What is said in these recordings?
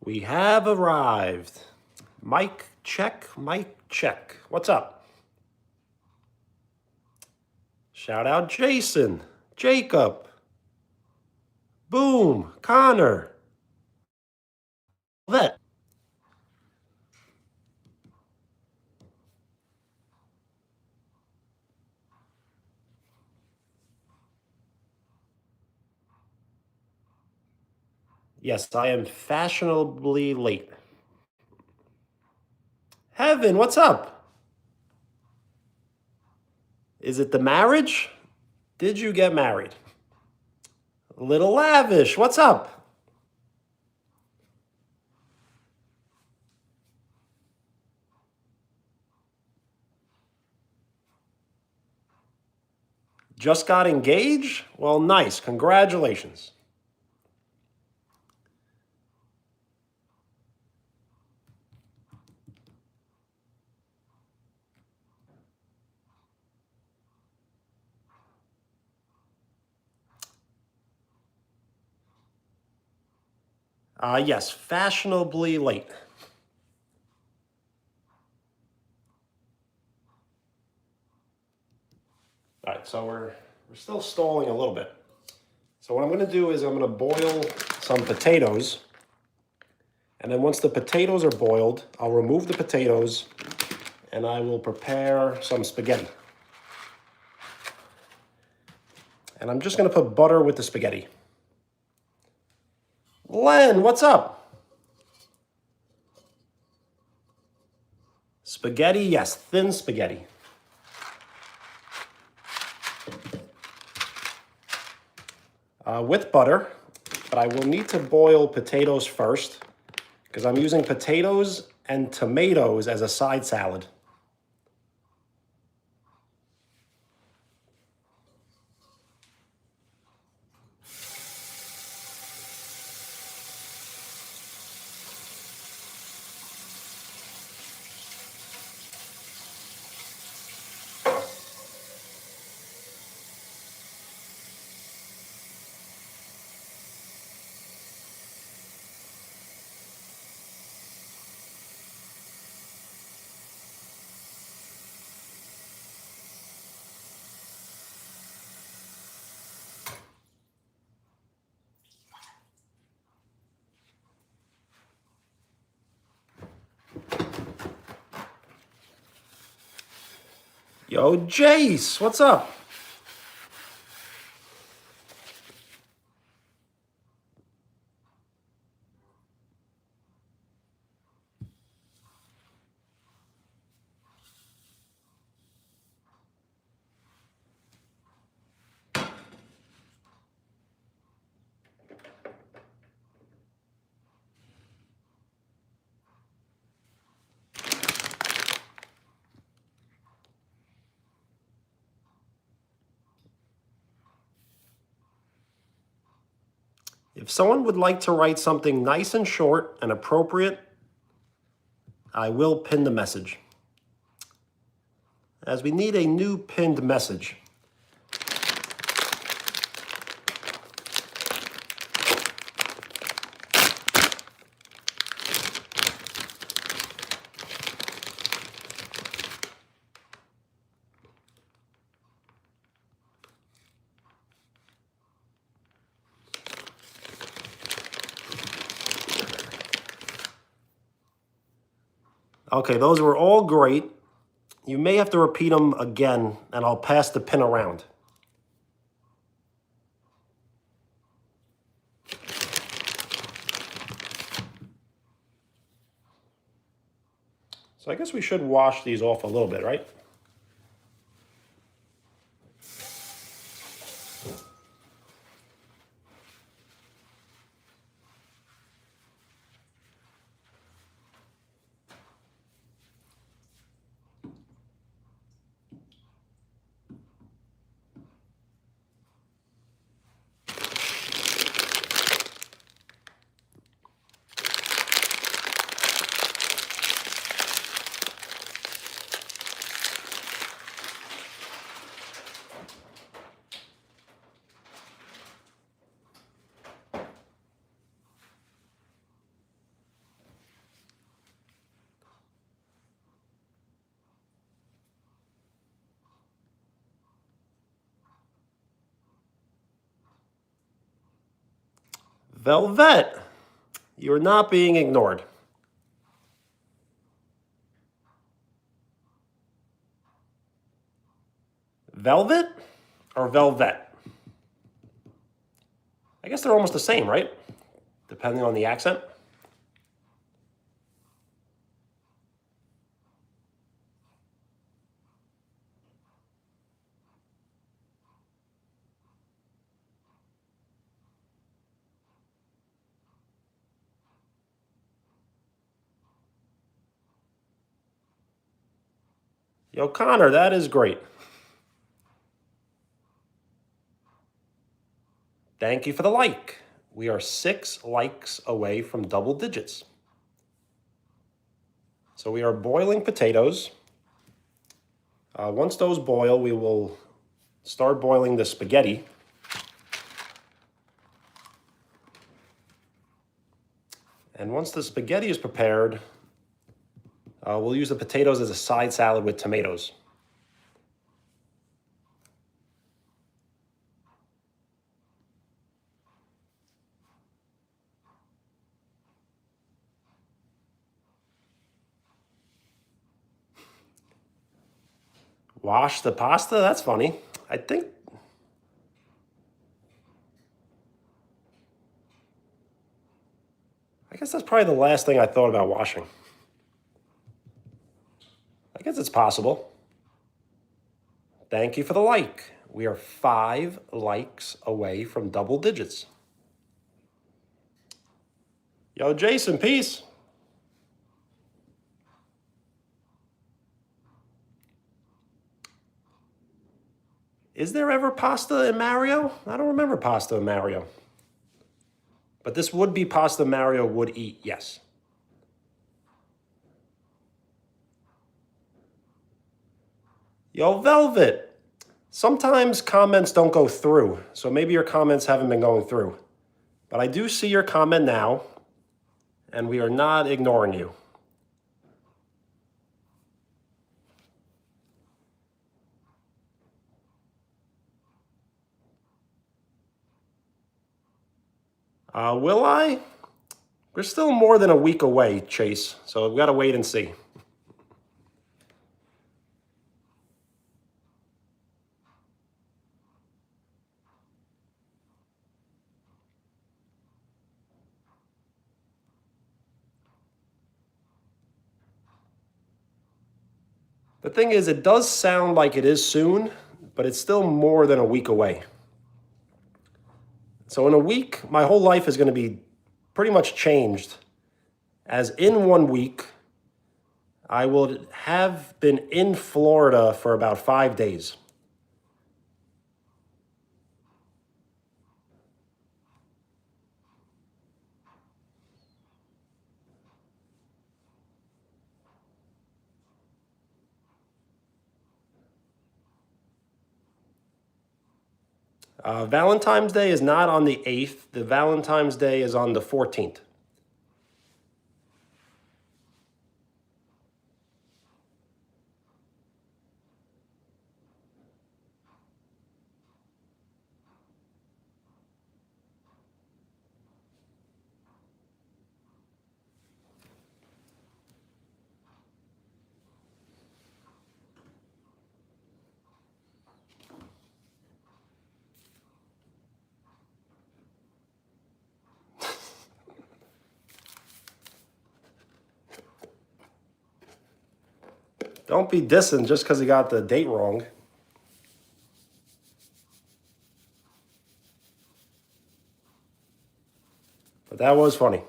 We have arrived. Mic check, mic check. What's up? Shout out Jason, Jacob, Boom, Connor, Vet. Yes, I am fashionably late. Heaven, what's up? Is it the marriage? Did you get married? Little Lavish, what's up? Just got engaged? Well, nice. Congratulations. Yes, fashionably late. All right, so we're still stalling a little bit. So what I'm going to do is I'm going to boil some potatoes. And then once the potatoes are boiled, I'll remove the potatoes and I will prepare some spaghetti. And I'm just going to put butter with the spaghetti. Len, what's up? Spaghetti, yes, thin spaghetti. With butter, but I will need to boil potatoes first because I'm using potatoes and tomatoes as a side salad. Yo, Jace, what's up? If someone would like to write something nice and short and appropriate, I will pin the message. As we need a new pinned message. Okay, those were all great. You may have to repeat them again, and I'll pass the pin around. So I guess we should wash these off a little bit, right? Velvet, you're not being ignored. Velvet or velvet? I guess they're almost the same, right? Depending on the accent. Yo, Connor, that is great. Thank you for the like. We are 6 likes away from double digits. So we are boiling potatoes. Once those boil, we will start boiling the spaghetti. And once the spaghetti is prepared, we'll use the potatoes as a side salad with tomatoes. Wash the pasta? That's funny. I guess that's probably the last thing I thought about washing. I guess it's possible. Thank you for the like. We are 5 likes away from double digits. Yo, Jason, peace. Is there ever pasta in Mario? I don't remember pasta in Mario. But this would be pasta Mario would eat, yes. Yo, Velvet. Sometimes comments don't go through, so maybe your comments haven't been going through. But I do see your comment now, and we are not ignoring you. Will I? We're still more than a week away, Chase, so we've got to wait and see. The thing is, it does sound like it is soon, but it's still more than a week away. So in a week, my whole life is going to be pretty much changed, as in 1 week, I will have been in Florida for about 5 days. Valentine's Day is not on the 8th. The Valentine's Day is on the 14th. Don't be dissing just because he got the date wrong. But that was funny.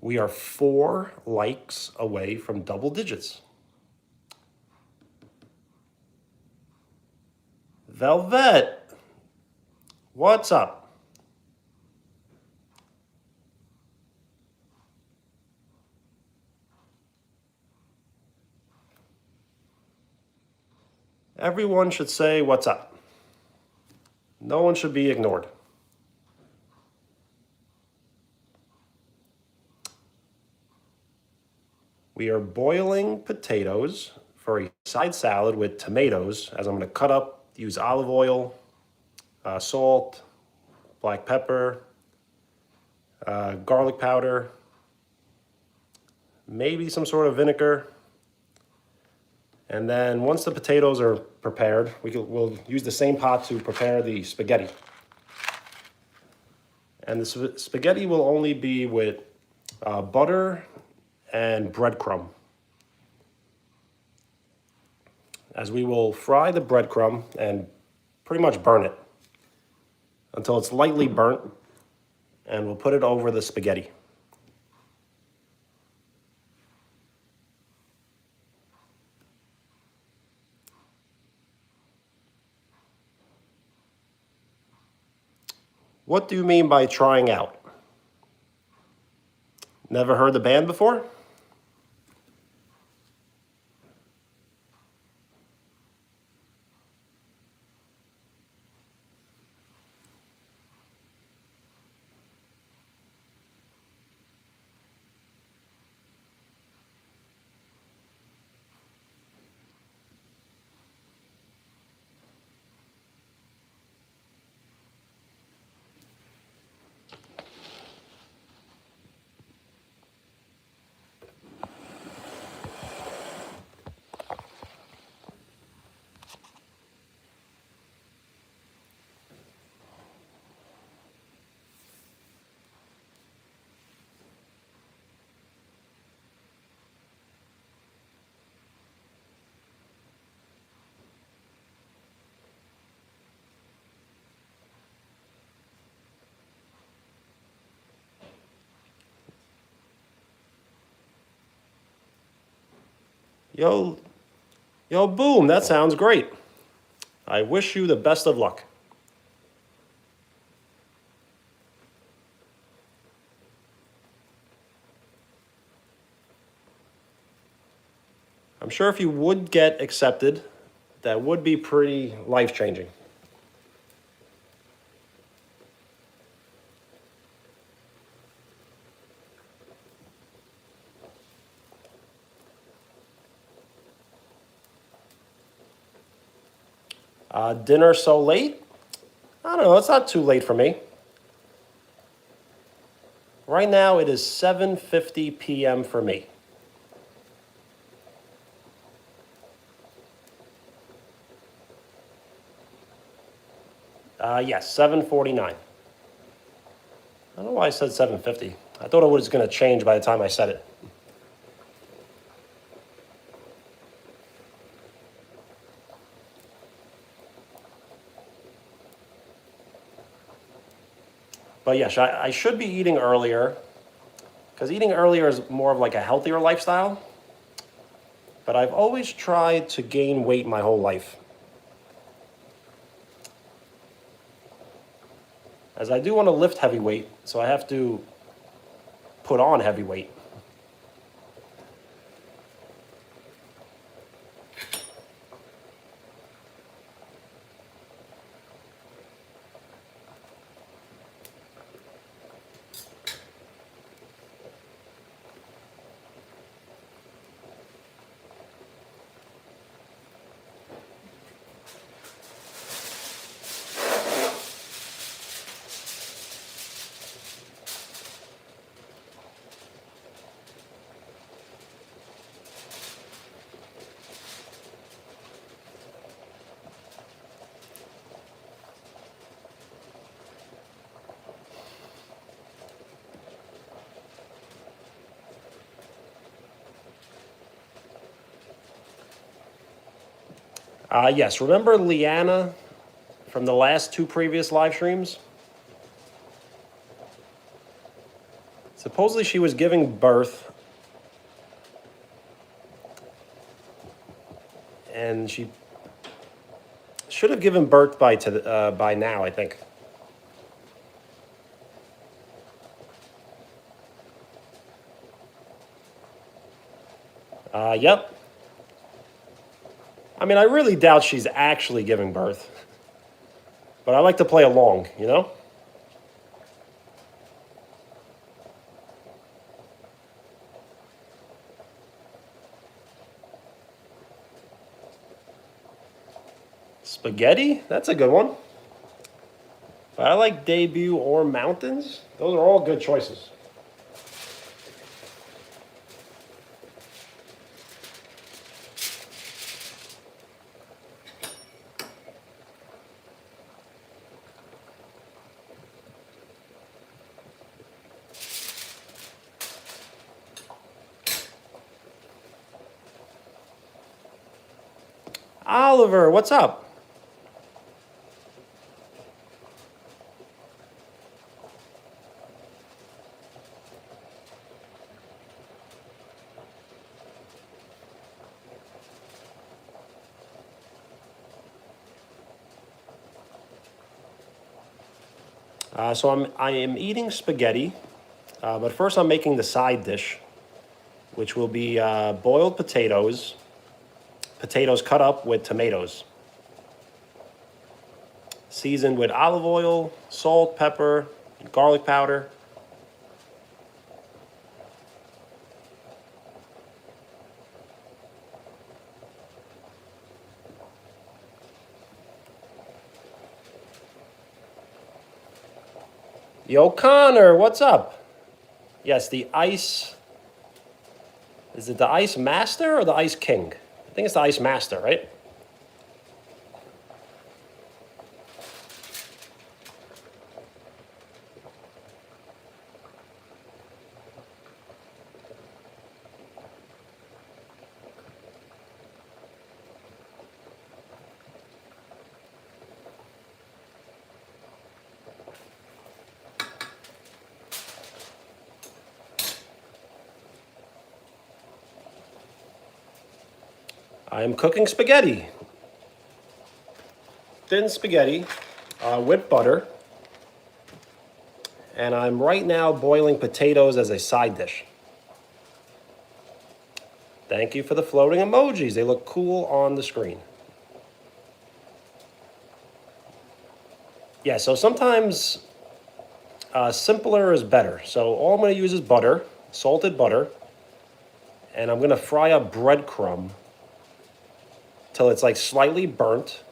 We are 4 likes away from double digits. Velvet, what's up? Everyone should say what's up. No one should be ignored. We are boiling potatoes for a side salad with tomatoes, as I'm going to cut up, use olive oil, salt, black pepper, garlic powder, maybe some sort of vinegar. And then once the potatoes are prepared, we'll use the same pot to prepare the spaghetti. And the spaghetti will only be with butter and breadcrumb, as we will fry the breadcrumb and pretty much burn it until it's lightly burnt, and we'll put it over the spaghetti. What do you mean by trying out? Never heard the band before? Yo, boom, that sounds great. I wish you the best of luck. I'm sure if you would get accepted, that would be pretty life-changing. Dinner so late? I don't know, it's not too late for me. Right now it is 7:50 p.m. for me. Yes, 7:49. I don't know why I said 7:50. I thought it was going to change by the time I said it. But yes, I should be eating earlier, because eating earlier is more of like a healthier lifestyle. But I've always tried to gain weight my whole life, as I do want to lift heavy weight, so I have to put on heavy weight. Yes, remember Leanna from the last two previous live streams? Supposedly she was giving birth, and she should have given birth by now, I think. Yep. I mean, I really doubt she's actually giving birth. But I like to play along, you know? Spaghetti? That's a good one. But I like debut or mountains. Those are all good choices. Oliver, what's up? So I am eating spaghetti, but first I'm making the side dish, which will be boiled potatoes, potatoes cut up with tomatoes, seasoned with olive oil, salt, pepper, garlic powder. Yo, Connor, what's up? Yes, the ice. Is it the Ice Master or the Ice King? I think it's the Ice Master, right? I am cooking spaghetti. Thin spaghetti with butter. And I'm right now boiling potatoes as a side dish. Thank you for the floating emojis. They look cool on the screen. Yeah, so sometimes simpler is better. So all I'm going to use is butter, salted butter, and I'm going to fry up breadcrumb till it's like slightly burnt,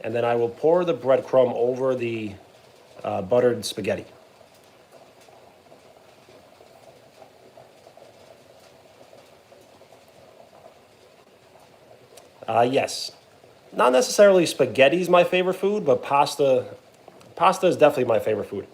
and then I will pour the breadcrumb over the buttered spaghetti. Yes, not necessarily spaghetti is my favorite food, but pasta is definitely my favorite food.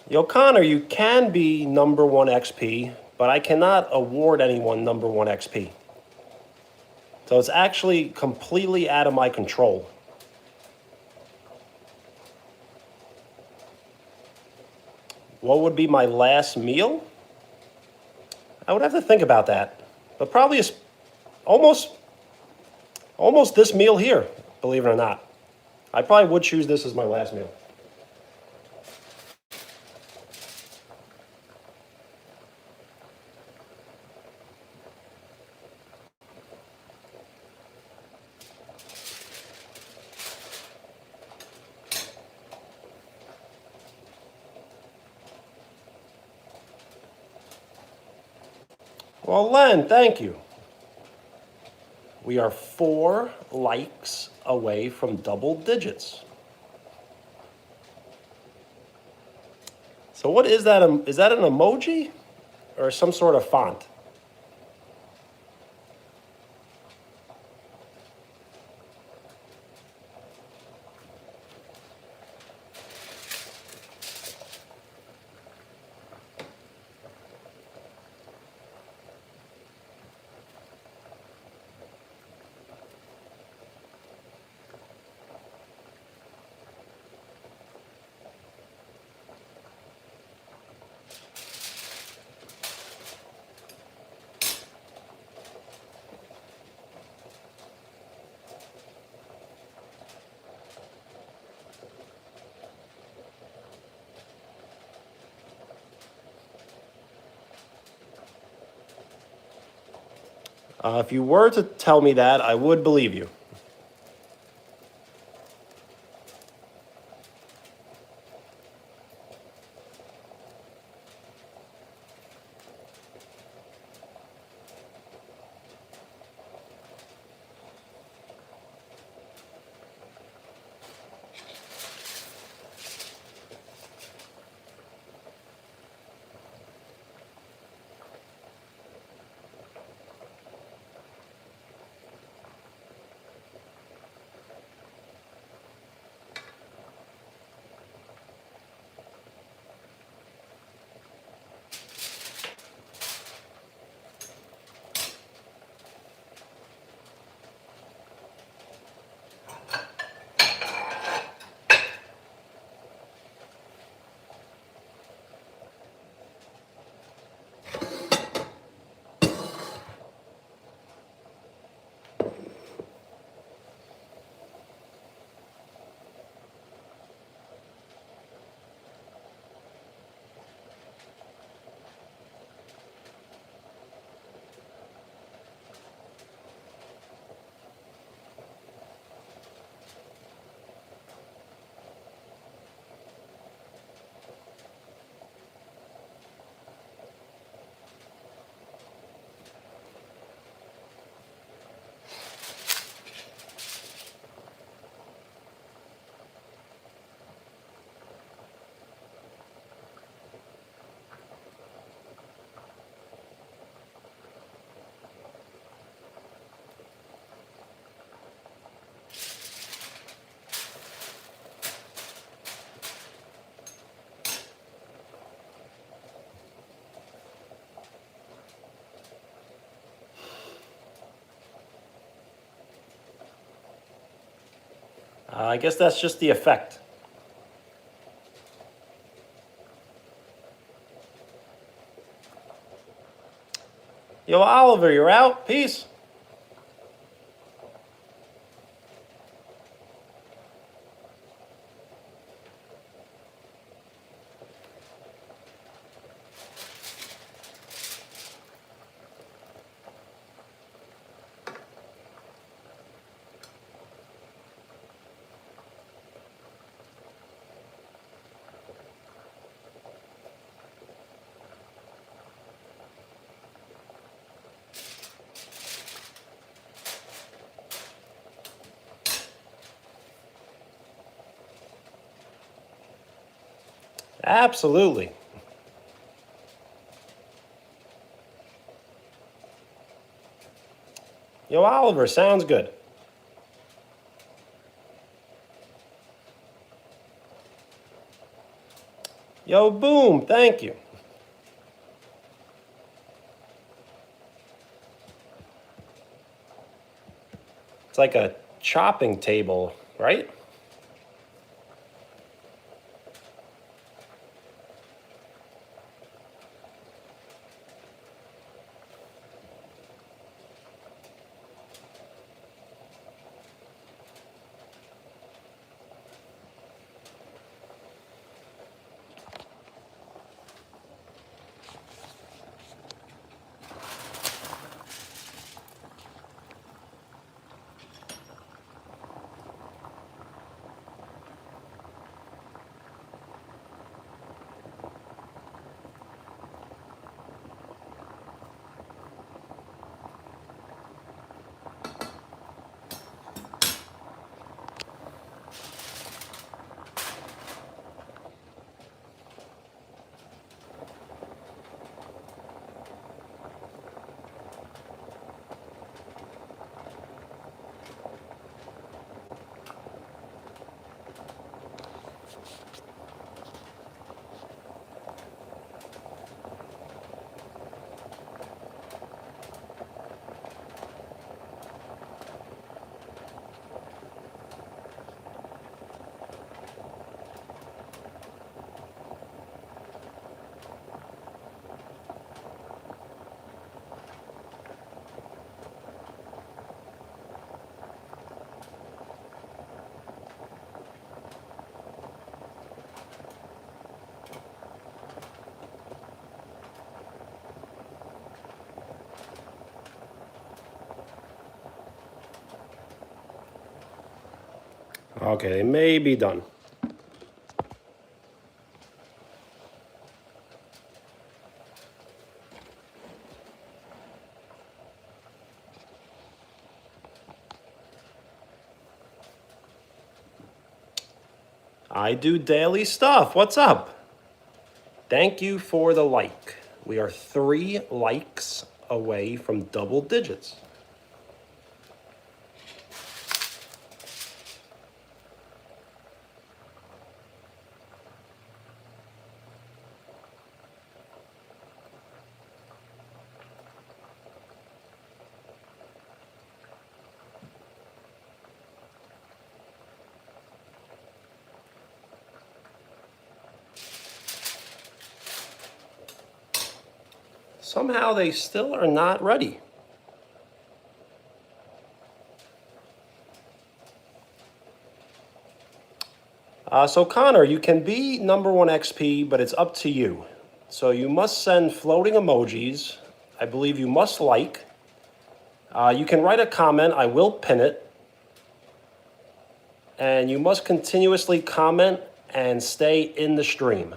Yo, Connor, you can be number one XP, but I cannot award anyone number one XP. So it's actually completely out of my control. What would be my last meal? I would have to think about that. But probably almost almost this meal here, believe it or not. I probably would choose this as my last meal. Well, Len, thank you. We are 4 likes away from double digits. So what is that? Is that an emoji or some sort of font? If you were to tell me that, I would believe you. I guess that's just the effect. Yo, Oliver, you're out? Peace. Absolutely. Yo, Oliver, sounds good. Yo, Boom, thank you. It's like a chopping table, right? Okay, they may be done. I do daily stuff. What's up? Thank you for the like. We are 3 likes away from double digits. Somehow they still are not ready. So Connor, you can be #1 XP, but it's up to you. So you must send floating emojis. I believe you must like. You can write a comment. I will pin it. And you must continuously comment and stay in the stream.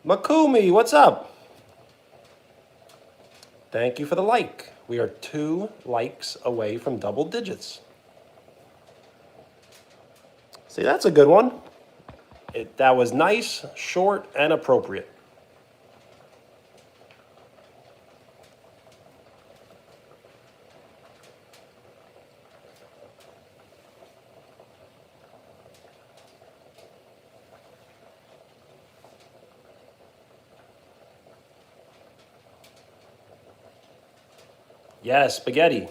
Makumi, what's up? Thank you for the like. We are 2 likes away from double digits. See, that's a good one. That was nice, short, and appropriate. Yes, spaghetti.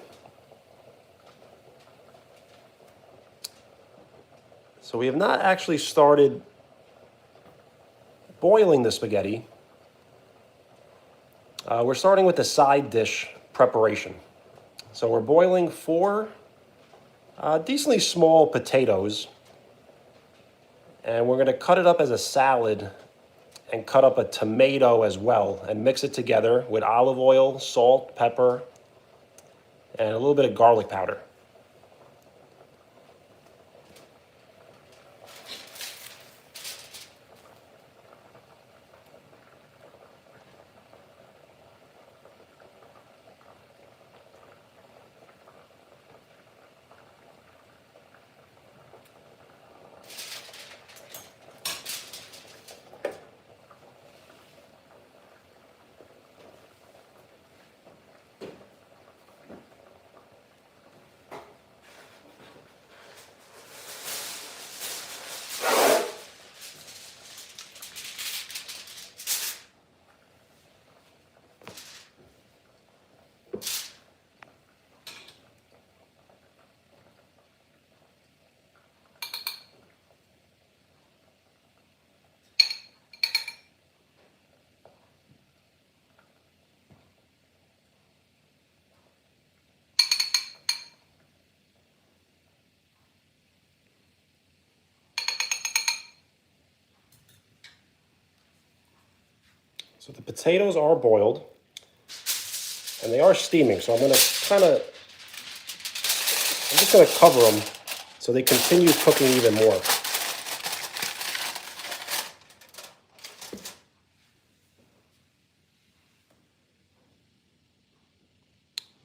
So we have not actually started boiling the spaghetti. We're starting with the side dish preparation. So we're boiling 4 decently small potatoes, and we're going to cut it up as a salad and cut up a tomato as well and mix it together with olive oil, salt, pepper, and a little bit of garlic powder. So the potatoes are boiled, and they are steaming, so I'm just going to cover them so they continue cooking even more.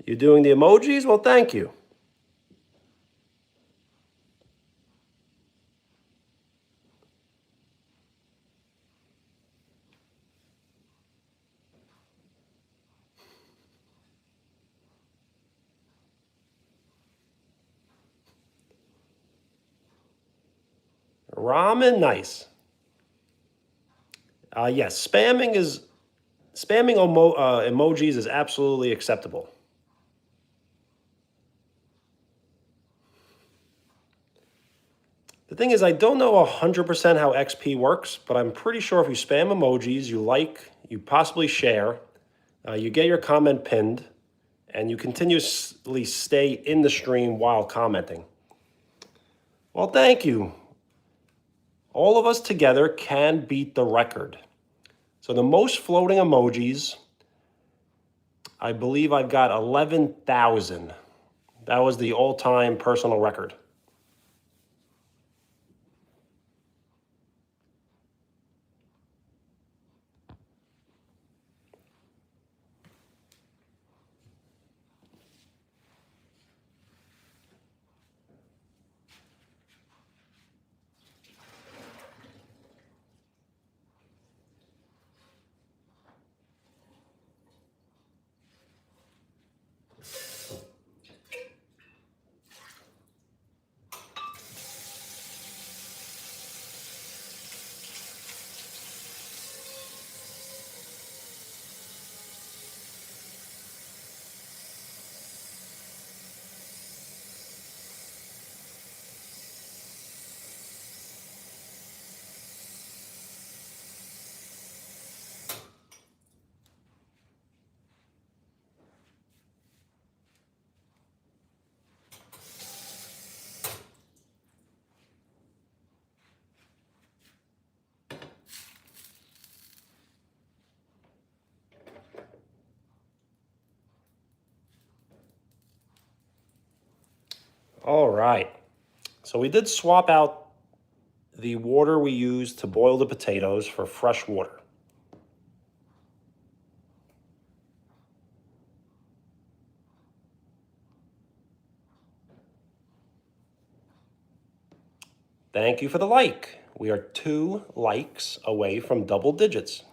You doing the emojis? Well, thank you. Ramen, nice. Yes, spamming emojis is absolutely acceptable. The thing is, I don't know 100% how XP works, but I'm pretty sure if you spam emojis, you like, you possibly share, you get your comment pinned, and you continuously stay in the stream while commenting. Well, thank you. All of us together can beat the record. So the most floating emojis I believe I've got 11,000. That was the all-time personal record. All right. So we did swap out the water we used to boil the potatoes for fresh water. Thank you for the like. We are 2 likes away from double digits.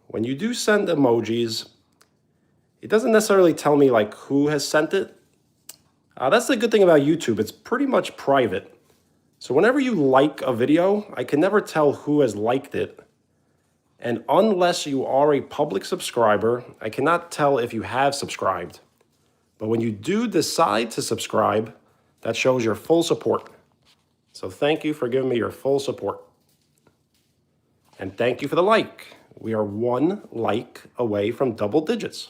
When you do send emojis, it doesn't necessarily tell me like who has sent it. That's the good thing about YouTube. It's pretty much private. So whenever you like a video, I can never tell who has liked it. And unless you are a public subscriber, I cannot tell if you have subscribed. But when you do decide to subscribe, that shows your full support. So thank you for giving me your full support. And thank you for the like. We are 1 like away from double digits.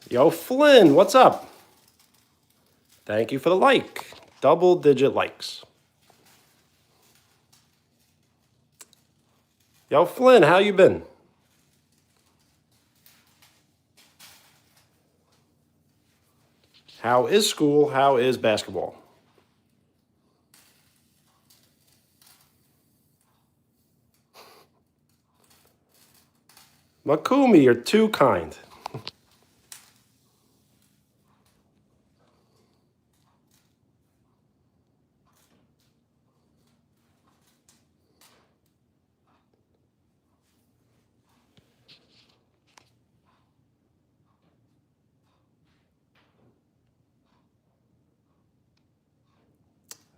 Yo, Flynn, what's up? Thank you for the like. Double digit likes. Yo, Flynn, how you been? How is school? How is basketball? Makumi, you're too kind.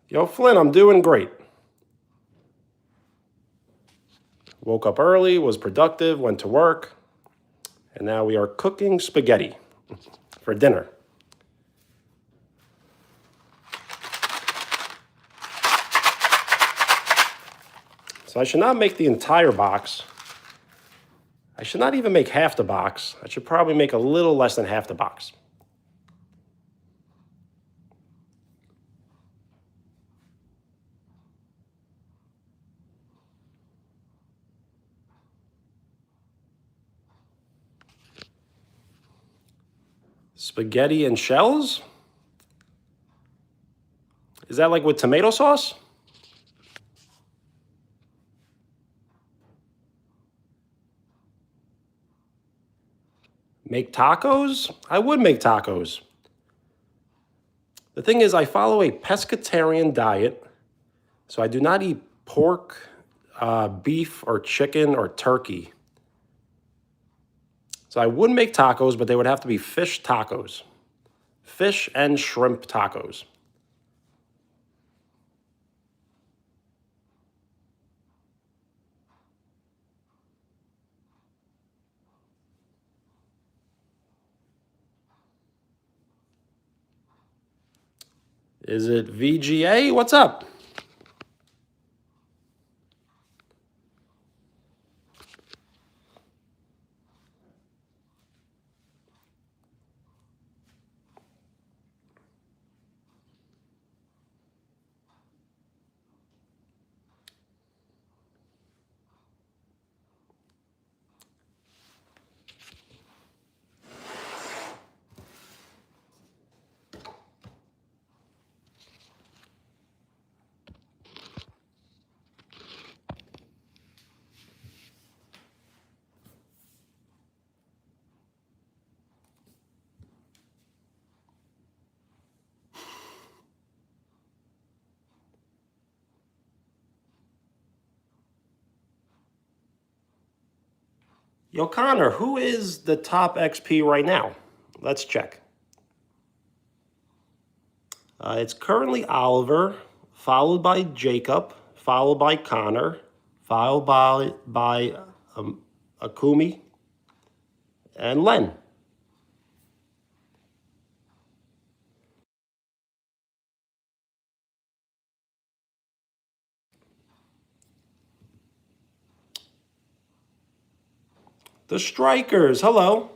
Yo, Flynn, I'm doing great. Woke up early, was productive, went to work, and now we are cooking spaghetti for dinner. So I should not make the entire box. I should not even make half the box. I should probably make a little less than half the box. Spaghetti and shells? Is that like with tomato sauce? Make tacos? I would make tacos. The thing is, I follow a pescatarian diet, so I do not eat pork, beef or chicken or turkey. So I would make tacos, but they would have to be fish tacos. Fish and shrimp tacos. Is it VGA? What's up? Yo, Connor, who is the top XP right now? Let's check. It's currently Oliver, followed by Jacob, followed by Connor, followed by Akumi, and Len. The Strikers, hello.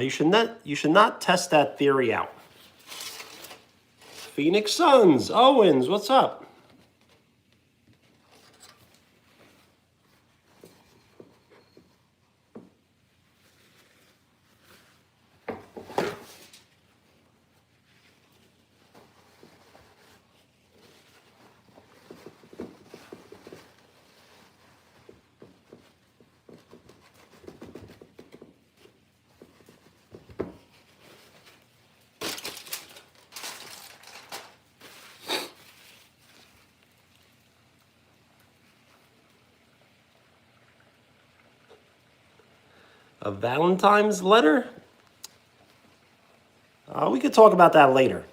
You should not test that theory out. Phoenix Suns, Owens, what's up? A Valentine's letter? We could talk about that later.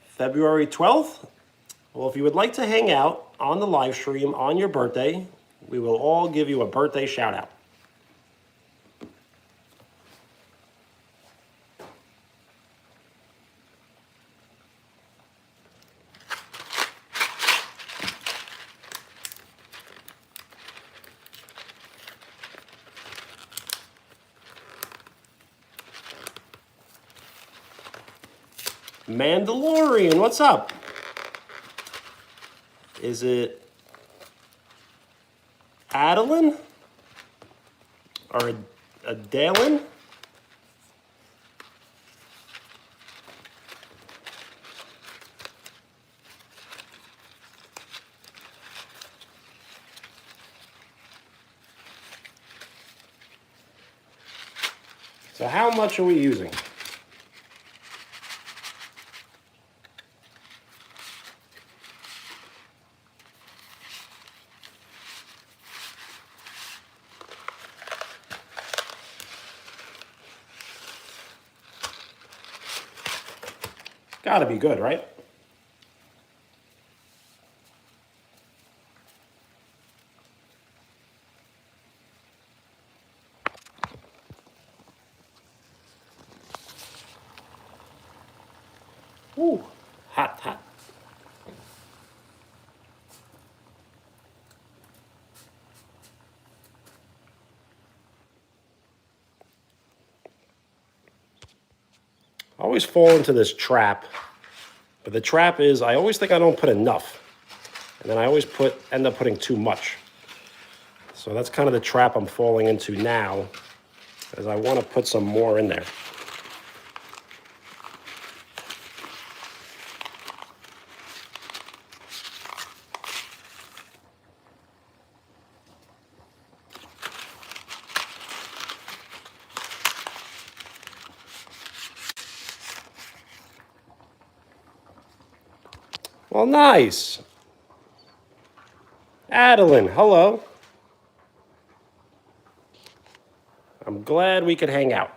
February 12th? Well, if you would like to hang out on the live stream on your birthday, we will all give you a birthday shout out. Mandalorian, what's up? Is it Adeline? Or Adalyn? So how much are we using? Gotta be good, right? Ooh, hot, hot. I always fall into this trap, but the trap is I always think I don't put enough, and then I always end up putting too much. So that's kind of the trap I'm falling into now, as I want to put some more in there. Well, nice. Adeline, hello. I'm glad we could hang out.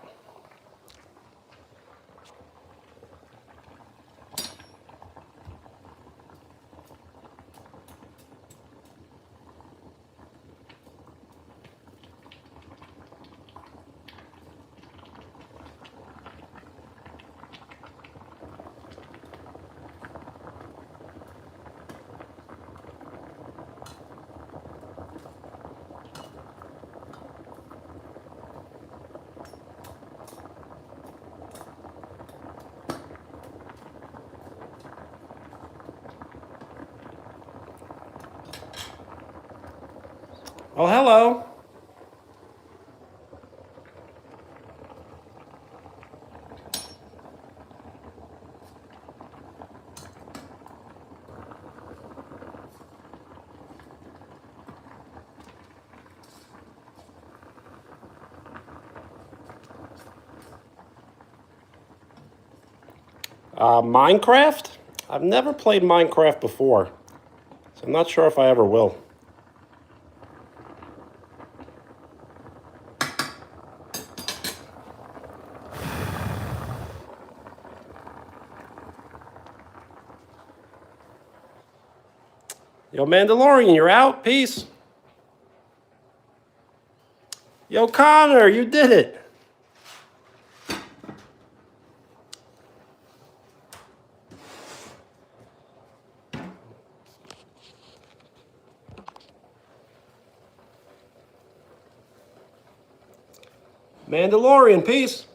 Oh, hello. Minecraft? I've never played Minecraft before, so I'm not sure if I ever will. Yo, Mandalorian, you're out? Peace. Yo, Connor, you did it. Mandalorian, peace.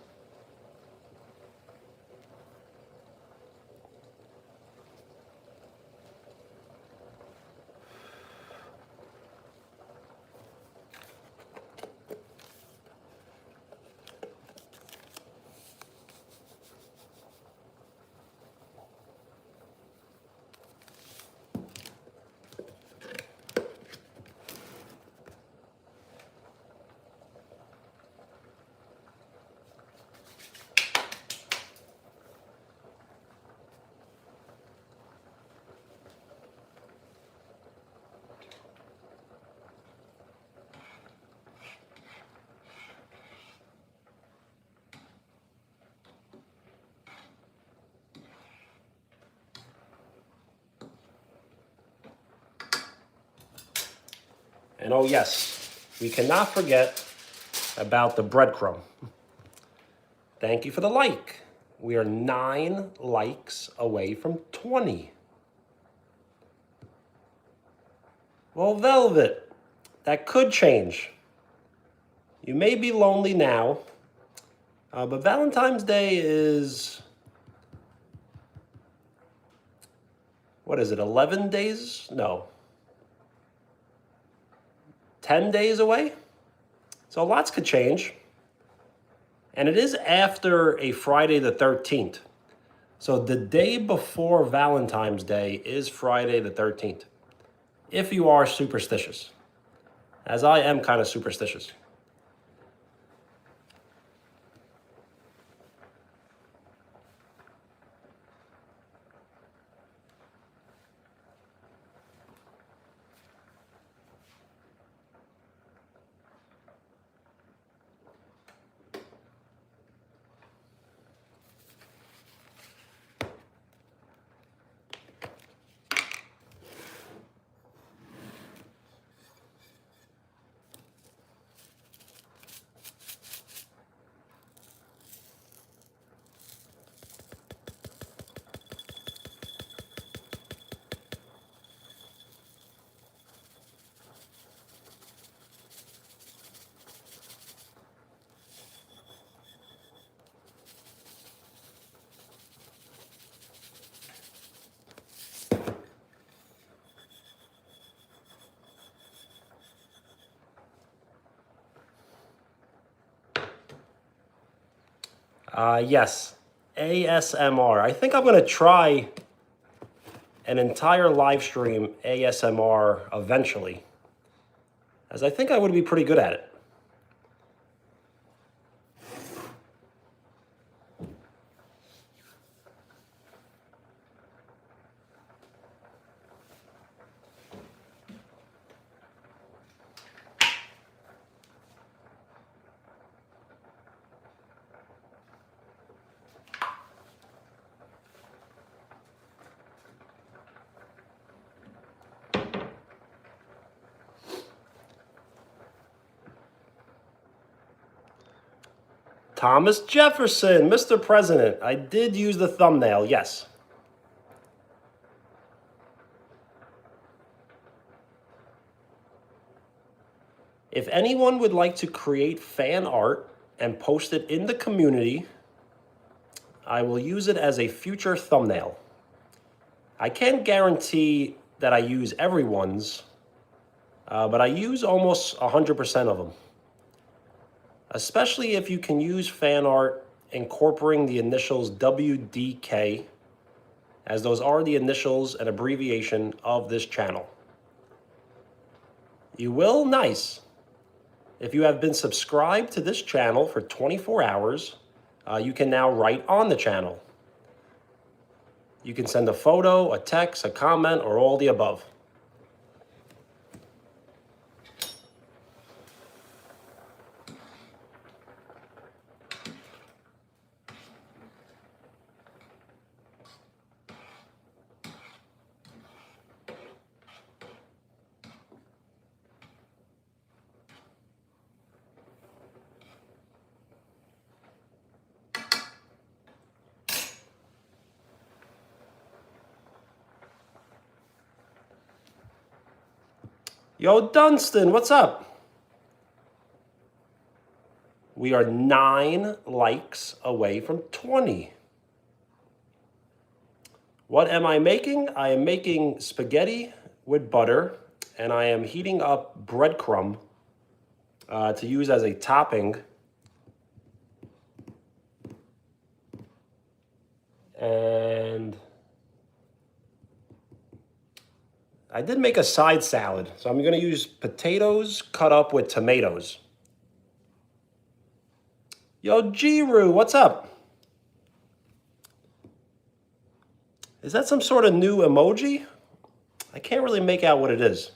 And oh yes, we cannot forget about the breadcrumb. Thank you for the like. We are 9 likes away from 20. Well, Velvet, that could change. You may be lonely now, but Valentine's Day is, what is it, 11 days? No. 10 days away? So lots could change. And it is after a Friday the 13th. So the day before Valentine's Day is Friday the 13th. If you are superstitious, as I am kind of superstitious. Yes, ASMR. I think I'm going to try an entire live stream ASMR eventually, as I think I would be pretty good at it. Thomas Jefferson, Mr. President. I did use the thumbnail, yes. If anyone would like to create fan art and post it in the community, I will use it as a future thumbnail. I can't guarantee that I use everyone's, but I use almost 100% of them. Especially if you can use fan art incorporating the initials WDK, as those are the initials and abbreviation of this channel. You will? Nice. If you have been subscribed to this channel for 24 hours, you can now write on the channel. You can send a photo, a text, a comment, or all the above. Yo, Dunstan, what's up? We are 9 likes away from 20. What am I making? I am making spaghetti with butter, and I am heating up breadcrumb to use as a topping. And I did make a side salad, so I'm going to use potatoes cut up with tomatoes. Yo, Jiru, what's up? Is that some sort of new emoji? I can't really make out what it is.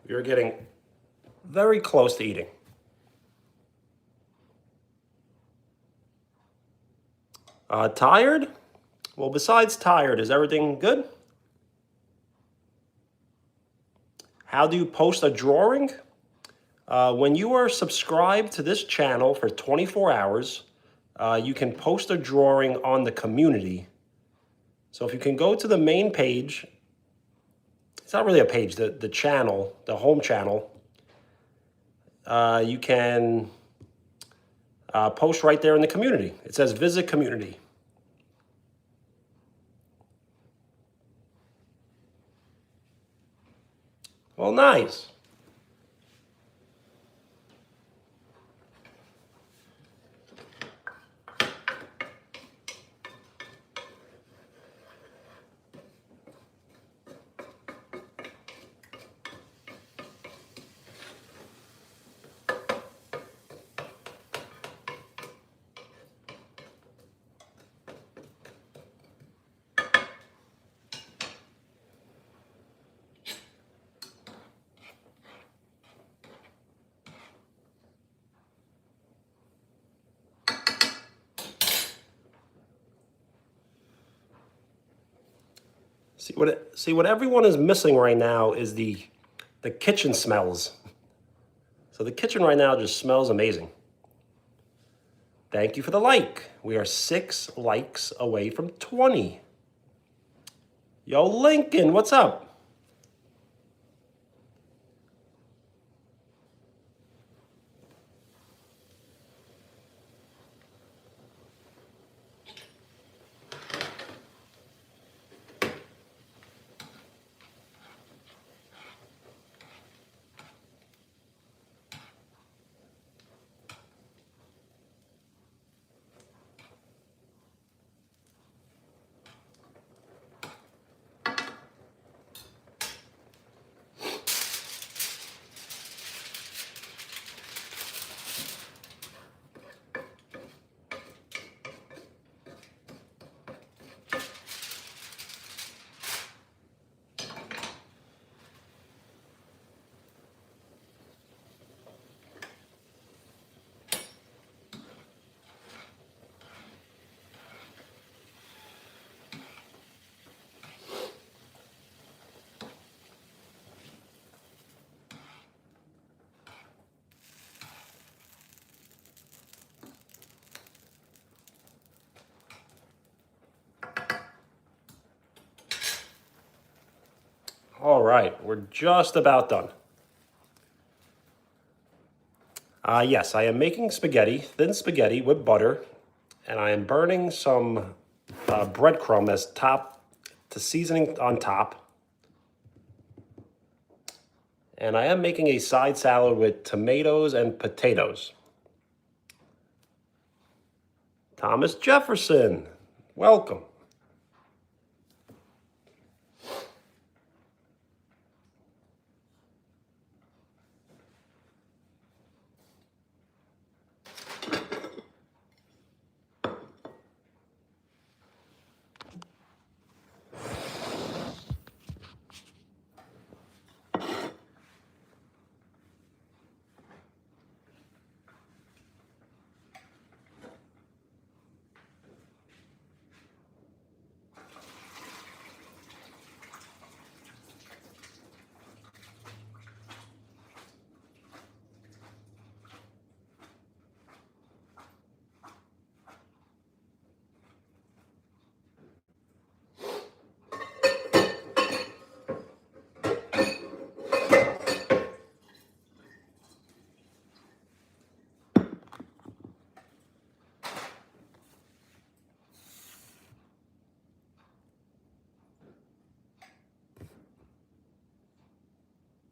You're getting very close to eating. Tired? Well, besides tired, is everything good? How do you post a drawing? When you are subscribed to this channel for 24 hours, you can post a drawing on the community. So if you can go to the main page, it's not really a page, the channel, the home channel, you can post right there in the community. It says visit community. Well, nice. See what everyone is missing right now is the kitchen smells. So the kitchen right now just smells amazing. Thank you for the like. We are 6 likes away from 20. Yo, Lincoln, what's up? All right, we're just about done. Yes, I am making spaghetti, thin spaghetti with butter, and I am burning some breadcrumb as top to seasoning on top. And I am making a side salad with tomatoes and potatoes. Thomas Jefferson, welcome.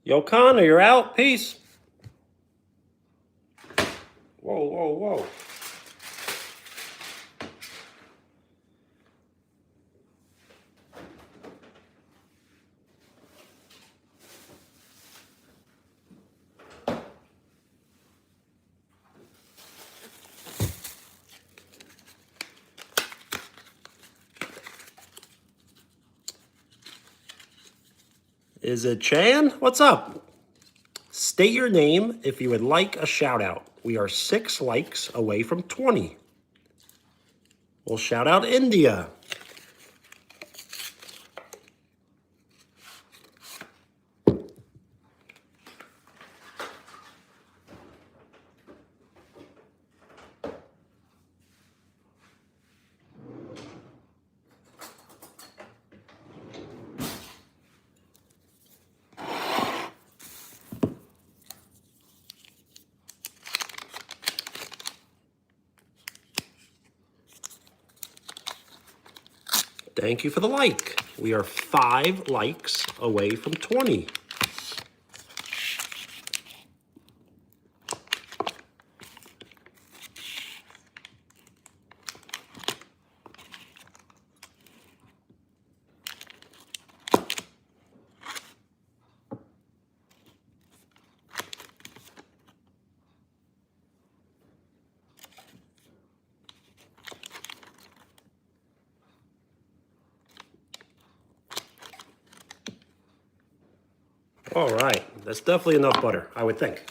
Yo, Connor, you're out? Peace. Whoa, whoa, whoa. Is it Chan? What's up? State your name if you would like a shout out. We are 6 likes away from 20. We'll shout out India. Thank you for the like. We are 5 likes away from 20. All right, that's definitely enough butter, I would think.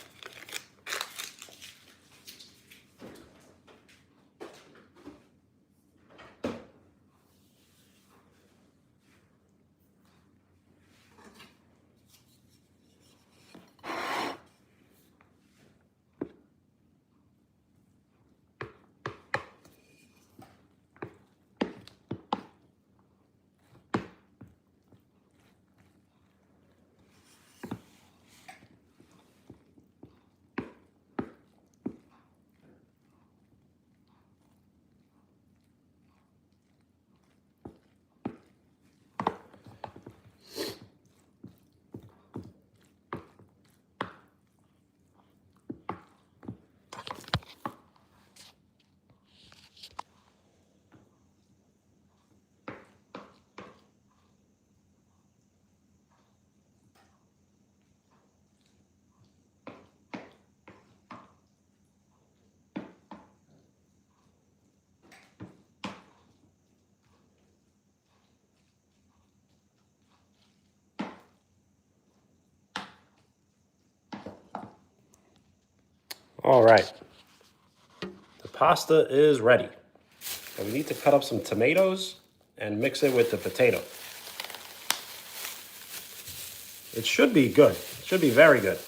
All right. The pasta is ready. And we need to cut up some tomatoes and mix it with the potato. It should be good. It should be very good.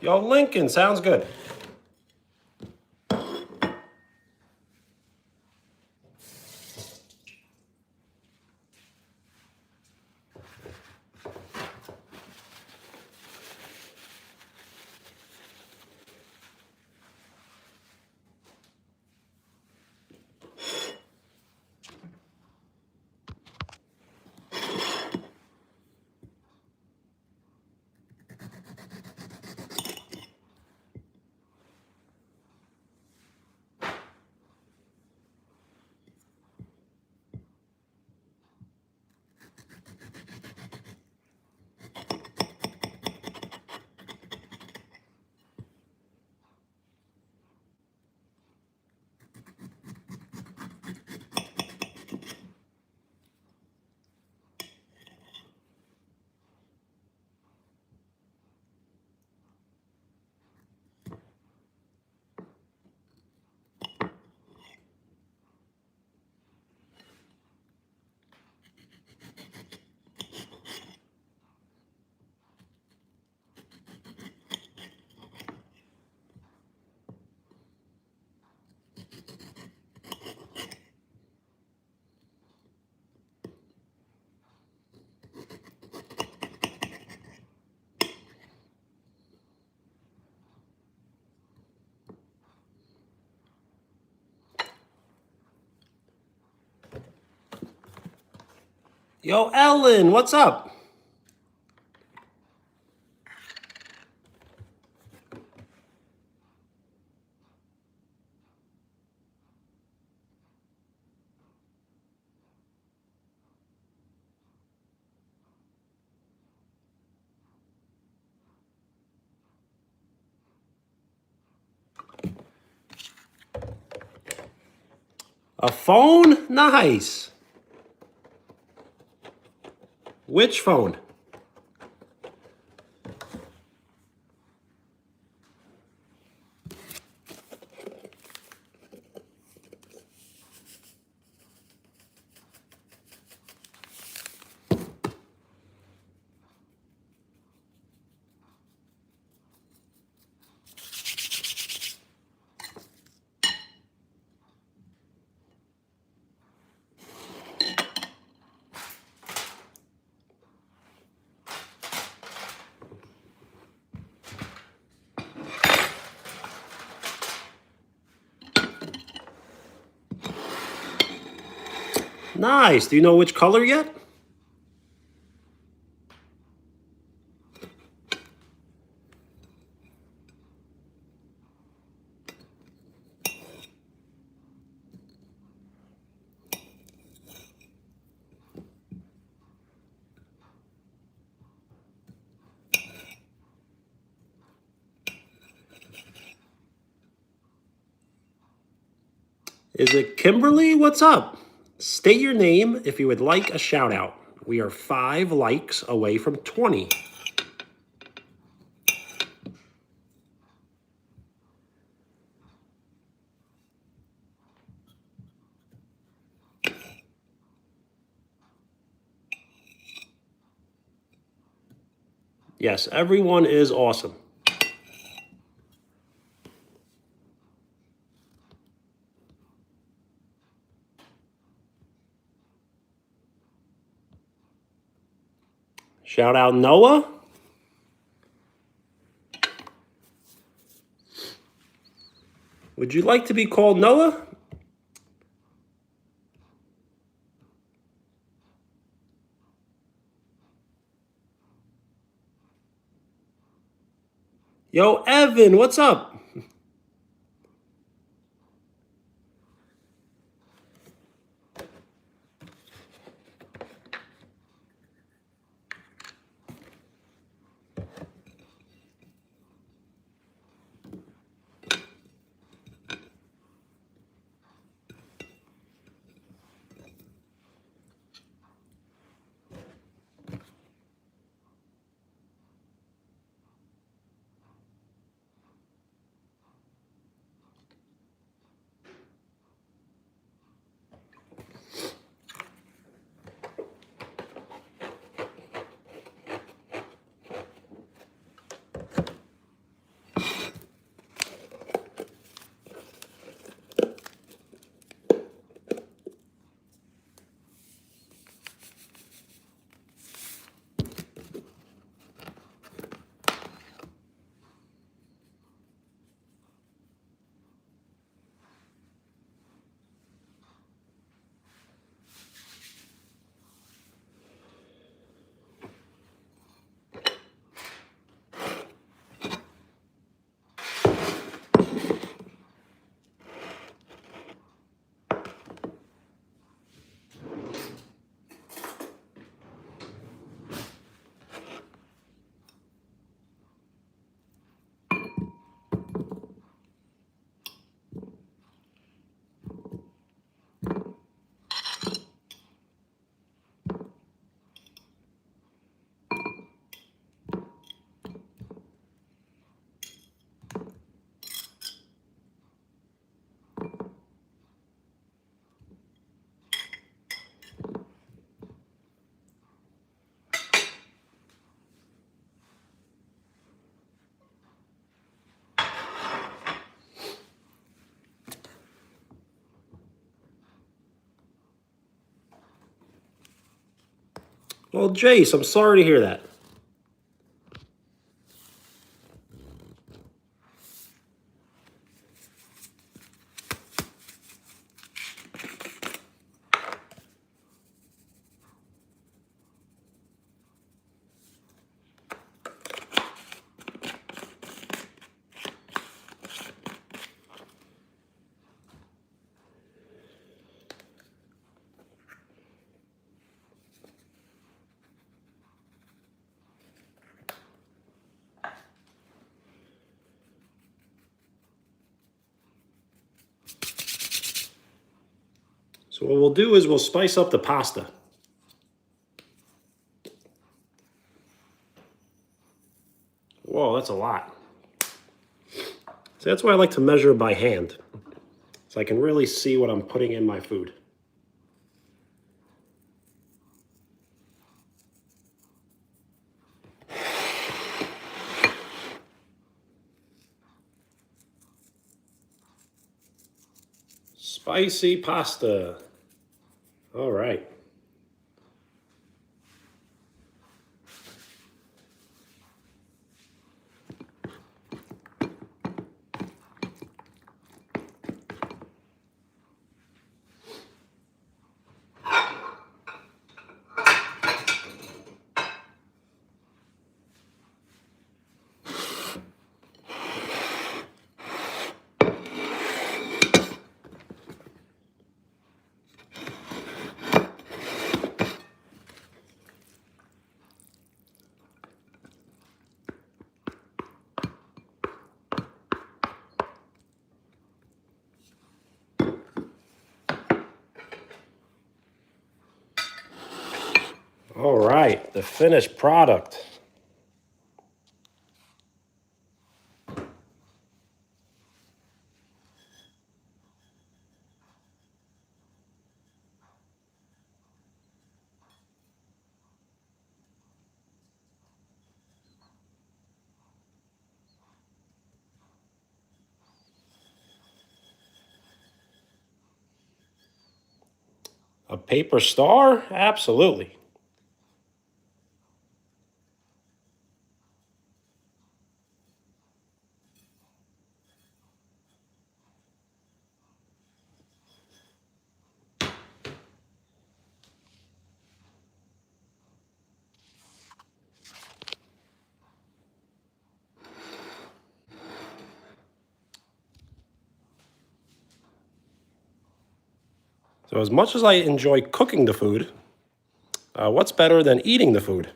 Yo, Lincoln, sounds good. Yo, Ellen, what's up? A phone? Nice. Which phone? Nice. Do you know which color yet? Is it Kimberly? What's up? State your name if you would like a shout out. We are 5 likes away from 20. Yes, everyone is awesome. Shout out Noah. Would you like to be called Noah? Yo, Evan, what's up? Well, Jace, I'm sorry to hear that. So what we'll do is we'll spice up the pasta. Whoa, that's a lot. So that's why I like to measure by hand, so I can really see what I'm putting in my food. Spicy pasta. All right. All right, the finished product. A paper star? Absolutely. So as much as I enjoy cooking the food, what's better than eating the food?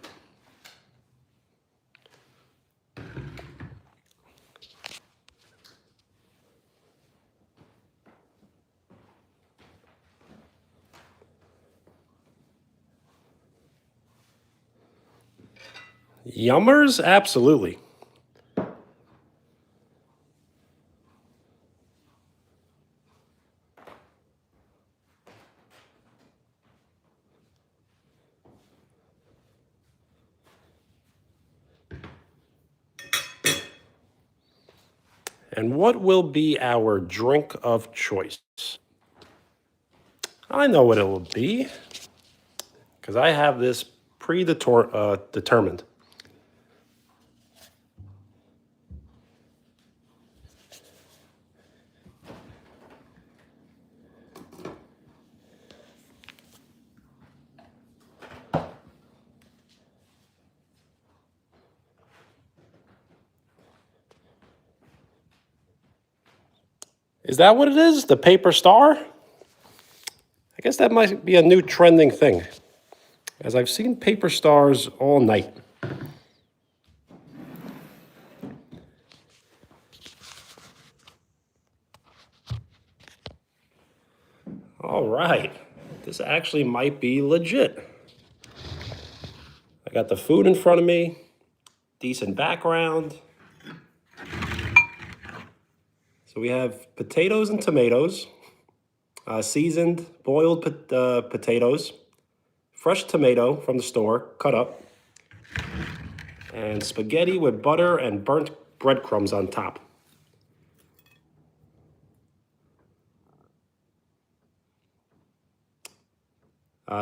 Yummers? Absolutely. And what will be our drink of choice? I know what it will be, because I have this determined. Is that what it is? The paper star? I guess that might be a new trending thing, as I've seen paper stars all night. All right, this actually might be legit. I got the food in front of me, decent background. So we have potatoes and tomatoes, seasoned boiled potatoes, fresh tomato from the store, cut up, and spaghetti with butter and burnt breadcrumbs on top.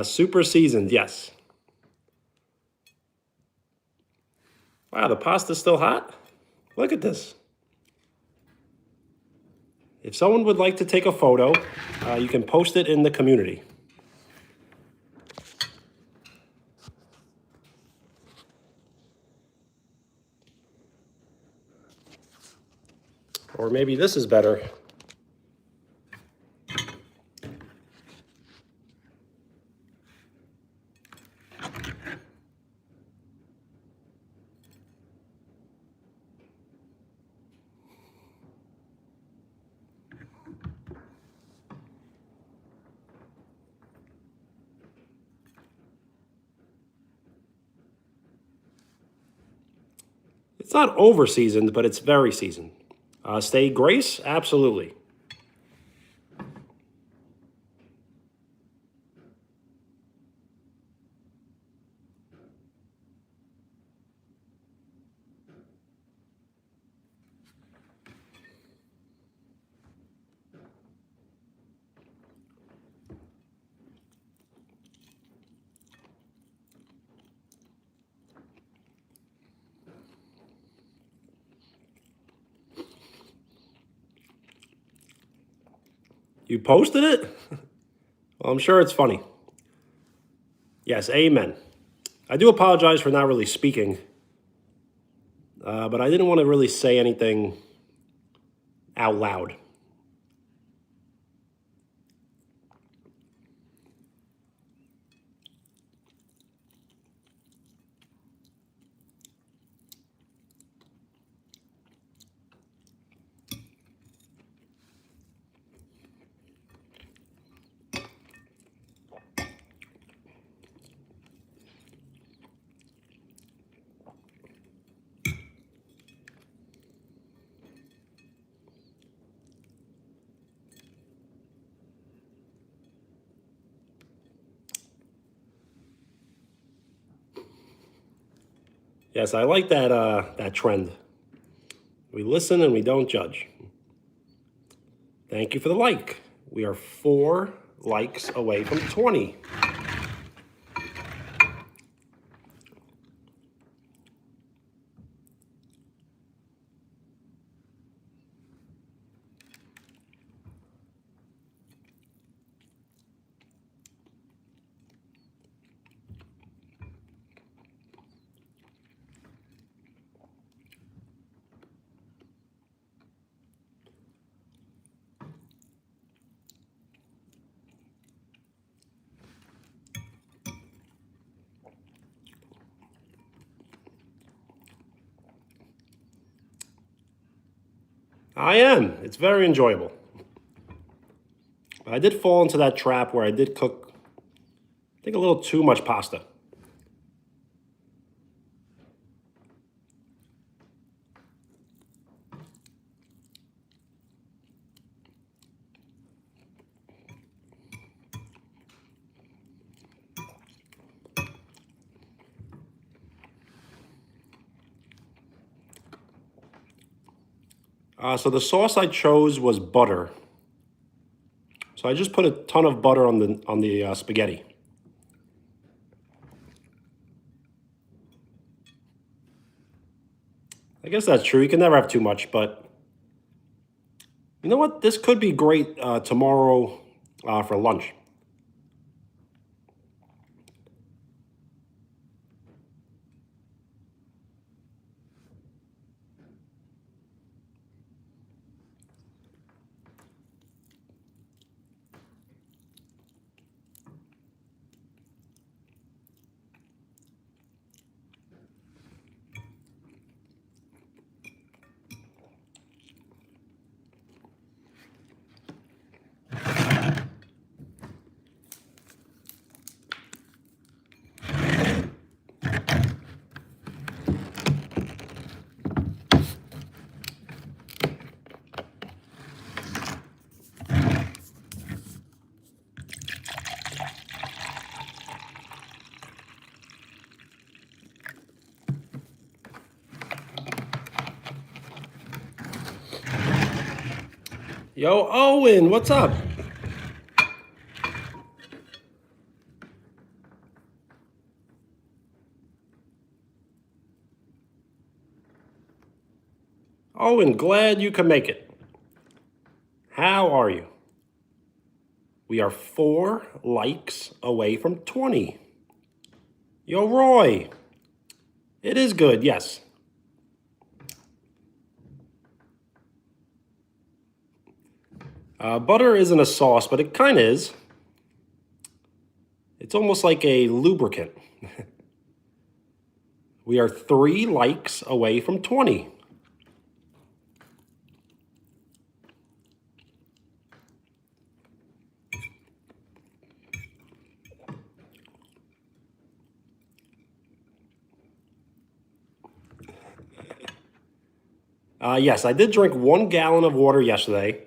Super seasoned, yes. Wow, the pasta's still hot? Look at this. If someone would like to take a photo, you can post it in the community. Or maybe this is better. It's not over seasoned, but it's very seasoned. Stay Grace? Absolutely. You posted it? Well, I'm sure it's funny. Yes, amen. I do apologize for not really speaking, but I didn't want to really say anything out loud. Yes, I like that trend. We listen and we don't judge. Thank you for the like. We are 4 likes away from 20. I am. It's very enjoyable. But I did fall into that trap where I did cook, I think, a little too much pasta. So the sauce I chose was butter. So I just put a ton of butter on the spaghetti. I guess that's true. You can never have too much, but you know what? This could be great tomorrow for lunch. Yo, Owen, what's up? Owen, glad you can make it. How are you? We are 4 likes away from 20. Yo, Roy. It is good, yes. Butter isn't a sauce, but it kind of is. It's almost like a lubricant. We are 3 likes away from 20. Yes, I did drink 1 gallon of water yesterday,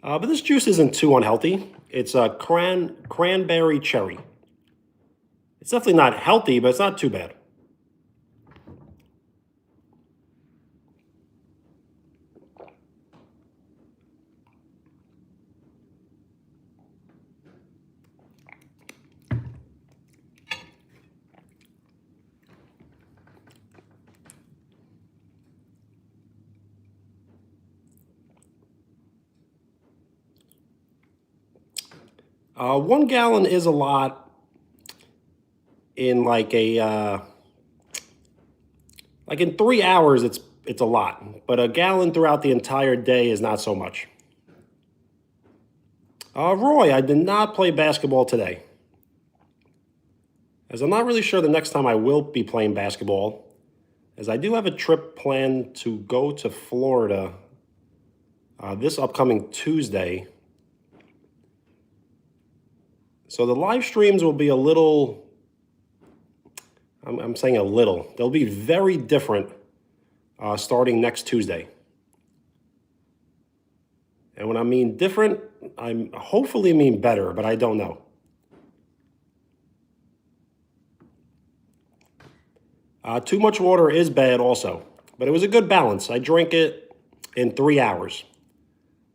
but this juice isn't too unhealthy. It's a cranberry cherry. It's definitely not healthy, but it's not too bad. One gallon is a lot in like in 3 hours. It's a lot, but a gallon throughout the entire day is not so much. Roy, I did not play basketball today, as I'm not really sure the next time I will be playing basketball, as I do have a trip planned to go to Florida this upcoming Tuesday. So the live streams will be a little, I'm saying a little, they'll be very different starting next Tuesday. And when I mean different, I hopefully mean better, but I don't know. Too much water is bad also, but it was a good balance. I drank it in 3 hours.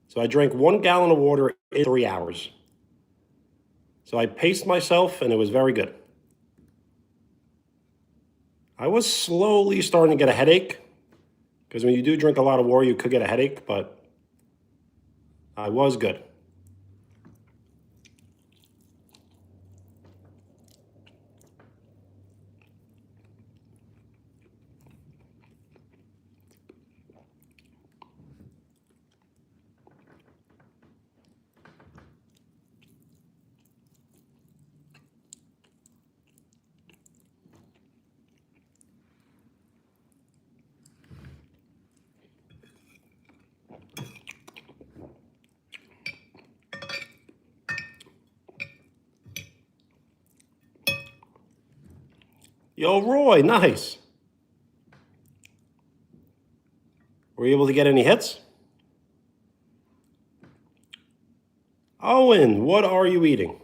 So I drank 1 gallon of water in 3 hours. So I paced myself, and it was very good. I was slowly starting to get a headache, because when you do drink a lot of water, you could get a headache, but I was good. Yo, Roy, nice. Were you able to get any hits? Owen, what are you eating?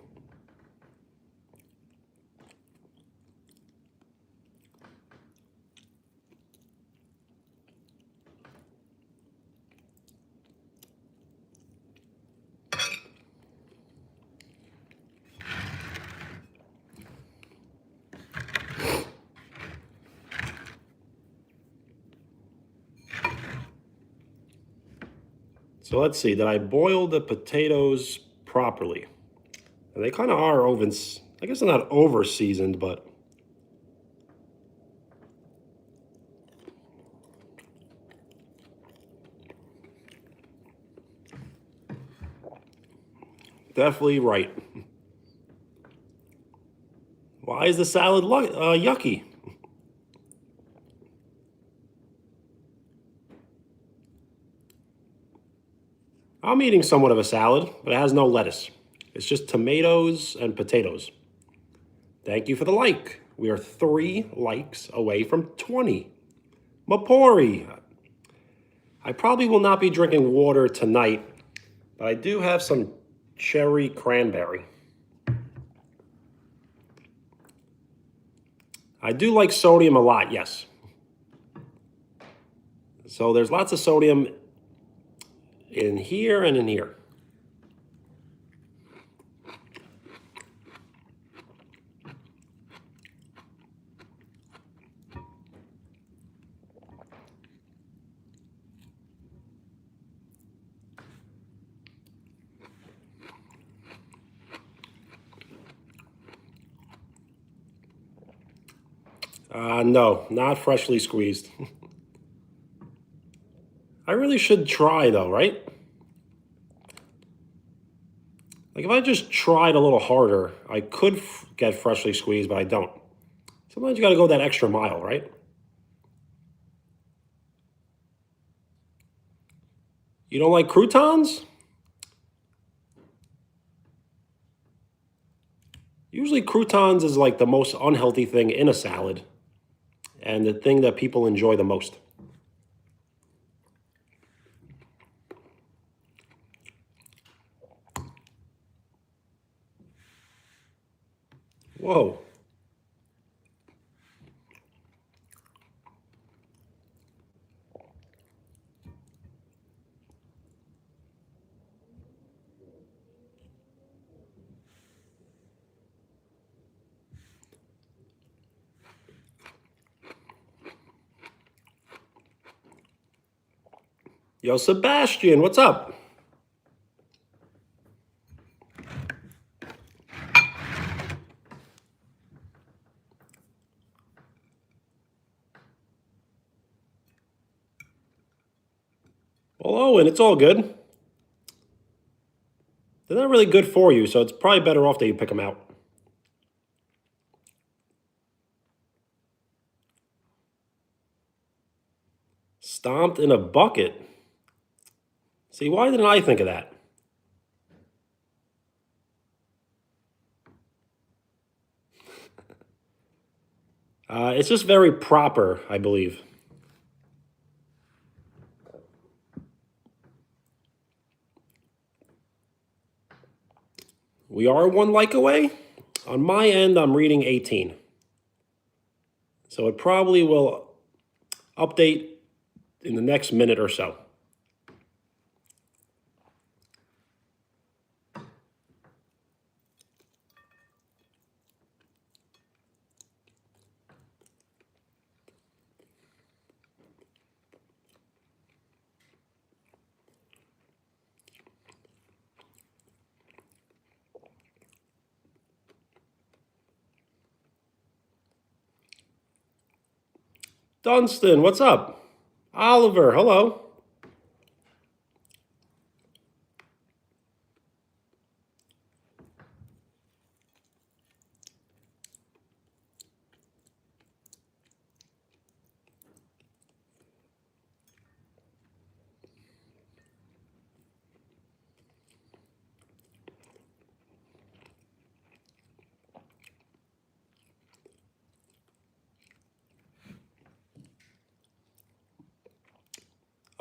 So let's see, did I boil the potatoes properly? And they kind of are over, I guess they're not over seasoned, but definitely right. Why is the salad yucky? I'm eating somewhat of a salad, but it has no lettuce. It's just tomatoes and potatoes. Thank you for the like. We are 3 likes away from 20. Mapori. I probably will not be drinking water tonight, but I do have some cherry cranberry. I do like sodium a lot, yes. So there's lots of sodium in here and in here. No, not freshly squeezed. I really should try though, right? Like if I just tried a little harder, I could get freshly squeezed, but I don't. Sometimes you got to go that extra mile, right? You don't like croutons? Usually croutons is like the most unhealthy thing in a salad and the thing that people enjoy the most. Whoa. Yo, Sebastian, what's up? Well, Owen, it's all good. They're not really good for you, so it's probably better off that you pick them out. Stomped in a bucket. See, why didn't I think of that? It's just very proper, I believe. We are 1 like away. On my end, I'm reading 18. So it probably will update in the next minute or so. Dunstan, what's up? Oliver, hello.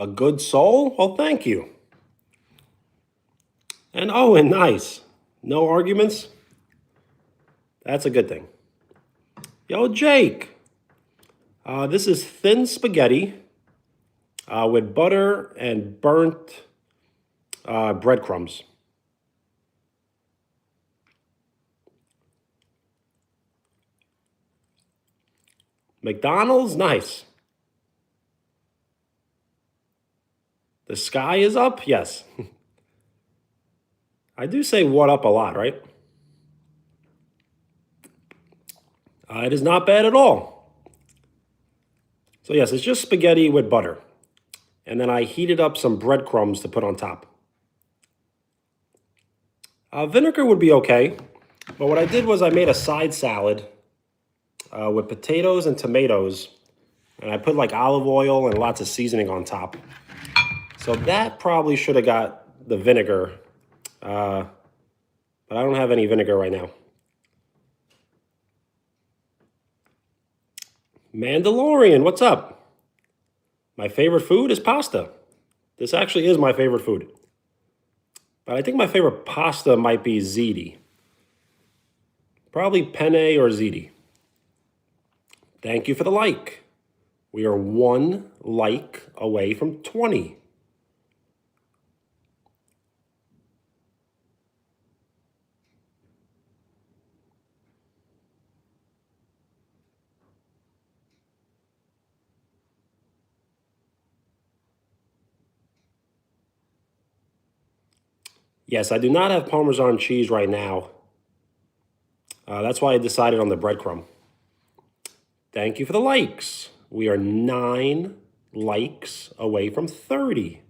A good soul? Well, thank you. And Owen, nice. No arguments? That's a good thing. Yo, Jake. This is thin spaghetti with butter and burnt breadcrumbs. McDonald's? Nice. The sky is up? Yes. I do say what up a lot, right? It is not bad at all. So yes, it's just spaghetti with butter. And then I heated up some breadcrumbs to put on top. Vinegar would be okay. But what I did was I made a side salad with potatoes and tomatoes. And I put like olive oil and lots of seasoning on top. So that probably should have got the vinegar. But I don't have any vinegar right now. Mandalorian, what's up? My favorite food is pasta. This actually is my favorite food. But I think my favorite pasta might be ziti. Probably penne or ziti. Thank you for the like. We are 1 like away from 20. Yes, I do not have Parmesan cheese right now. That's why I decided on the breadcrumb. Thank you for the likes. We are 9 likes away from 30.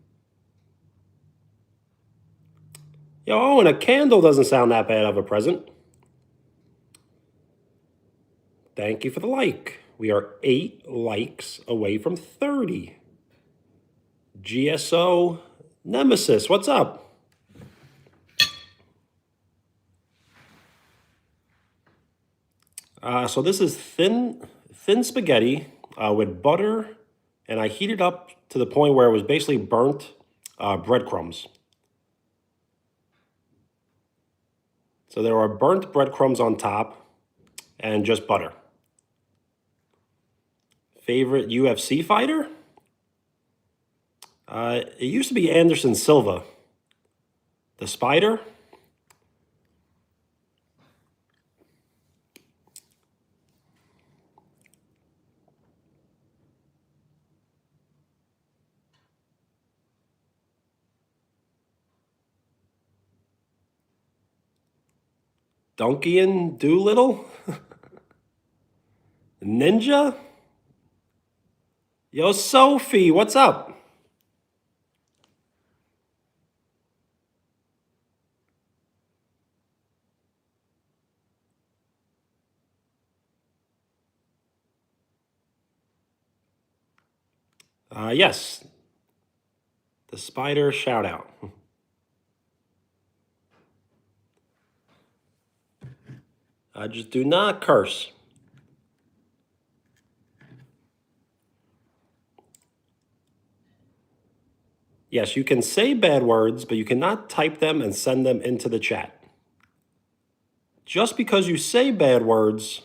Yo, and a candle doesn't sound that bad of a present. Thank you for the like. We are 8 likes away from 30. GSO Nemesis, what's up? So this is thin spaghetti with butter, and I heated up to the point where it was basically burnt breadcrumbs. So there are burnt breadcrumbs on top and just butter. Favorite UFC fighter? It used to be Anderson Silva. The Spider? Duncan Doolittle? Ninja? Yo, Sophie, what's up? Yes. The Spider shout out. Just do not curse. Yes, you can say bad words, but you cannot type them and send them into the chat. Just because you say bad words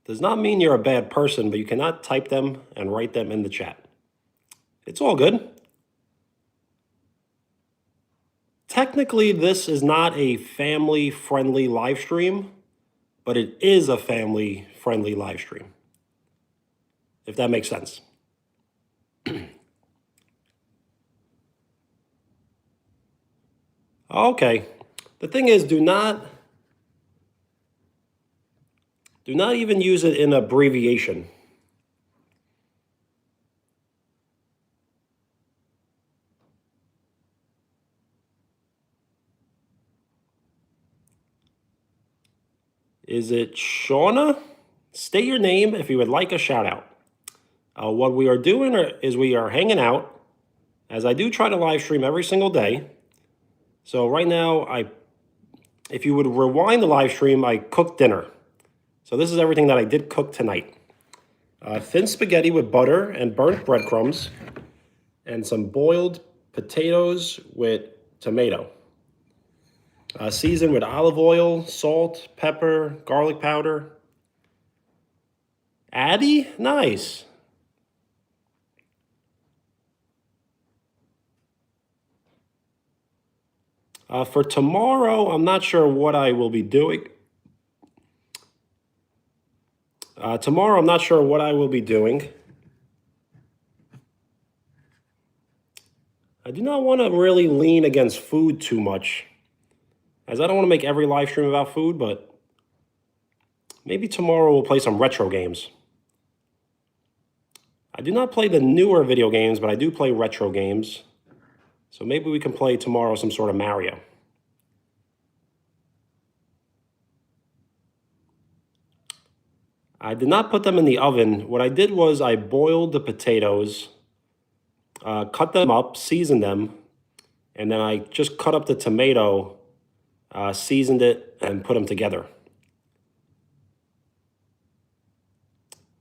does not mean you're a bad person, but you cannot type them and write them in the chat. It's all good. Technically, this is not a family-friendly live stream, but it is a family-friendly live stream, if that makes sense. Okay. The thing is, do not even use it in abbreviation. Is it Shauna? State your name if you would like a shout out. What we are doing is we are hanging out, as I do try to live stream every single day. So right now, if you would rewind the live stream, I cooked dinner. So this is everything that I did cook tonight. Thin spaghetti with butter and burnt breadcrumbs. and some boiled potatoes with tomato. Seasoned with olive oil, salt, pepper, garlic powder. Addie? Nice. For tomorrow, I'm not sure what I will be doing. Tomorrow, I'm not sure what I will be doing. I do not want to really lean against food too much, as I don't want to make every live stream about food, but maybe tomorrow we'll play some retro games. I do not play the newer video games, but I do play retro games. So maybe we can play tomorrow some sort of Mario. I did not put them in the oven. What I did was I boiled the potatoes, cut them up, seasoned them, and then I just cut up the tomato, seasoned it, and put them together.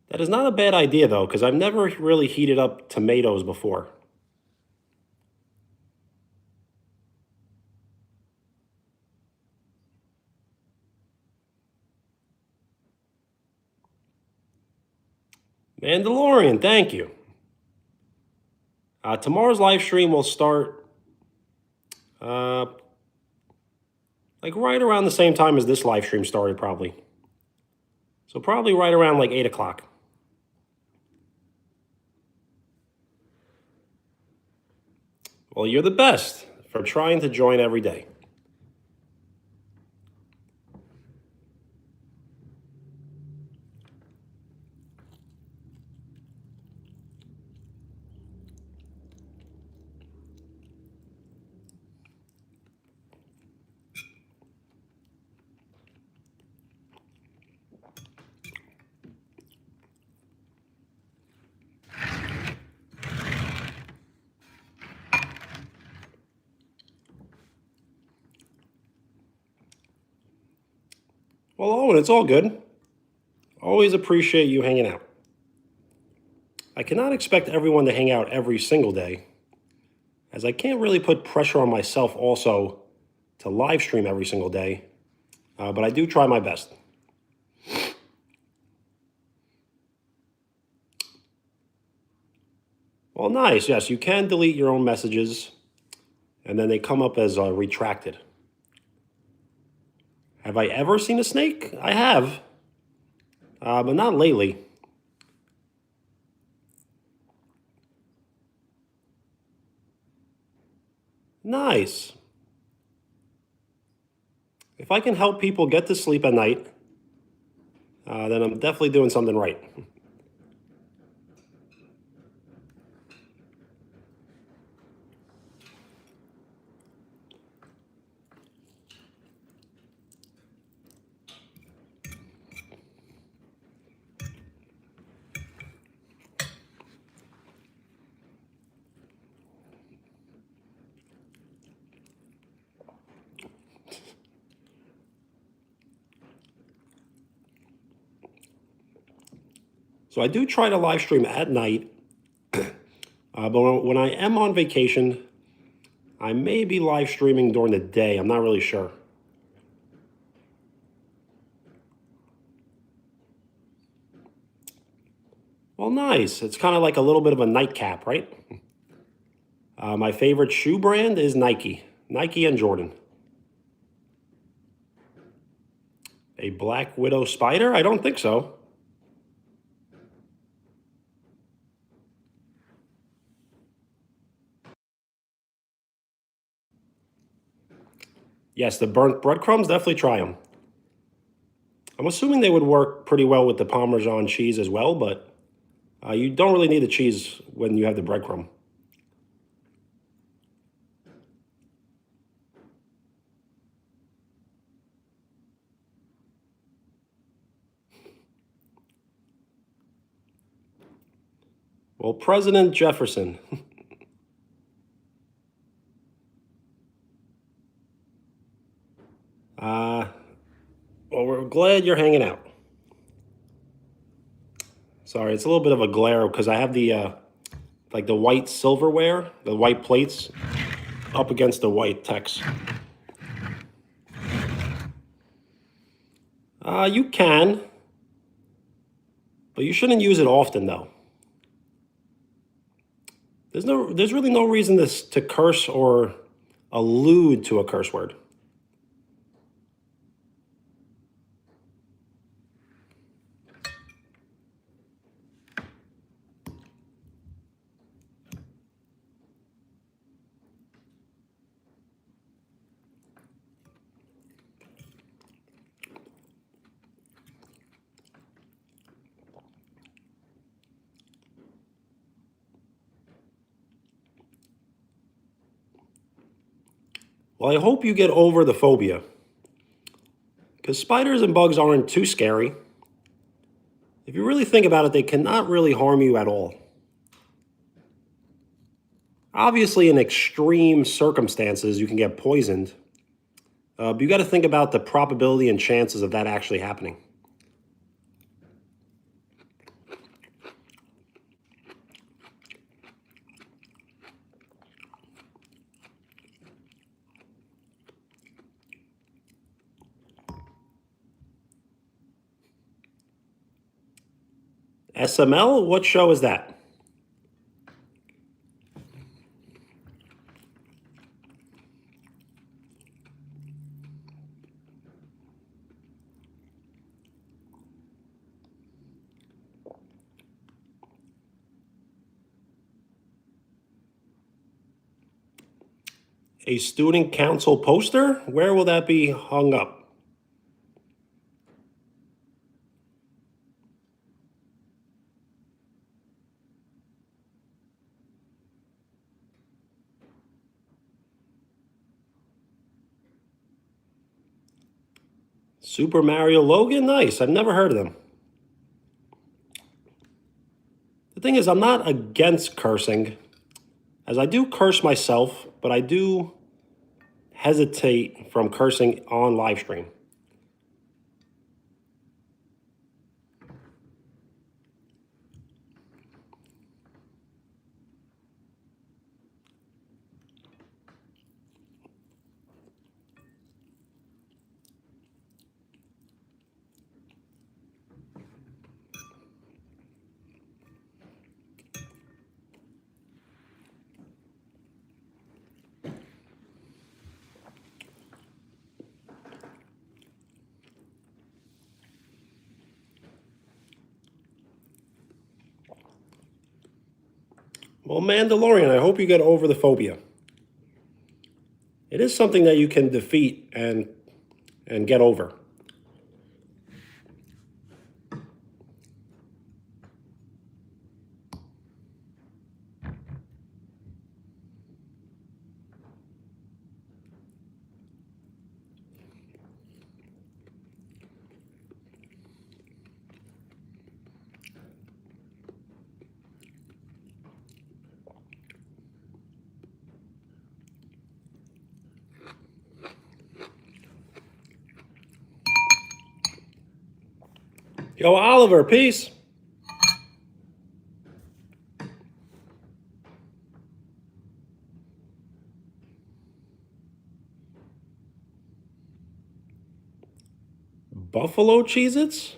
That is not a bad idea, though, because I've never really heated up tomatoes before. Mandalorian, thank you. Tomorrow's live stream will start like right around the same time as this live stream started, probably. So probably right around like 8 o'clock. Well, you're the best for trying to join every day. Well, Owen, it's all good. Always appreciate you hanging out. I cannot expect everyone to hang out every single day, as I can't really put pressure on myself also to live stream every single day, but I do try my best. Well, nice. Yes, you can delete your own messages, and then they come up as retracted. Have I ever seen a snake? I have, but not lately. Nice. If I can help people get to sleep at night, then I'm definitely doing something right. So I do try to live stream at night, but when I am on vacation, I may be live streaming during the day. I'm not really sure. Well, nice. It's kind of like a little bit of a nightcap, right? My favorite shoe brand is Nike. Nike and Jordan. A Black Widow spider? I don't think so. Yes, the burnt breadcrumbs, definitely try them. I'm assuming they would work pretty well with the Parmesan cheese as well, but you don't really need the cheese when you have the breadcrumb. Well, President Jefferson. Well, we're glad you're hanging out. Sorry, it's a little bit of a glare because I have the like the white silverware, the white plates, up against the white text. You can, but you shouldn't use it often though. There's really no reason to curse or allude to a curse word. Well, I hope you get over the phobia, because spiders and bugs aren't too scary. If you really think about it, they cannot really harm you at all. Obviously, in extreme circumstances, you can get poisoned, but you got to think about the probability and chances of that actually happening. SML? What show is that? A student council poster? Where will that be hung up? Super Mario Logan? Nice. I've never heard of them. The thing is, I'm not against cursing, as I do curse myself, but I do hesitate from cursing on live stream. Well, Mandalorian, I hope you get over the phobia. It is something that you can defeat and get over. Yo, Oliver, peace. Buffalo Cheez-Its?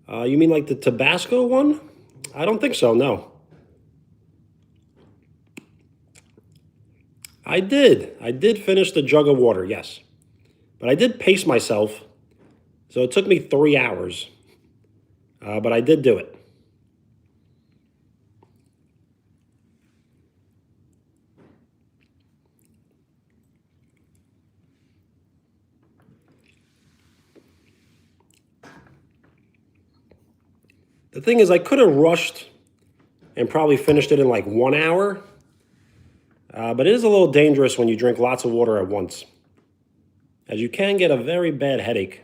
You mean like the Tabasco one? I don't think so, no. I did finish the jug of water, yes. But I did pace myself, so it took me 3 hours. But I did do it. The thing is, I could have rushed and probably finished it in like 1 hour. But it is a little dangerous when you drink lots of water at once, as you can get a very bad headache.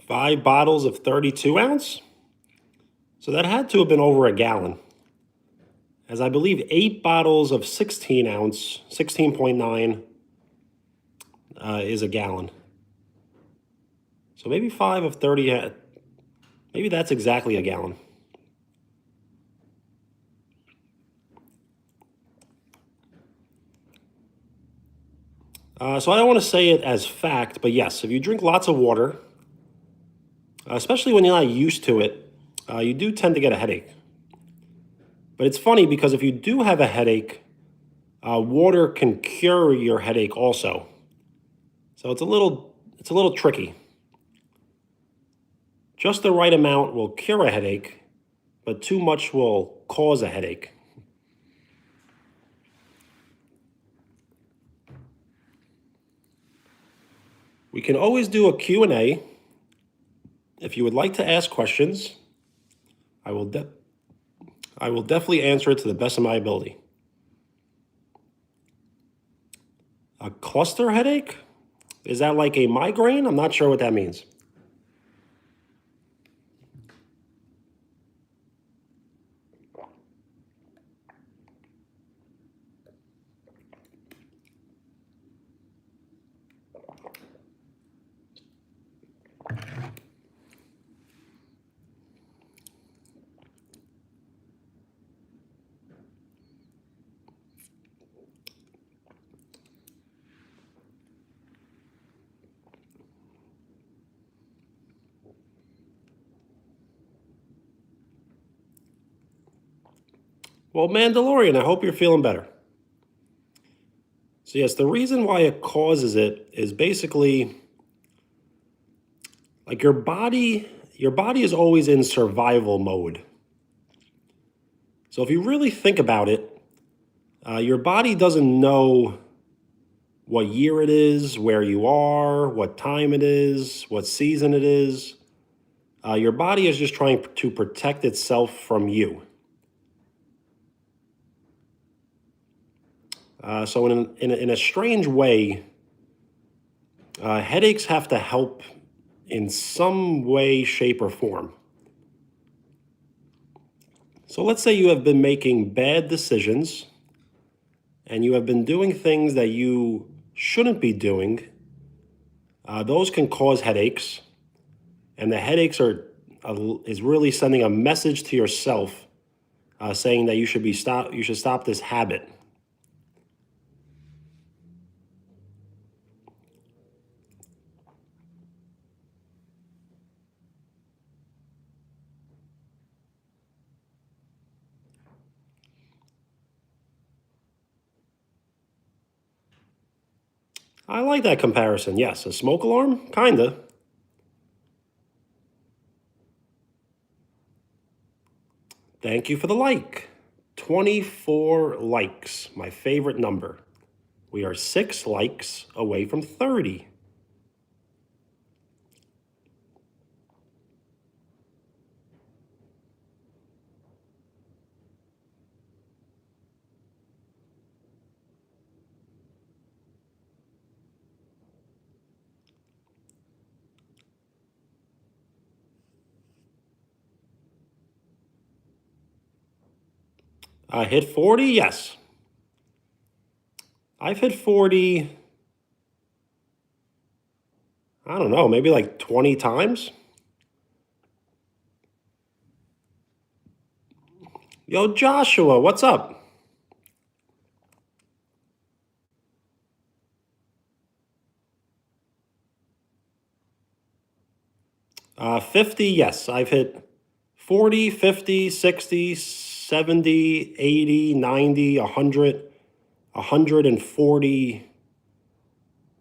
5 bottles of 32 ounce. So that had to have been over a gallon, as I believe 8 bottles of 16 ounce, 16.9 is a gallon. So maybe 5 of 30, maybe that's exactly a gallon. So I don't want to say it as fact, but yes, if you drink lots of water, especially when you're not used to it, you do tend to get a headache. But it's funny because if you do have a headache, water can cure your headache also. So it's a little tricky. Just the right amount will cure a headache, but too much will cause a headache. We can always do a Q&A. If you would like to ask questions, I will definitely answer it to the best of my ability. A cluster headache? Is that like a migraine? I'm not sure what that means. Well, Mandalorian, I hope you're feeling better. So yes, the reason why it causes it is basically like your body is always in survival mode. So if you really think about it, your body doesn't know what year it is, where you are, what time it is, what season it is. Your body is just trying to protect itself from you. So in a strange way, headaches have to help in some way, shape, or form. So let's say you have been making bad decisions and you have been doing things that you shouldn't be doing. Those can cause headaches, and the headaches is really sending a message to yourself saying that you should stop this habit. I like that comparison. Yes, a smoke alarm? Kinda. Thank you for the like. 24 likes, my favorite number. We are 6 likes away from 30. Hit 40? Yes. I've hit 40, I don't know, maybe like 20 times. Yo, Joshua, what's up? 50, yes. I've hit 40, 50, 60, 70, 80, 90, 100, 140,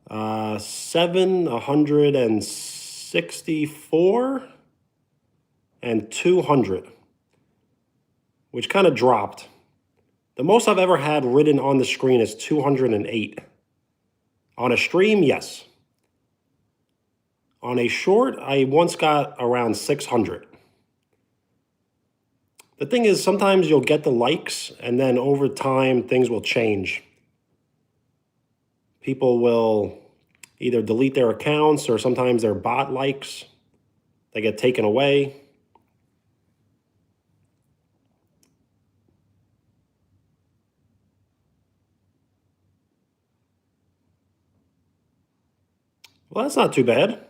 164, and 200, which kind of dropped. The most I've ever had written on the screen is 208. On a stream, yes. On a short, I once got around 600. The thing is, sometimes you'll get the likes, and then over time, things will change. People will either delete their accounts, or sometimes they're bot likes. they get taken away. Well, that's not too bad.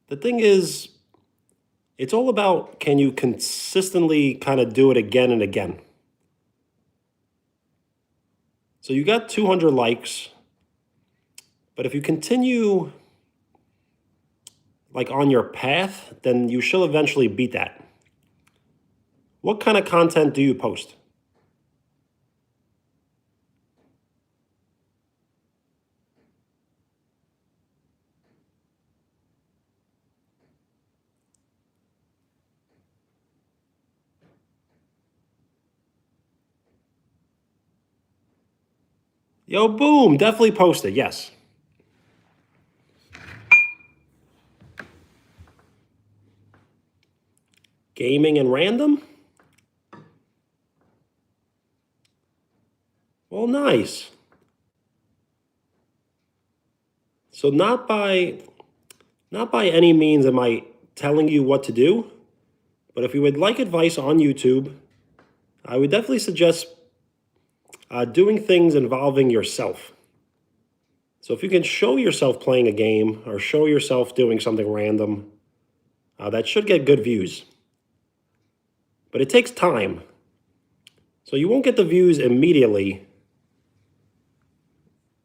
The thing is, it's all about, can you consistently kind of do it again and again? So you got 200 likes, but if you continue like on your path, then you should eventually beat that. What kind of content do you post? Yo, boom, definitely post it, yes. Gaming and random? Well, nice. So not by any means am I telling you what to do, but if you would like advice on YouTube, I would definitely suggest doing things involving yourself. So if you can show yourself playing a game or show yourself doing something random, that should get good views. But it takes time. So you won't get the views immediately,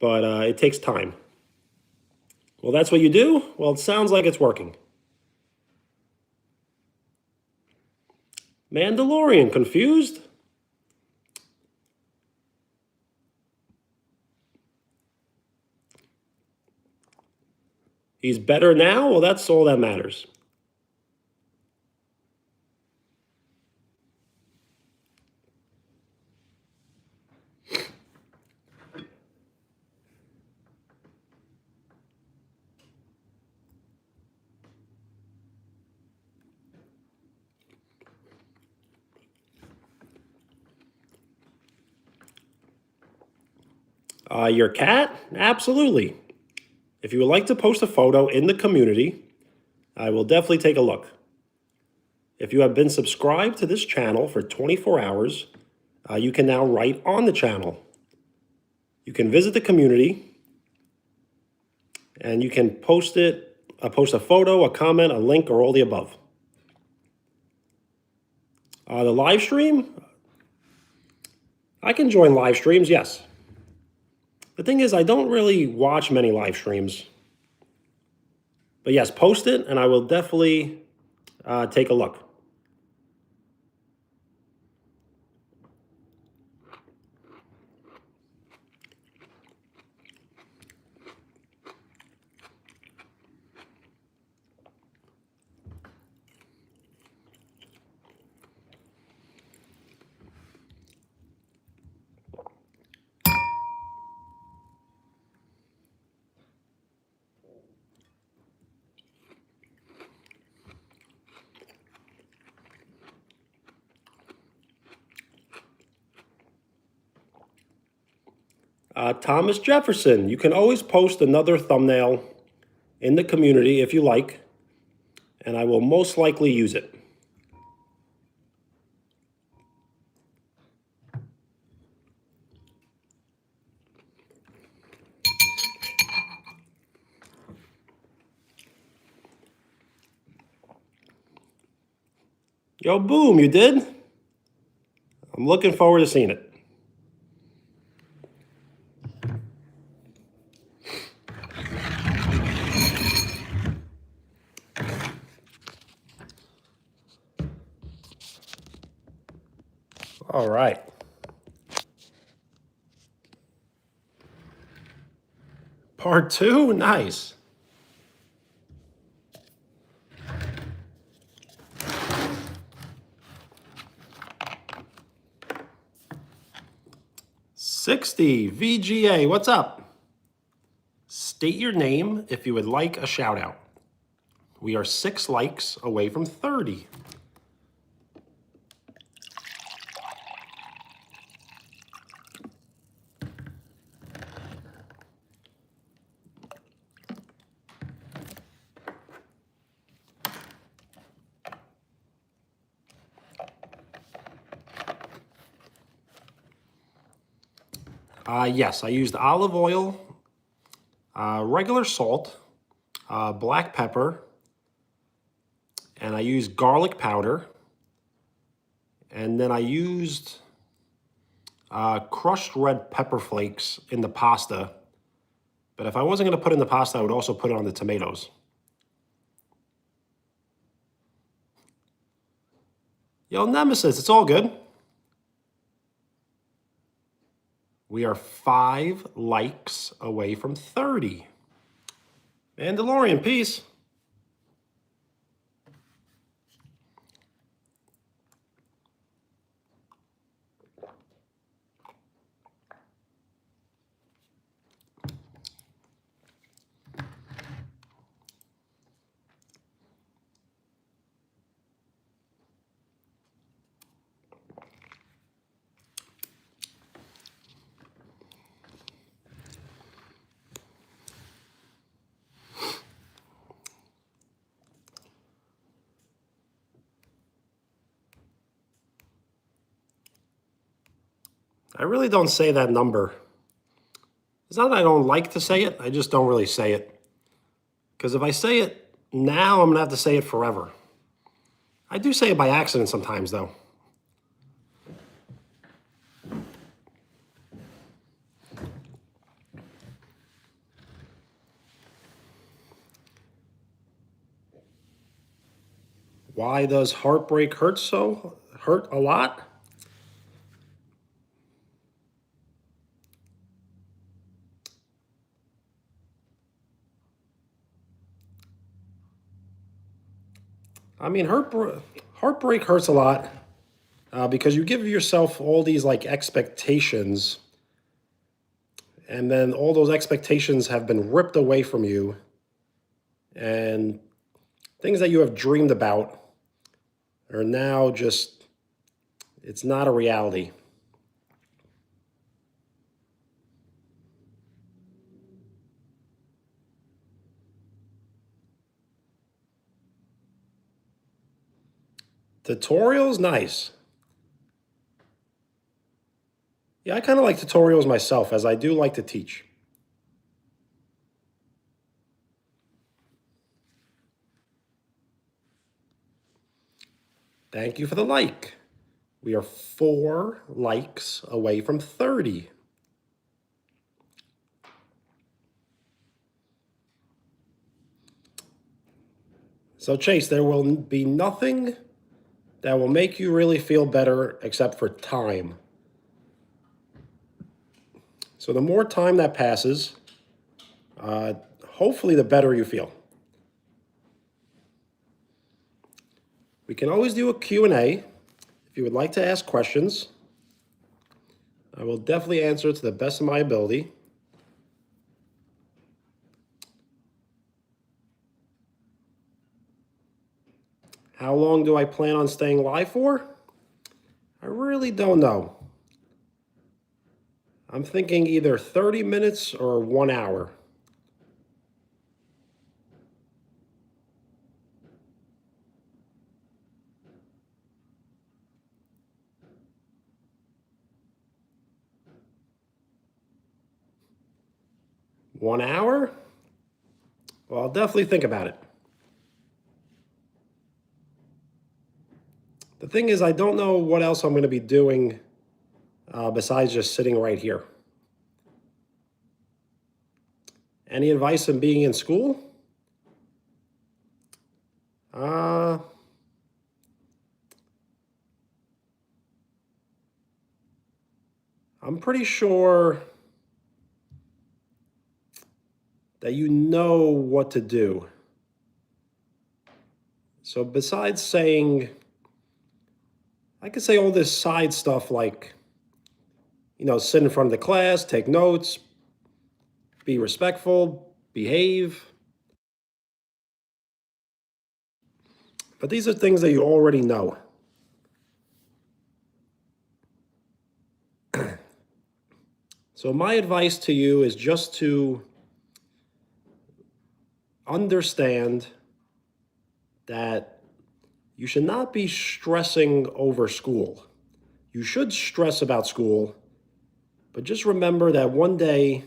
but it takes time. Well, that's what you do? Well, it sounds like it's working. Mandalorian, confused? He's better now? Well, that's all that matters. Your cat? Absolutely. If you would like to post a photo in the community, I will definitely take a look. If you have been subscribed to this channel for 24 hours, you can now write on the channel. You can visit the community and you can post a photo, a comment, a link, or all the above. The live stream, I can join live streams, yes. The thing is, I don't really watch many live streams. But yes, post it and I will definitely take a look. Thomas Jefferson, you can always post another thumbnail in the community if you like, and I will most likely use it. Yo, boom, you did? I'm looking forward to seeing it. All right. Part 2, nice. $60 VGA, what's up? State your name if you would like a shout out. We are 6 likes away from 30. Yes, I used olive oil, regular salt, black pepper, and I used garlic powder. And then I used crushed red pepper flakes in the pasta. But if I wasn't going to put it in the pasta, I would also put it on the tomatoes. Yo, Nemesis, it's all good. We are 5 likes away from 30. Mandalorian, peace. I really don't say that number. It's not that I don't like to say it, I just don't really say it. Because if I say it now, I'm going to have to say it forever. I do say it by accident sometimes, though. Why does heartbreak hurt a lot? I mean, heartbreak hurts a lot because you give yourself all these like expectations, and then all those expectations have been ripped away from you, and things that you have dreamed about are now just, it's not a reality. Tutorials, nice. Yeah, I kind of like tutorials myself, as I do like to teach. Thank you for the like. We are 4 likes away from 30. So Chase, there will be nothing that will make you really feel better except for time. So the more time that passes, hopefully the better you feel. We can always do a Q&A if you would like to ask questions. I will definitely answer to the best of my ability. How long do I plan on staying live for? I really don't know. I'm thinking either 30 minutes or 1 hour. One hour? Well, I'll definitely think about it. The thing is, I don't know what else I'm going to be doing besides just sitting right here. Any advice on being in school? I'm pretty sure that you know what to do. So besides saying, I could say all this side stuff like, sit in front of the class, take notes, be respectful, behave. But these are things that you already know. So my advice to you is just to understand that you should not be stressing over school. You should stress about school, But just remember that one day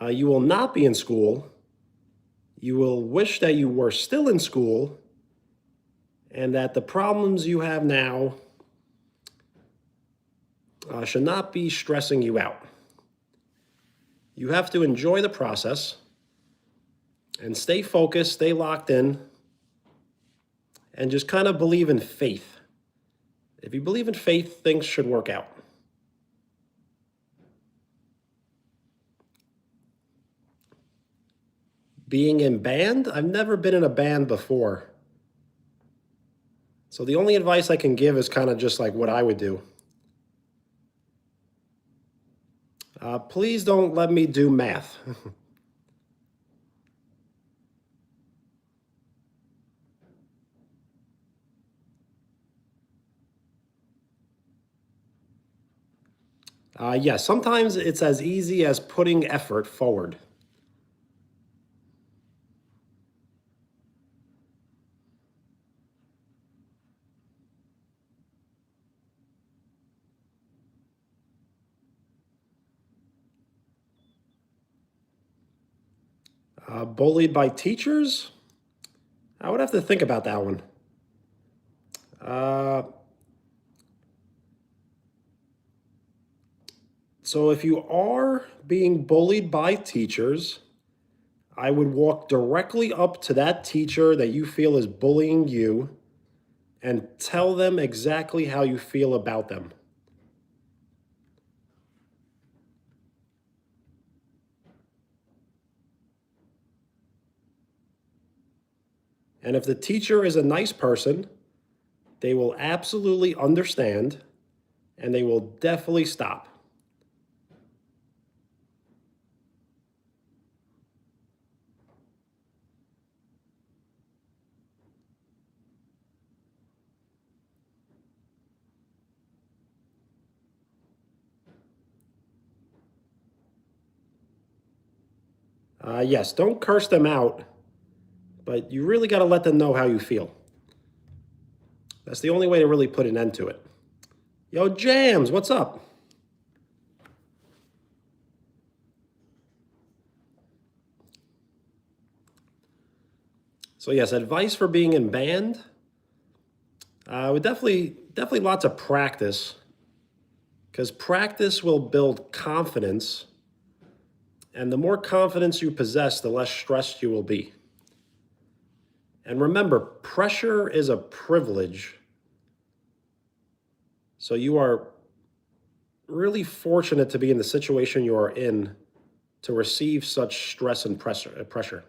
you will not be in school. You will wish that you were still in school and that the problems you have now should not be stressing you out. You have to enjoy the process and stay focused, stay locked in, and just kind of believe in faith. If you believe in faith, things should work out. Being in band, I've never been in a band before. So the only advice I can give is kind of just like what I would do. Please don't let me do math. Yes, sometimes it's as easy as putting effort forward. Bullied by teachers? I would have to think about that one. Uh, so if you are being bullied by teachers, I would walk directly up to that teacher that you feel is bullying you and tell them exactly how you feel about them. And if the teacher is a nice person, they will absolutely understand and they will definitely stop. Yes, don't curse them out, but you really got to let them know how you feel. That's the only way to really put an end to it. Yo, Jams, what's up? So yes, advice for being in band. Would definitely lots of practice, because practice will build confidence, and the more confidence you possess, the less stressed you will be. And remember, pressure is a privilege. So you are really fortunate to be in the situation you are in to receive such stress and pressure.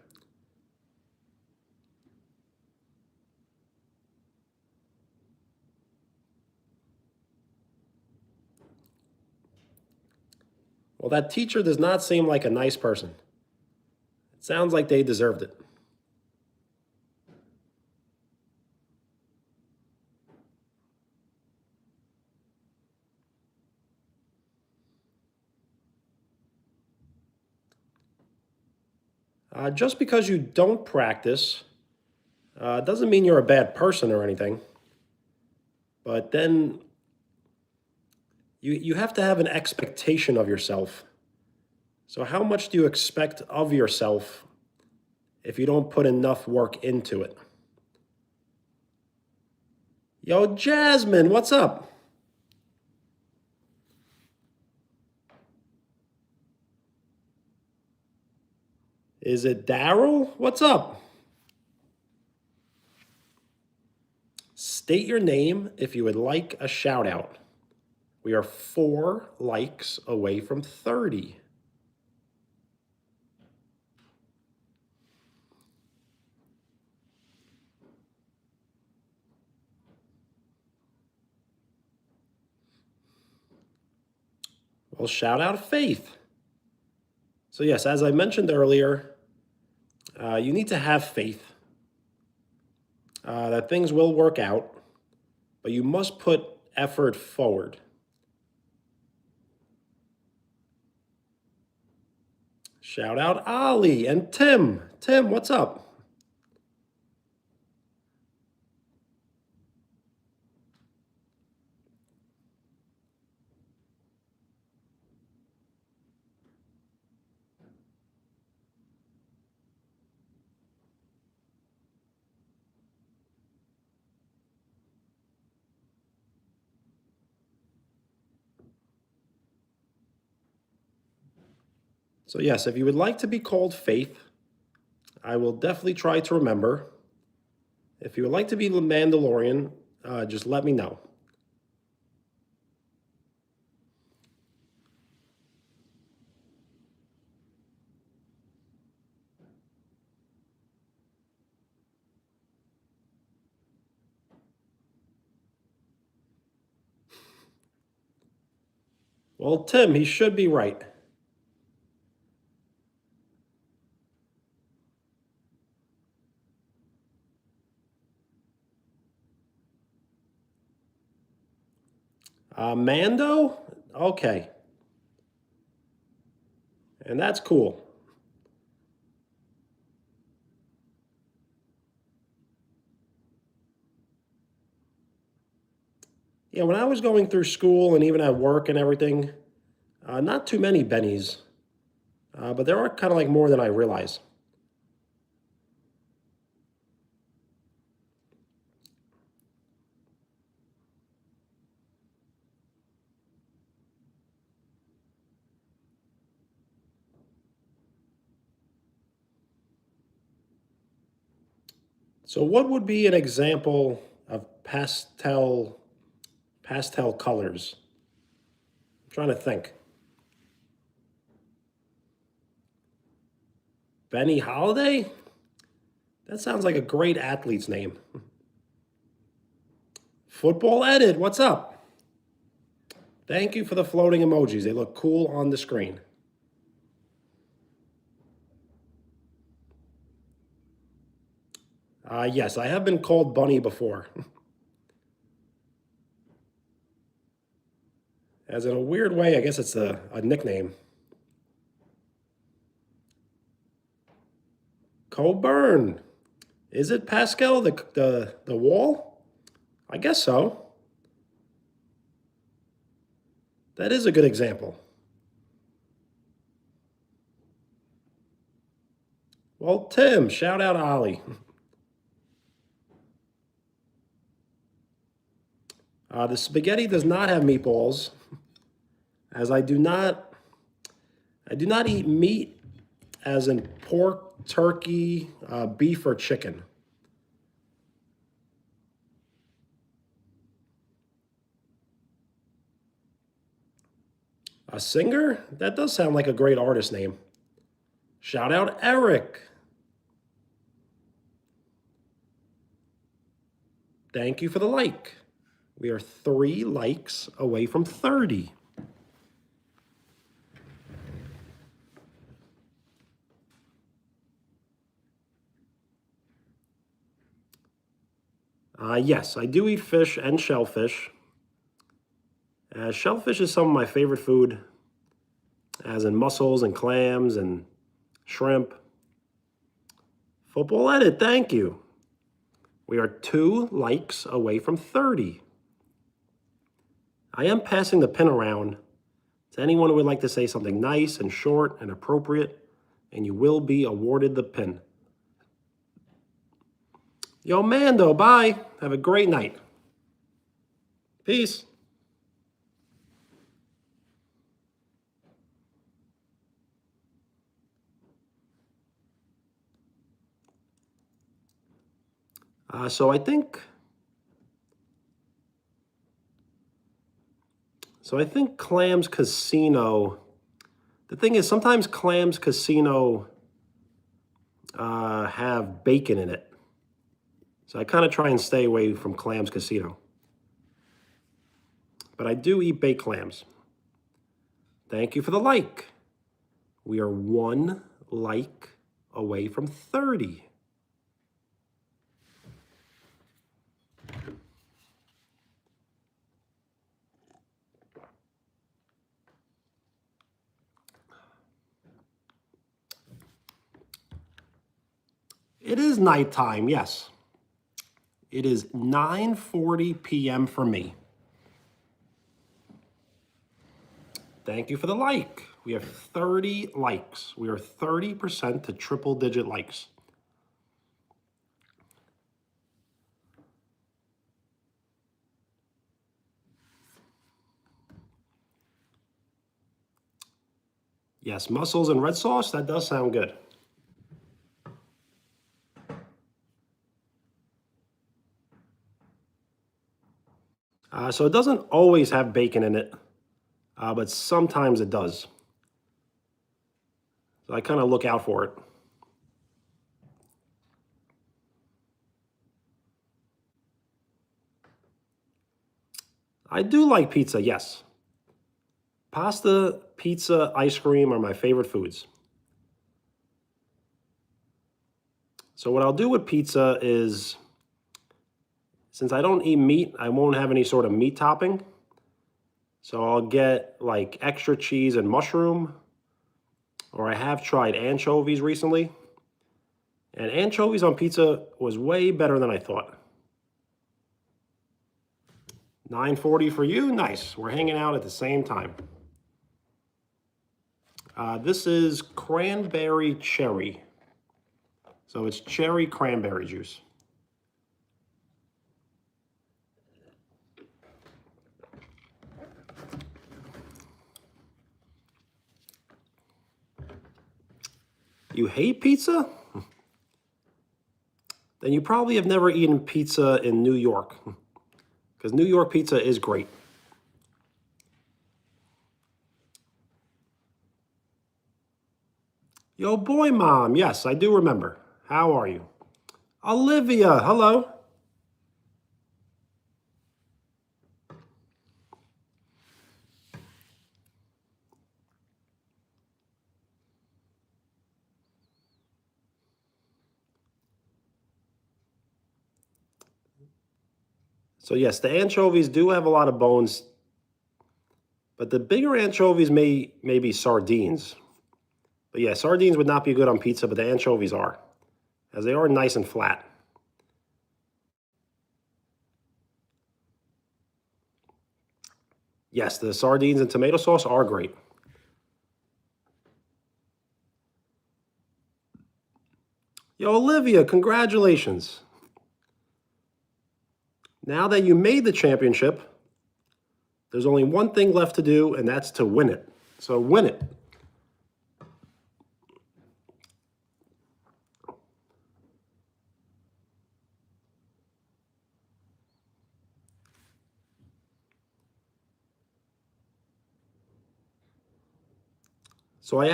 Well, that teacher does not seem like a nice person. It sounds like they deserved it. Just because you don't practice doesn't mean you're a bad person or anything. But then you have to have an expectation of yourself. So, how much do you expect of yourself if you don't put enough work into it? Yo, Jasmine, what's up? Is it Daryl? What's up? State your name if you would like a shout out. We are 4 likes away from 30. Well, shout out Faith. So, yes, as I mentioned earlier, you need to have faith that things will work out, but you must put effort forward. Shout out Ali and Tim. Tim, what's up? So yes, if you would like to be called Faith, I will definitely try to remember. If you would like to be the Mandalorian, just let me know. Well, Tim, he should be right. Mando? Okay. And that's cool. Yeah, when I was going through school and even at work and everything, not too many Bennies, but there are kind of like more than I realize. So what would be an example of pastel colors? I'm trying to think. Benny Holiday? That sounds like a great athlete's name. Football Edit, what's up? Thank you for the floating emojis. They look cool on the screen. Yes, I have been called Bunny before. As in a weird way, I guess it's a nickname. Coburn. Is it Pascal, the wall? I guess so. That is a good example. Well, Tim, shout out Ollie. The spaghetti does not have meatballs, as I do not eat meat, as in pork, turkey, beef, or chicken. A singer? That does sound like a great artist name. Shout out Eric. Thank you for the like. We are 3 likes away from 30. Yes, I do eat fish and shellfish. Shellfish is some of my favorite food, as in mussels and clams and shrimp. Football Edit, thank you. We are 2 likes away from 30. I am passing the pin around to anyone who would like to say something nice and short and appropriate, and you will be awarded the pin. Yo, Mando, bye. Have a great night. Peace. So I think Clams Casino. The thing is, sometimes Clams Casino have bacon in it, so I kind of try and stay away from Clams Casino. But I do eat baked clams. Thank you for the like. We are 1 like away from 30. It is nighttime, yes. It is 9:40 p.m. for me. Thank you for the like. We have 30 likes. We are 30% to triple digit likes. Yes, mussels and red sauce, that does sound good. So it doesn't always have bacon in it, but sometimes it does. So I kind of look out for it. I do like pizza, yes. Pasta, pizza, ice cream are my favorite foods. So what I'll do with pizza is, since I don't eat meat, I won't have any sort of meat topping. So I'll get like extra cheese and mushroom, or I have tried anchovies recently. And anchovies on pizza was way better than I thought. 9:40 for you, nice. We're hanging out at the same time. This is cranberry cherry. So it's cherry cranberry juice. You hate pizza? Then you probably have never eaten pizza in New York, because New York pizza is great. Yo, boy, mom. Yes, I do remember. How are you? Olivia, hello. So yes, the anchovies do have a lot of bones, but the bigger anchovies may be sardines. But yeah, sardines would not be good on pizza, but the anchovies are, as they are nice and flat. Yes, the sardines and tomato sauce are great. Yo, Olivia, congratulations. Now that you made the championship, there's only one thing left to do, and that's to win it. So win it. So I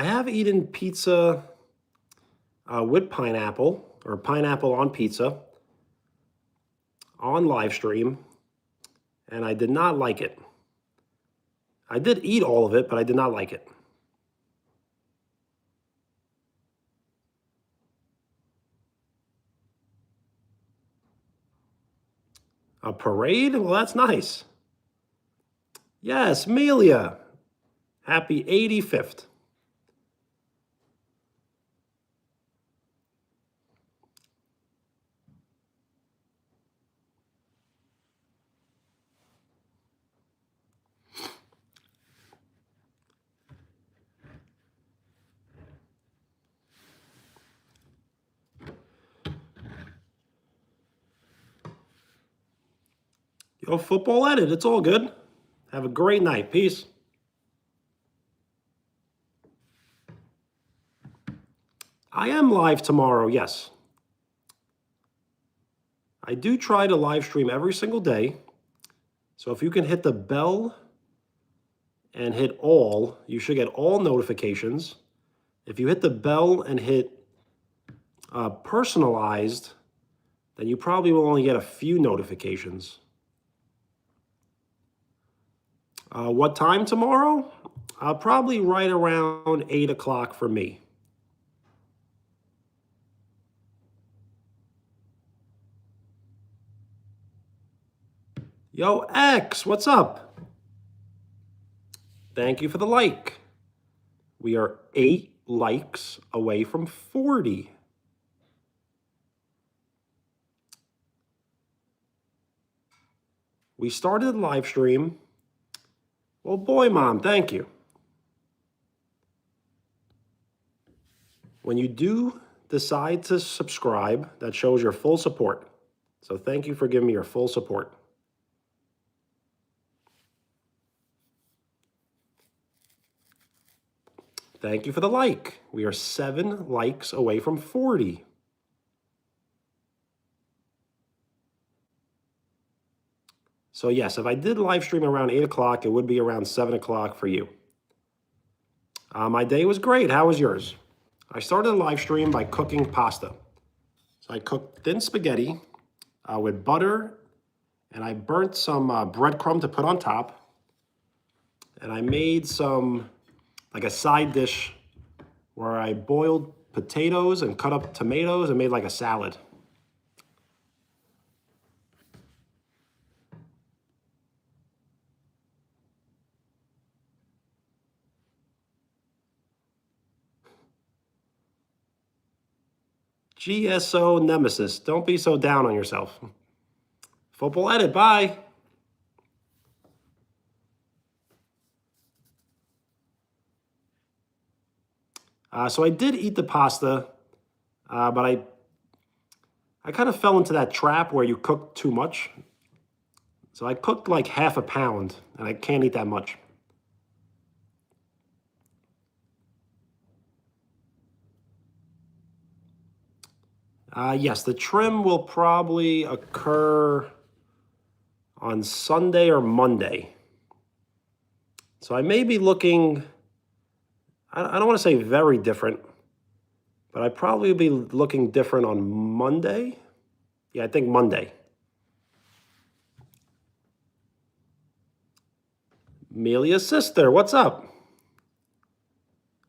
have eaten pizza with pineapple, or pineapple on pizza, on live stream, and I did not like it. I did eat all of it, but I did not like it. A parade? Well, that's nice. Yes, Melia. Happy 85th. Yo, football edit. It's all good. Have a great night. Peace. I am live tomorrow, yes. I do try to live stream every single day. So if you can hit the bell and hit all, you should get all notifications. If you hit the bell and hit personalized, then you probably will only get a few notifications. What time tomorrow? Probably right around 8 o'clock for me. Yo, X, what's up? Thank you for the like. We are 8 likes away from 40. We started the live stream. Well, boy, mom, thank you. When you do decide to subscribe, that shows your full support. So thank you for giving me your full support. Thank you for the like. We are 7 likes away from 40. So yes, if I did live stream around 8 o'clock, it would be around 7 o'clock for you. My day was great. How was yours? I started a live stream by cooking pasta. So I cooked thin spaghetti with butter, and I burnt some breadcrumb to put on top. And I made some, like a side dish where I boiled potatoes and cut up tomatoes and made like a salad. GSO Nemesis, don't be so down on yourself. Football Edit, bye. So I did eat the pasta, but I kind of fell into that trap where you cook too much. So I cooked like half a pound, and I can't eat that much. Yes, the trim will probably occur on Sunday or Monday. So I may be looking, I don't want to say very different, but I probably be looking different on Monday. Yeah, I think Monday. Amelia's sister, what's up?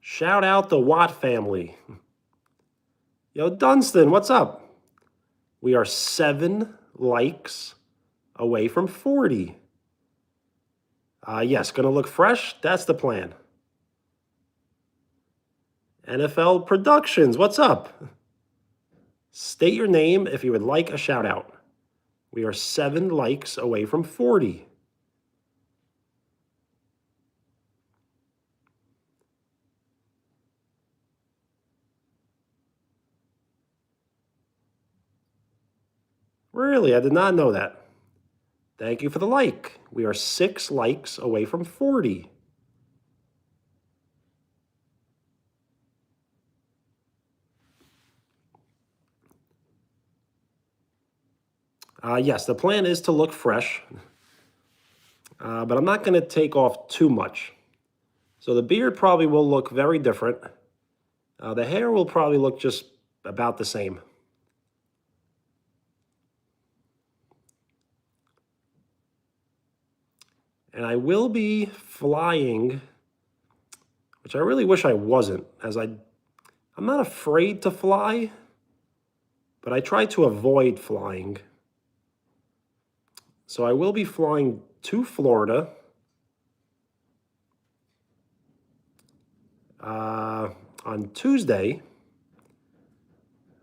Shout out the Watt family. Yo, Dunstan, what's up? We are 7 likes away from 40. Yes, gonna look fresh. That's the plan. NFL Productions, what's up? State your name if you would like a shout out. We are 7 likes away from 40. Really, I did not know that. Thank you for the like. We are 6 likes away from 40. Yes, the plan is to look fresh, but I'm not going to take off too much. So the beard probably will look very different. The hair will probably look just about the same. And I will be flying, which I really wish I wasn't, as I'm not afraid to fly, but I try to avoid flying. So I will be flying to Florida on Tuesday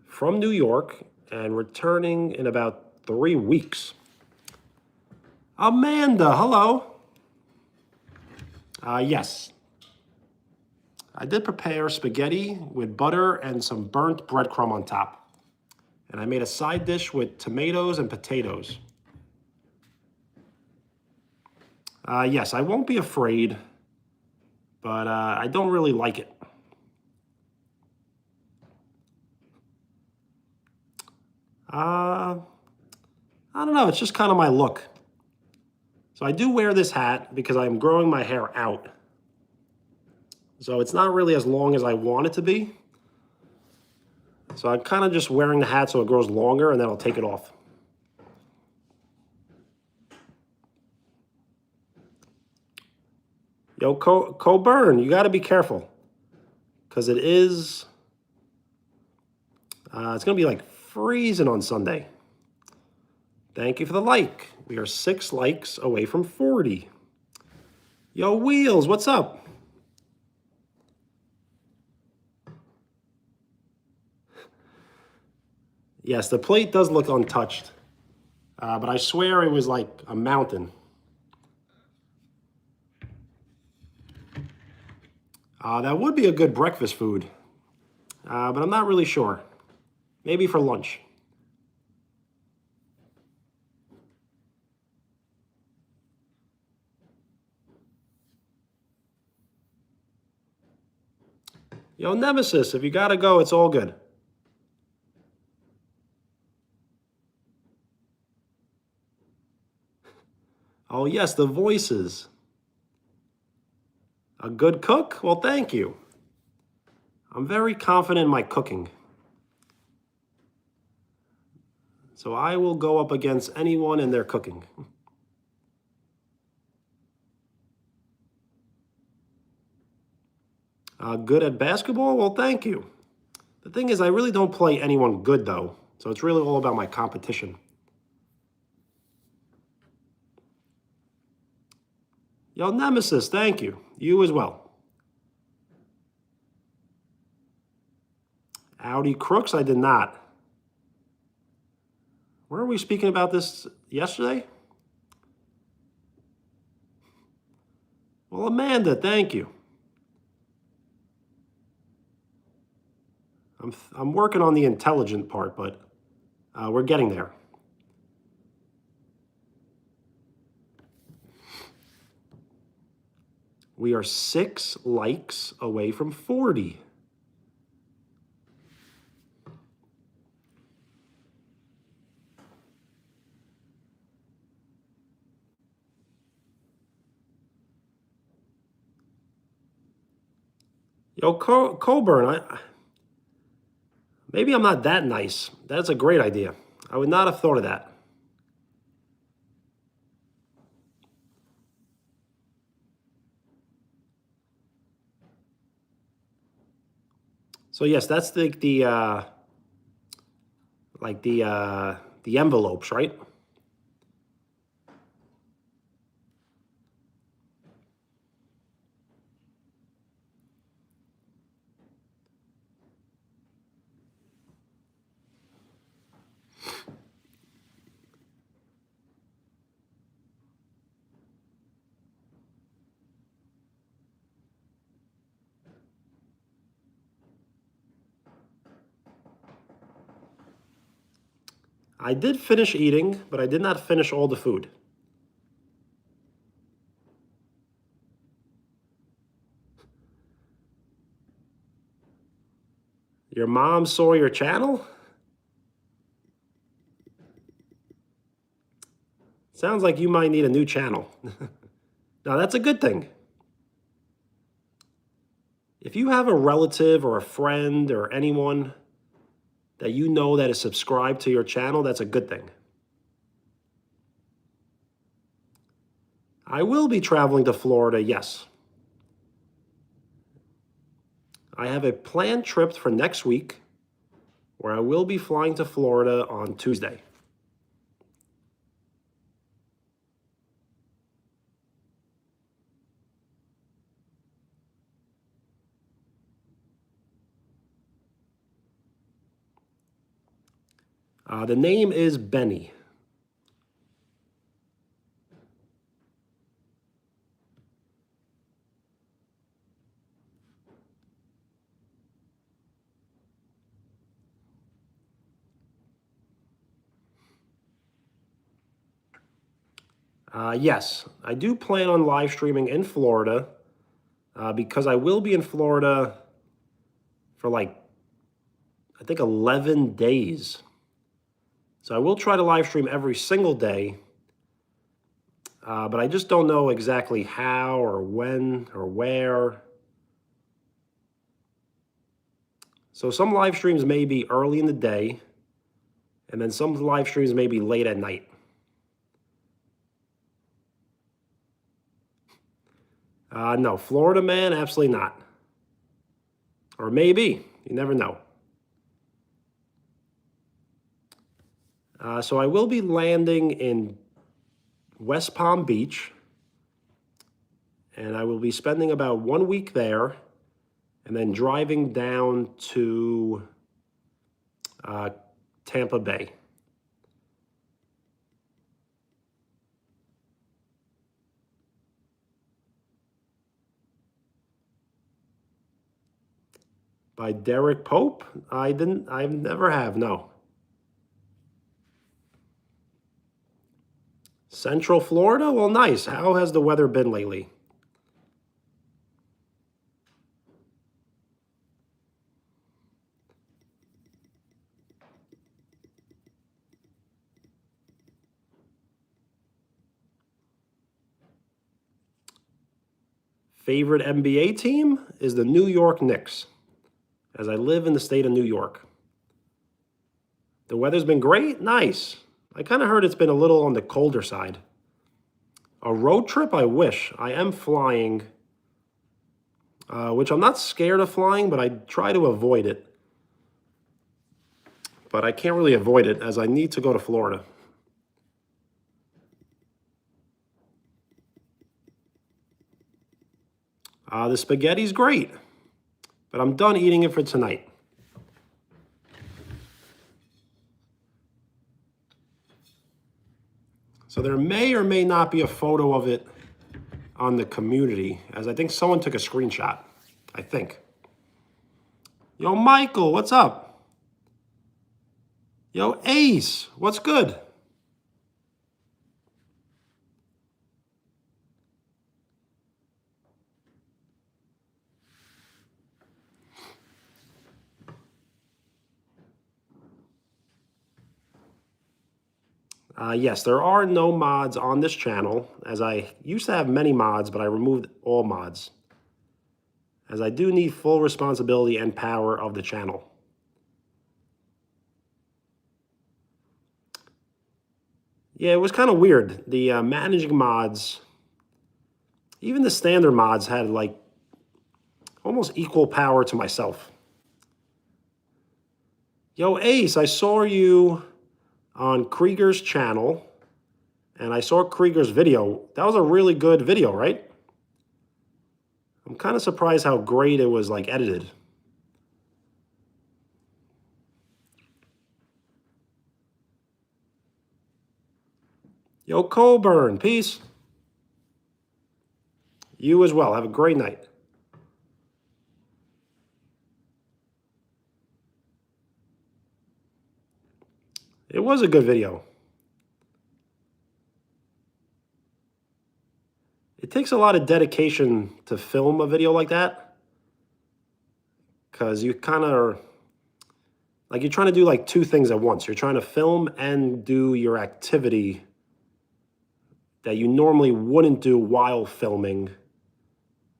from New York and returning in about 3 weeks. Amanda, hello. Yes. I did prepare spaghetti with butter and some burnt breadcrumb on top. And I made a side dish with tomatoes and potatoes. Yes, I won't be afraid, but I don't really like it. I don't know, it's just kind of my look. So I do wear this hat because I'm growing my hair out. So it's not really as long as I want it to be. So I'm kind of just wearing the hat so it grows longer, and then I'll take it off. Yo, Coburn, you got to be careful. Because it is, it's going to be like freezing on Sunday. Thank you for the like. We are 6 likes away from 40. Yo, Wheels, what's up? Yes, the plate does look untouched. But I swear it was like a mountain. That would be a good breakfast food. But I'm not really sure. Maybe for lunch. Yo, Nemesis, if you gotta go, it's all good. Oh, yes, the voices. A good cook? Well, thank you. I'm very confident in my cooking. So I will go up against anyone in their cooking. Good at basketball? Well, thank you. The thing is, I really don't play anyone good, though. So it's really all about my competition. Yo, Nemesis, thank you. You as well. Audi Crooks, I did not. Were we speaking about this yesterday? Well, Amanda, thank you. I'm working on the intelligent part, but we're getting there. We are 6 likes away from 40. Yo, Coburn, maybe I'm not that nice. That's a great idea. I would not have thought of that. So yes, that's the envelopes, right? I did finish eating, but I did not finish all the food. Your mom saw your channel? Sounds like you might need a new channel. Now, that's a good thing. If you have a relative or a friend or anyone that you know that is subscribed to your channel, that's a good thing. I will be traveling to Florida, yes. I have a planned trip for next week where I will be flying to Florida on Tuesday. The name is Benny. Yes, I do plan on live streaming in Florida because I will be in Florida for I think 11 days. So I will try to live stream every single day, but I just don't know exactly how or when or where. So some live streams may be early in the day, and then some live streams may be late at night. No, Florida man, absolutely not. Or maybe, you never know. So I will be landing in West Palm Beach, and I will be spending about 1 week there, and then driving down to Tampa Bay. By Derek Pope? I never have, no. Central Florida? Well, nice. How has the weather been lately? favorite NBA team is the New York Knicks, as I live in the state of New York. The weather's been great. Nice. I kind of heard it's been a little on the colder side. A road trip, I wish. I am flying, which I'm not scared of flying, but I try to avoid it. But I can't really avoid it as I need to go to Florida. The spaghetti's great, but I'm done eating it for tonight. So there may or may not be a photo of it on the community, as I think someone took a screenshot, I think. Yo, Michael, what's up? Yo, Ace, what's good? Yes, there are no mods on this channel, as I used to have many mods, but I removed all mods, as I do need full responsibility and power of the channel. Yeah, it was kind of weird. The managing mods, even the standard mods, had like almost equal power to myself. Yo, Ace, I saw you on Krieger's channel, and I saw Krieger's video. That was a really good video, right? I'm kind of surprised how great it was like edited. Yo, Coburn, peace. You as well. Have a great night. It was a good video. It takes a lot of dedication to film a video like that, because you kind of like you're trying to do like two things at once. You're trying to film and do your activity that you normally wouldn't do while filming.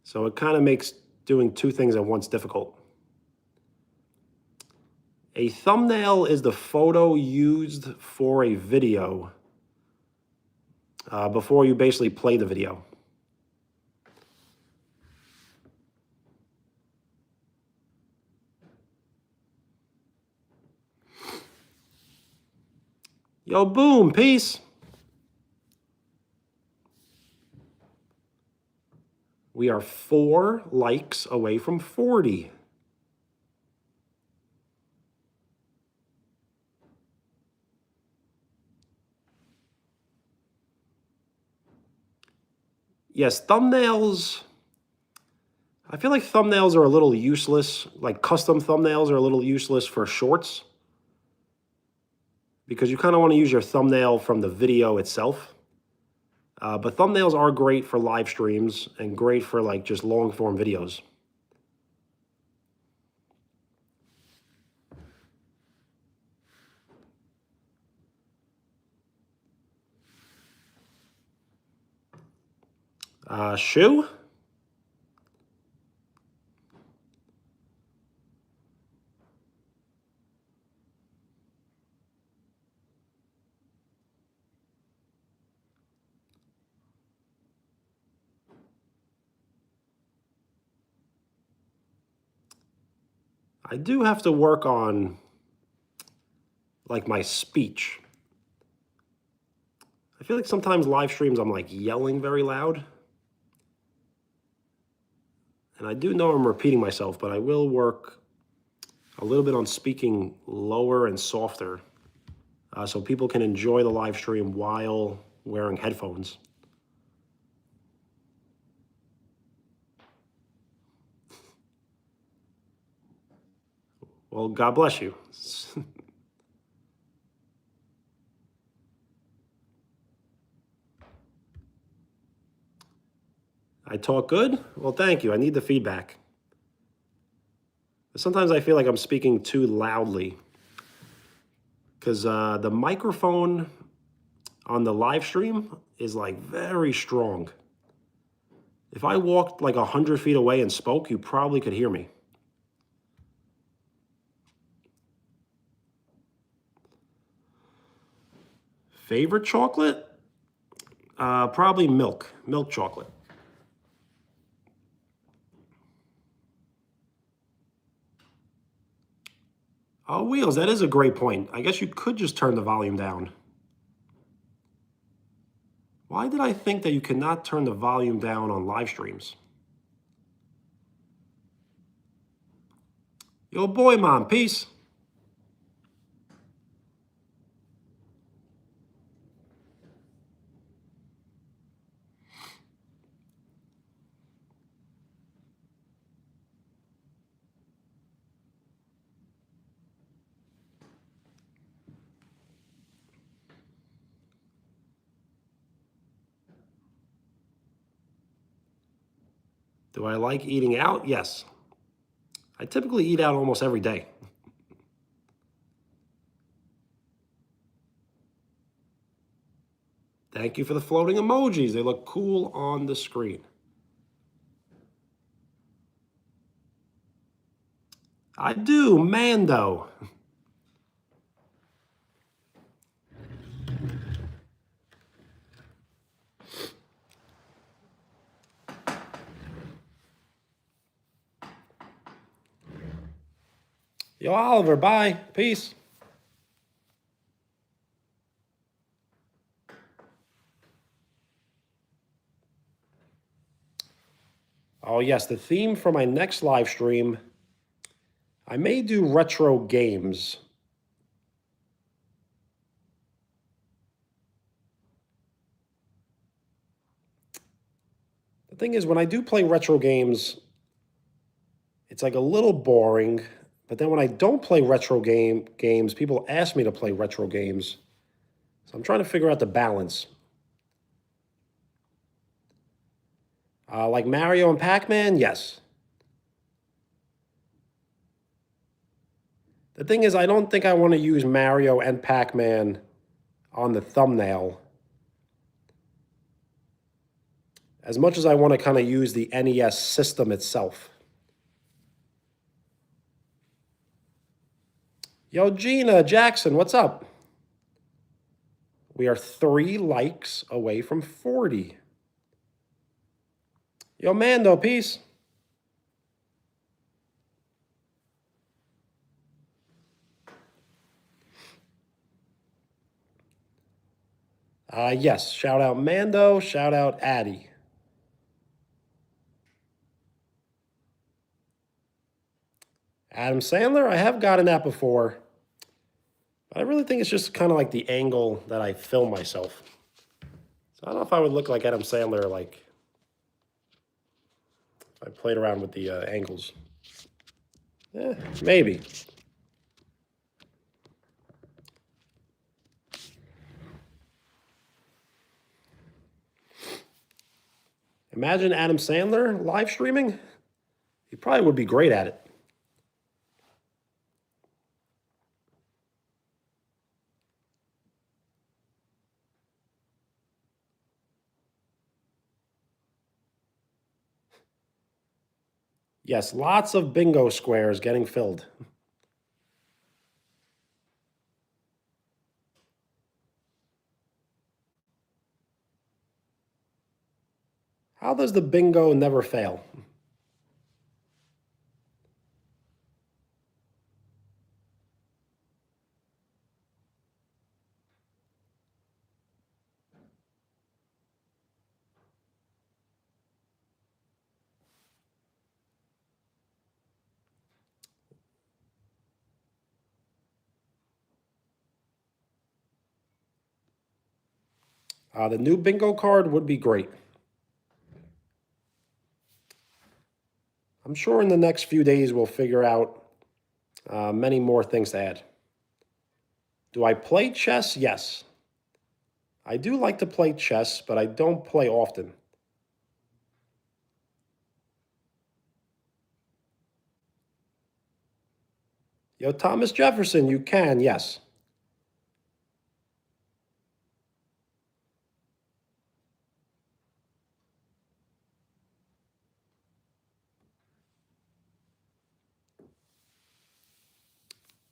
So it kind of makes doing two things at once difficult. A thumbnail is the photo used for a video before you basically play the video. Yo, Boom, peace. We are 4 likes away from 40. Yes, thumbnails. I feel like thumbnails are a little useless. Like custom thumbnails are a little useless for shorts, because you kind of want to use your thumbnail from the video itself. But thumbnails are great for live streams and great for like just long form videos. Shoe? I do have to work on like my speech. I feel like sometimes live streams I'm like yelling very loud. And I do know I'm repeating myself, but I will work a little bit on speaking lower and softer so people can enjoy the live stream while wearing headphones. Well, God bless you. I talk good? Well, thank you. I need the feedback. Sometimes I feel like I'm speaking too loudly, because the microphone on the live stream is like very strong. If I walked like 100 feet away and spoke, you probably could hear me. Favorite chocolate? Probably milk chocolate. Oh, Wheels, that is a great point. I guess you could just turn the volume down. Why did I think that you cannot turn the volume down on live streams? Yo, boy, mom, peace. Do I like eating out? Yes. I typically eat out almost every day. Thank you for the floating emojis. They look cool on the screen. I do, Mando. Yo, Oliver, bye. Peace. Oh, yes, the theme for my next live stream, I may do retro games. The thing is, when I do play retro games, it's like a little boring. But then when I don't play retro games, people ask me to play retro games. So I'm trying to figure out the balance. Like Mario and Pac-Man, yes. The thing is, I don't think I want to use Mario and Pac-Man on the thumbnail as much as I want to kind of use the NES system itself. Yo, Gina Jackson, what's up? We are 3 likes away from 40. Yo, Mando, peace. Yes, shout out Mando, shout out Addy. Adam Sandler, I have gotten that before. But I really think it's just kind of like the angle that I film myself. So I don't know if I would look like Adam Sandler, like, if I played around with the angles. Maybe. Imagine Adam Sandler live streaming. He probably would be great at it. Yes, lots of bingo squares getting filled. How does the bingo never fail? The new bingo card would be great. I'm sure in the next few days we'll figure out many more things to add. Do I play chess? Yes. I do like to play chess, but I don't play often. Yo, Thomas Jefferson, you can, yes.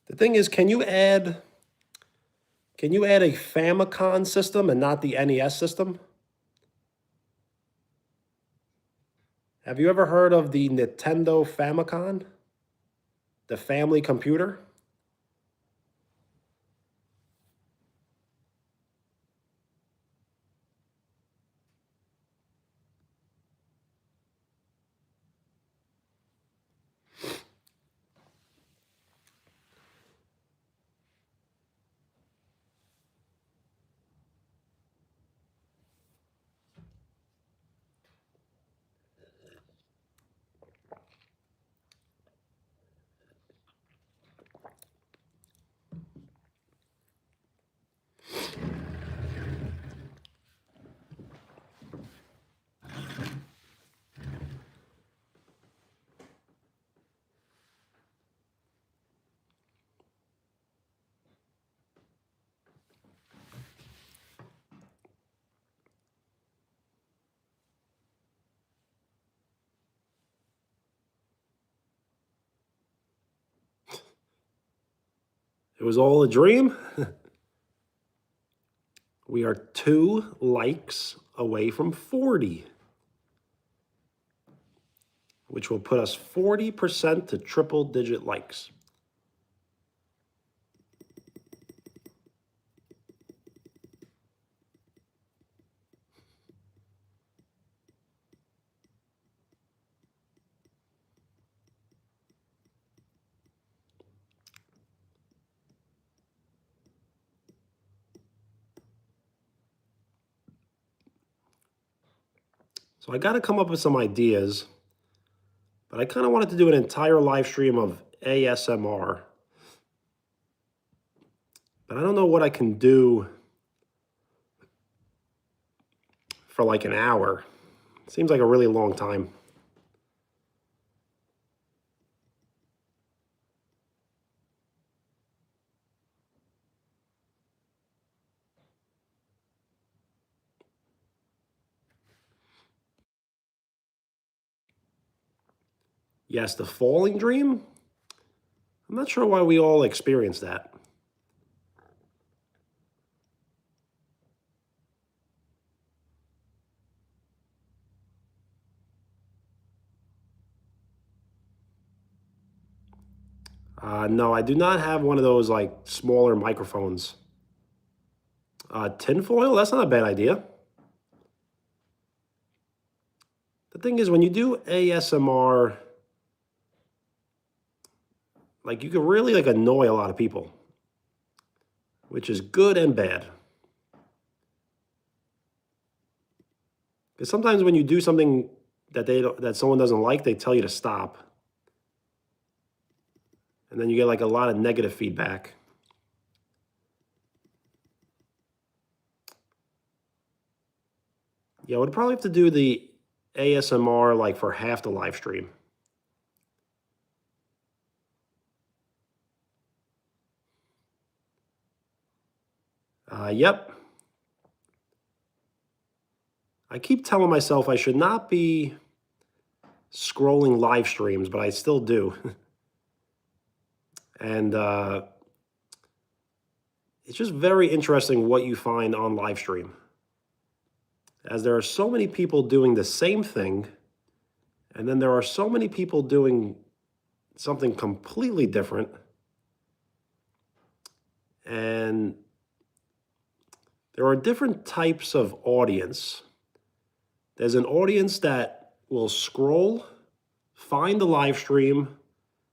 The thing is, can you add a Famicom system and not the NES system? Have you ever heard of the Nintendo Famicom? The family computer? It was all a dream? We are 2 likes away from 40, which will put us 40% to triple-digit likes. So I got to come up with some ideas, but I kind of wanted to do an entire live stream of ASMR. But I don't know what I can do for like an hour. It seems like a really long time. Yes, the falling dream. I'm not sure why we all experience that. No, I do not have one of those like smaller microphones. Tinfoil, that's not a bad idea. The thing is, when you do ASMR, like you can really like annoy a lot of people, which is good and bad. Because sometimes when you do something that someone doesn't like, they tell you to stop. And then you get like a lot of negative feedback. Yeah, I would probably have to do the ASMR like for half the live stream. Yep. I keep telling myself I should not be scrolling live streams, but I still do. And it's just very interesting what you find on live stream, as there are so many people doing the same thing, and then there are so many people doing something completely different. And there are different types of audience. There's an audience that will scroll, find the live stream,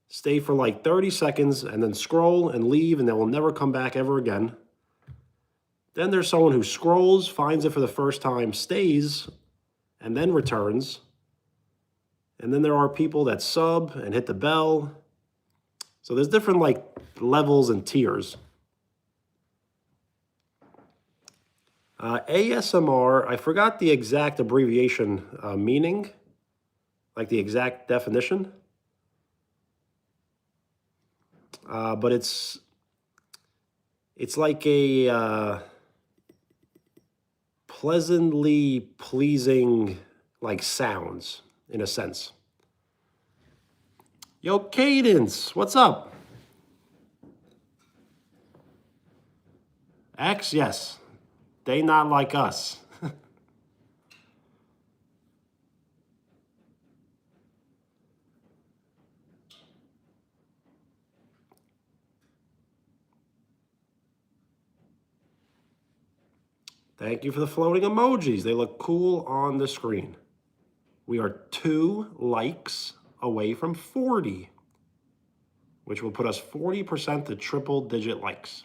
stay for like 30 seconds, and then scroll and leave, and they will never come back ever again. Then there's someone who scrolls, finds it for the first time, stays, and then returns. And then there are people that sub and hit the bell. So there's different like levels and tiers. ASMR, I forgot the exact abbreviation meaning, like the exact definition. But it's like a pleasantly pleasing like sounds in a sense. Yo, Cadence, what's up? X, yes. They not like us. Thank you for the floating emojis. They look cool on the screen. We are 2 likes away from 40, which will put us 40% to triple-digit likes.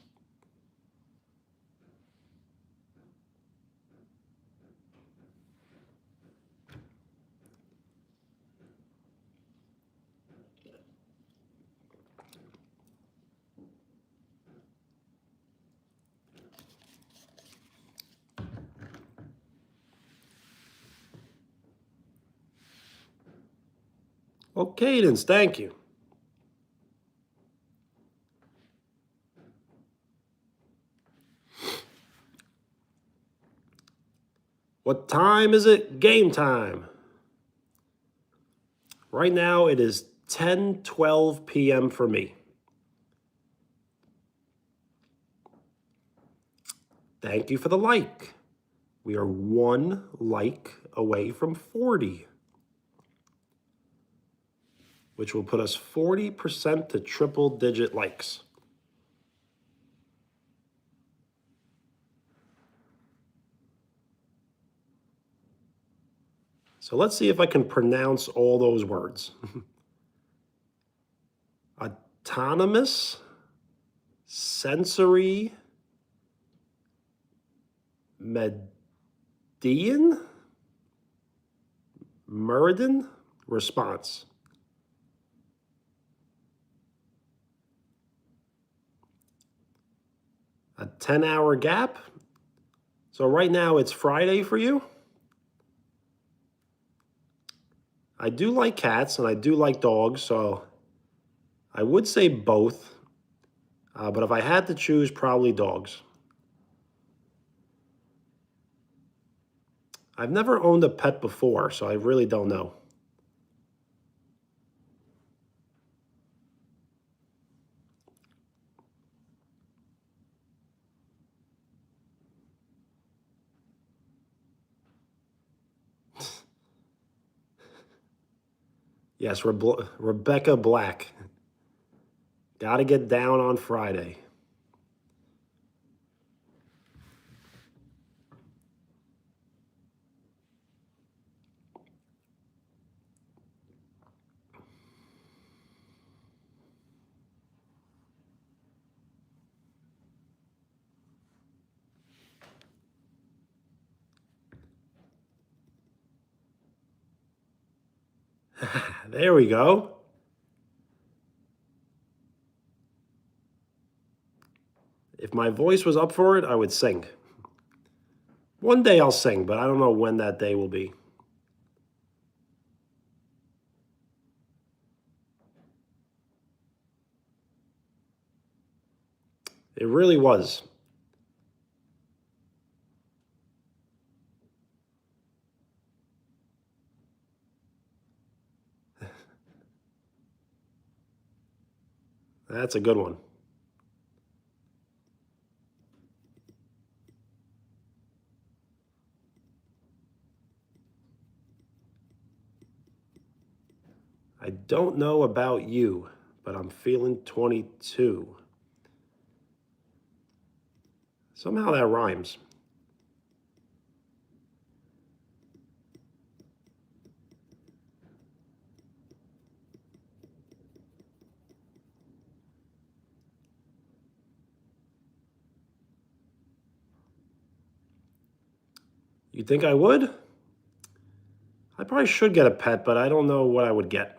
Well, Cadence, thank you. What time is it? Game time. Right now it is 10:12 p.m. for me. Thank you for the like. We are 1 like away from 40, which will put us 40% to triple-digit likes. So let's see if I can pronounce all those words. Autonomous, sensory, median, meridian, response. A 10-hour gap. So right now it's Friday for you. I do like cats and I do like dogs, so I would say both. But if I had to choose, probably dogs. I've never owned a pet before, so I really don't know. Yes, Rebecca Black. Gotta get down on Friday. There we go. If my voice was up for it, I would sing. One day I'll sing, but I don't know when that day will be. It really was. That's a good one. I don't know about you, but I'm feeling 22. Somehow that rhymes. You think I would? I probably should get a pet, but I don't know what I would get.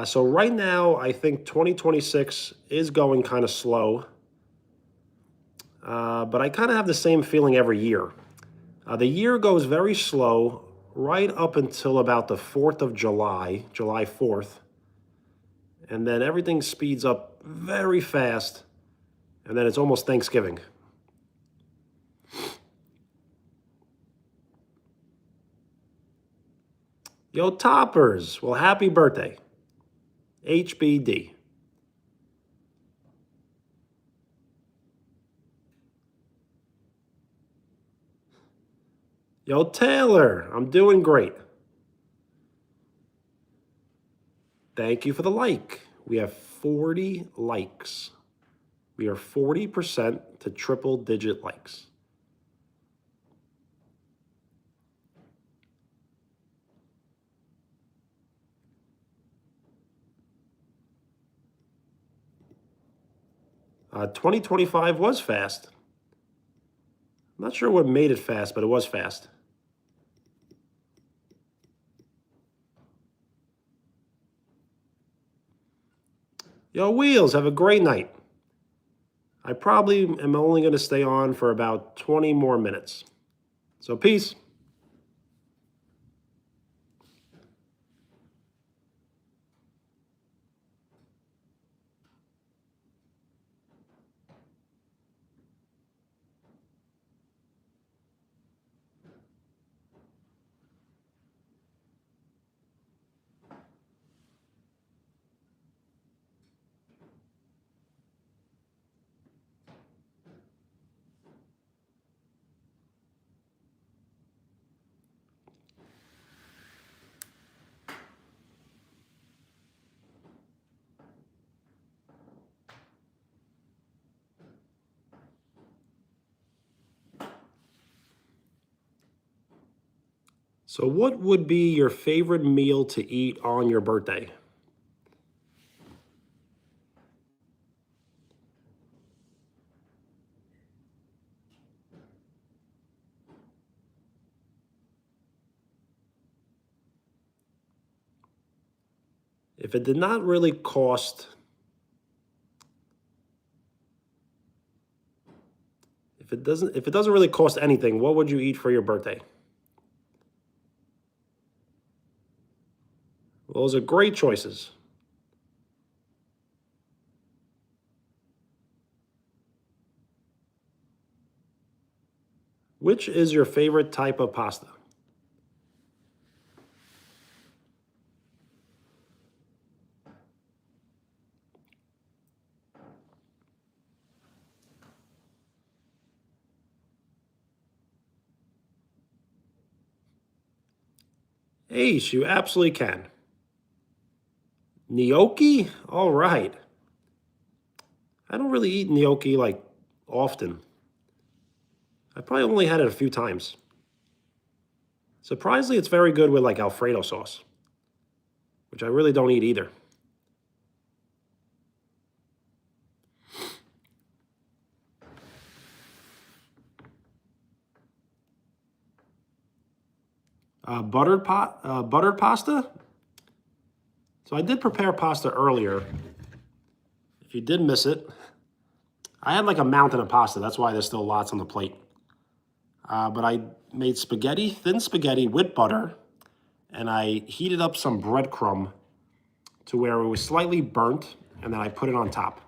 So right now, I think 2026 is going kind of slow. But I kind of have the same feeling every year. The year goes very slow right up until about the 4th of July, July 4th. And then everything speeds up very fast. And then it's almost Thanksgiving. Yo, Toppers. Well, happy birthday. HBD. Yo, Taylor. I'm doing great. Thank you for the like. We have 40 likes. We are 40% to triple digit likes. Uh, 2025 was fast. I'm not sure what made it fast, but it was fast. Yo, Wheels, have a great night. I probably am only going to stay on for about 20 more minutes. So, peace. So, what would be your favorite meal to eat on your birthday? If it did not really cost, if it doesn't really cost anything, what would you eat for your birthday? Well, those are great choices. Which is your favorite type of pasta? Ace, you absolutely can. Gnocchi? All right. I don't really eat gnocchi like often. I probably only had it a few times. Surprisingly, it's very good with like Alfredo sauce, which I really don't eat either. Buttered pasta. So I did prepare pasta earlier. If you did miss it, I had like a mountain of pasta. That's why there's still lots on the plate. But I made spaghetti, thin spaghetti with butter, and I heated up some breadcrumb to where it was slightly burnt, and then I put it on top.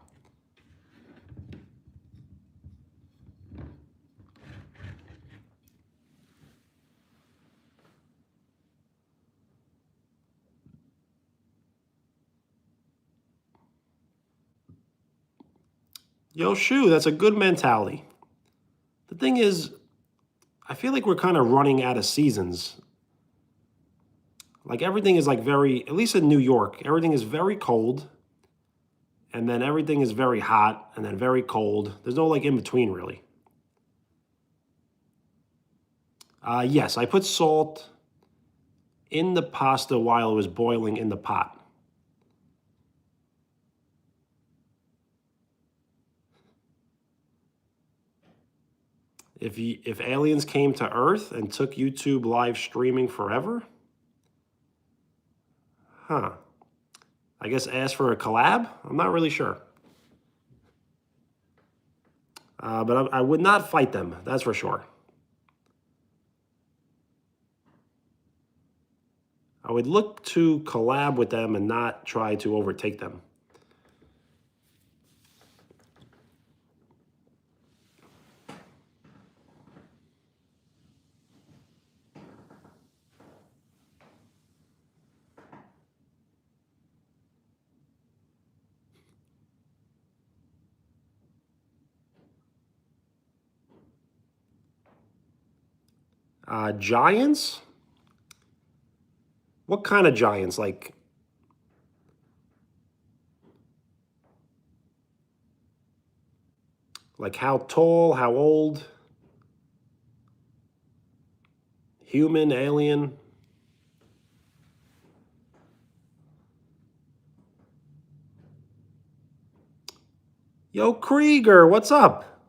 Yo, Shu, that's a good mentality. The thing is, I feel like we're kind of running out of seasons. Like everything is like very, at least in New York, everything is very cold, and then everything is very hot, and then very cold. There's no like in between really. Yes, I put salt in the pasta while it was boiling in the pot. If aliens came to Earth and took YouTube live streaming forever, huh? I guess ask for a collab. I'm not really sure, but I would not fight them. That's for sure. I would look to collab with them and not try to overtake them. Giants? What kind of giants? Like how tall, how old? Human, alien? Yo, Krieger, what's up?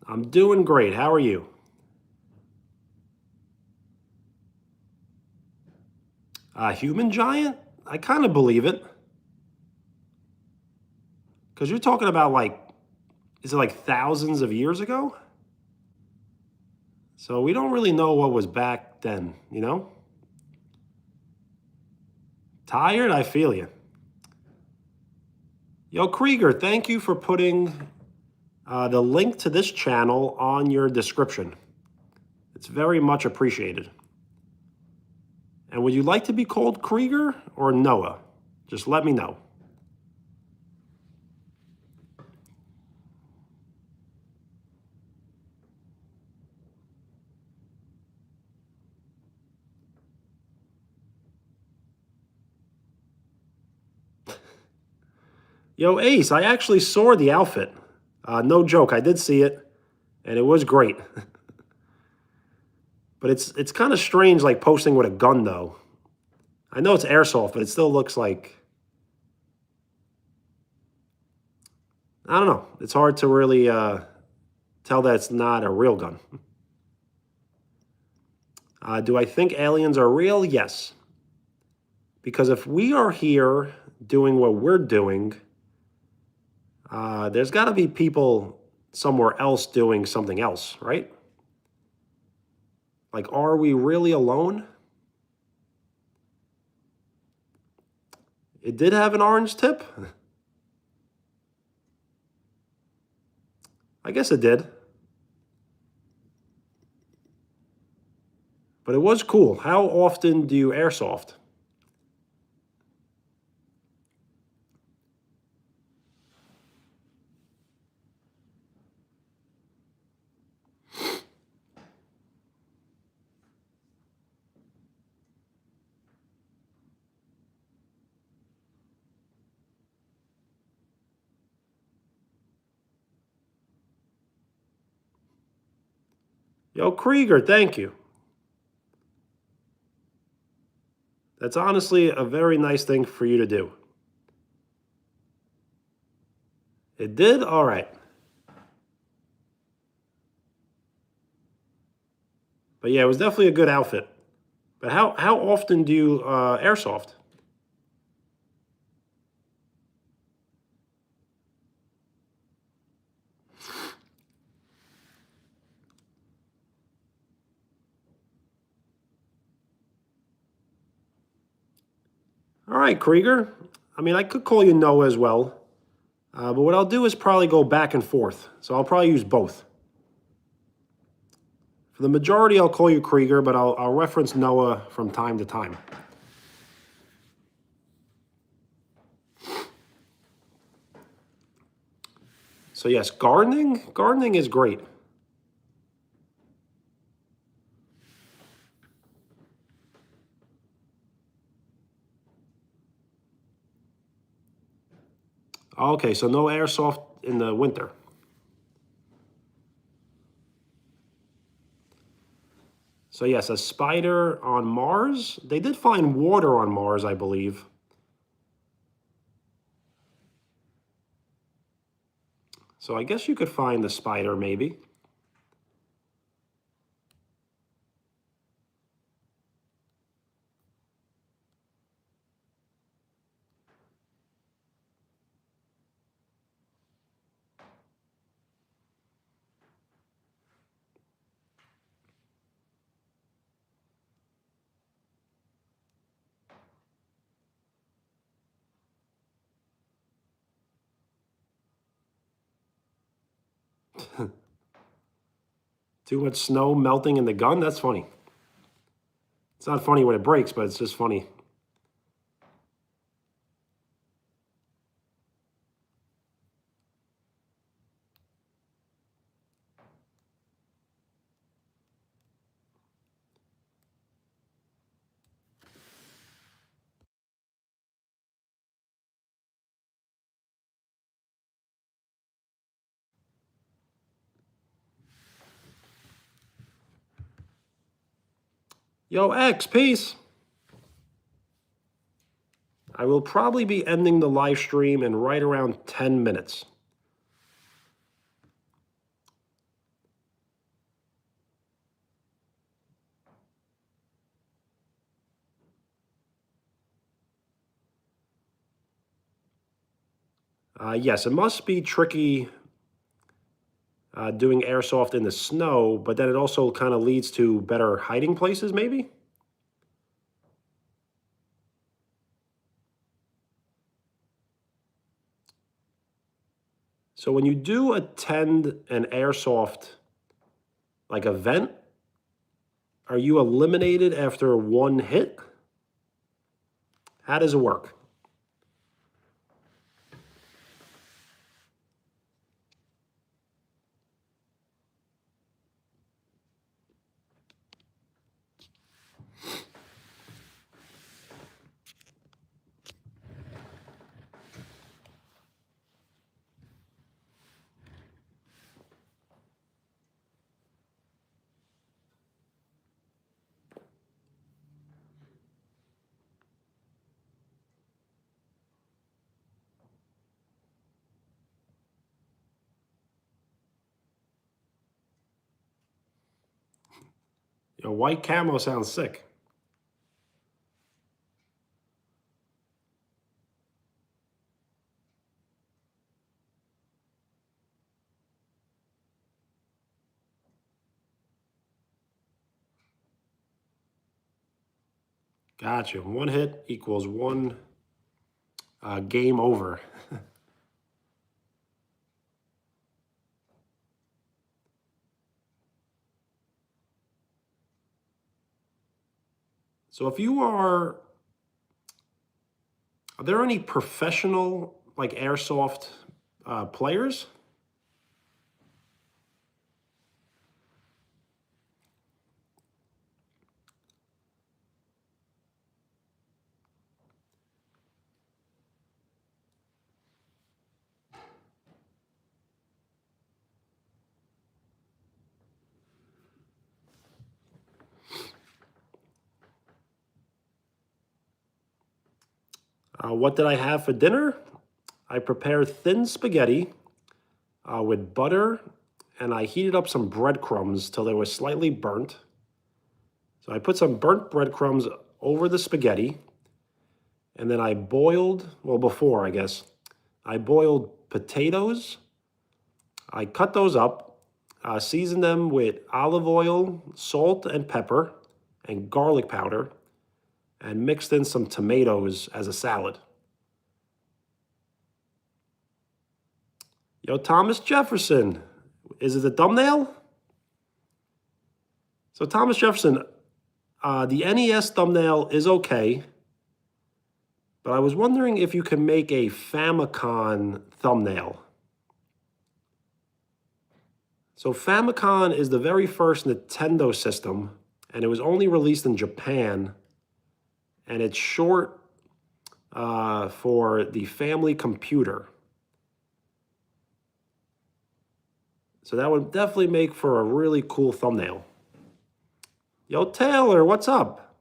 I'm doing great. How are you? Human giant? I kind of believe it. Because you're talking about is it like thousands of years ago? So we don't really know what was back then, you know? Tired? I feel you. Yo, Krieger, thank you for putting the link to this channel on your description. It's very much appreciated. And would you like to be called Krieger or Noah? Just let me know. Yo, Ace, I actually saw the outfit. No joke, I did see it, and it was great. But it's kind of strange, like posting with a gun, though. I know it's airsoft, but it still looks like, I don't know. It's hard to really tell that it's not a real gun. Do I think aliens are real? Yes. Because if we are here doing what we're doing, there's got to be people somewhere else doing something else, right? Like, are we really alone? It did have an orange tip. I guess it did. But it was cool. How often do you airsoft? Yo, Krieger, thank you. That's honestly a very nice thing for you to do. It did? All right. But yeah, it was definitely a good outfit. But how often do you airsoft? All right, Krieger. I mean, I could call you Noah as well. But what I'll do is probably go back and forth. So I'll probably use both. For the majority, I'll call you Krieger, but I'll reference Noah from time to time. So yes, gardening. Gardening is great. Okay, so no airsoft in the winter. So yes, a spider on Mars. They did find water on Mars, I believe. So I guess you could find the spider, maybe. Too much snow melting in the gun? That's funny. It's not funny when it breaks, but it's just funny. Yo, X, peace. I will probably be ending the live stream in right around 10 minutes. Yes, it must be tricky doing airsoft in the snow, but then it also kind of leads to better hiding places, maybe? So when you do attend an airsoft like event, are you eliminated after one hit? How does it work? White camo sounds sick. Gotcha. One hit equals one game over. So if you are there any professional like airsoft players? What did I have for dinner? I prepared thin spaghetti with butter, and I heated up some breadcrumbs till they were slightly burnt. So I put some burnt breadcrumbs over the spaghetti, and then I boiled, well, before I guess, I boiled potatoes. I cut those up, seasoned them with olive oil, salt and pepper, and garlic powder, and mixed in some tomatoes as a salad. Yo, Thomas Jefferson, is it the thumbnail? So Thomas Jefferson, the NES thumbnail is okay, but I was wondering if you can make a Famicom thumbnail. So Famicom is the very first Nintendo system, and it was only released in Japan, and it's short for the family computer. So that would definitely make for a really cool thumbnail. Yo, Taylor, what's up?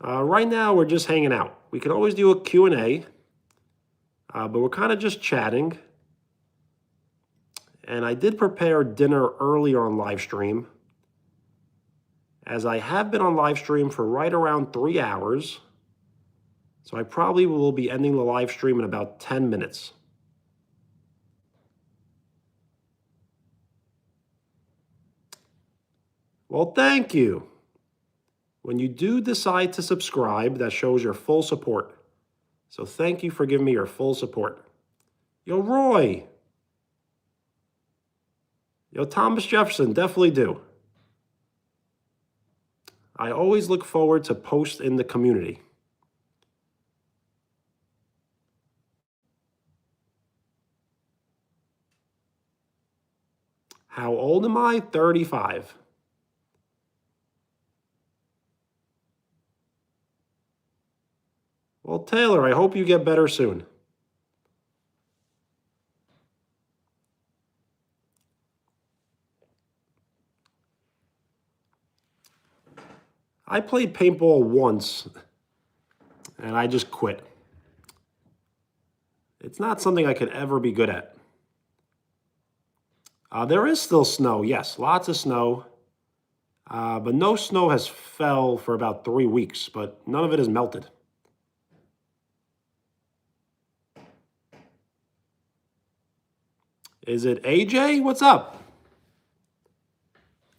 Right now, we're just hanging out. We can always do a Q&A, but we're kind of just chatting. And I did prepare dinner earlier on live stream, as I have been on live stream for right around 3 hours. So I probably will be ending the live stream in about 10 minutes. Well, thank you. When you do decide to subscribe, that shows your full support. So thank you for giving me your full support. Yo, Roy. Yo, Thomas Jefferson, definitely do. I always look forward to posts in the community. How old am I? 35. Well, Taylor, I hope you get better soon. I played paintball once, and I just quit. It's not something I could ever be good at. There is still snow, yes, lots of snow. But no snow has fell for about 3 weeks, but none of it has melted. Is it AJ? What's up?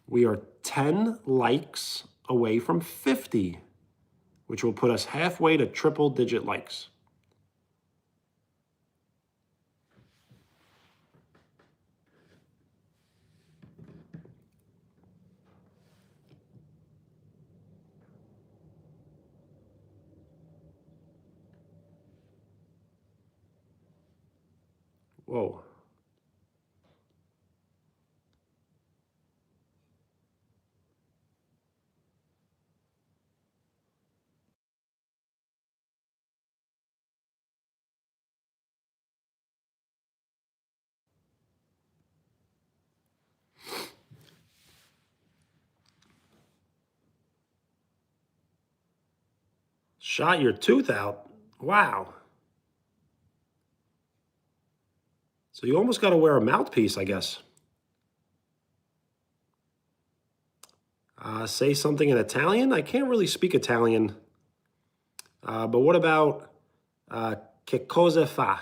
We are 10 likes away from 50, which will put us halfway to triple-digit likes. Whoa. Shot your tooth out? Wow. So you almost got to wear a mouthpiece, I guess. Say something in Italian? I can't really speak Italian. But what about che cosa fa?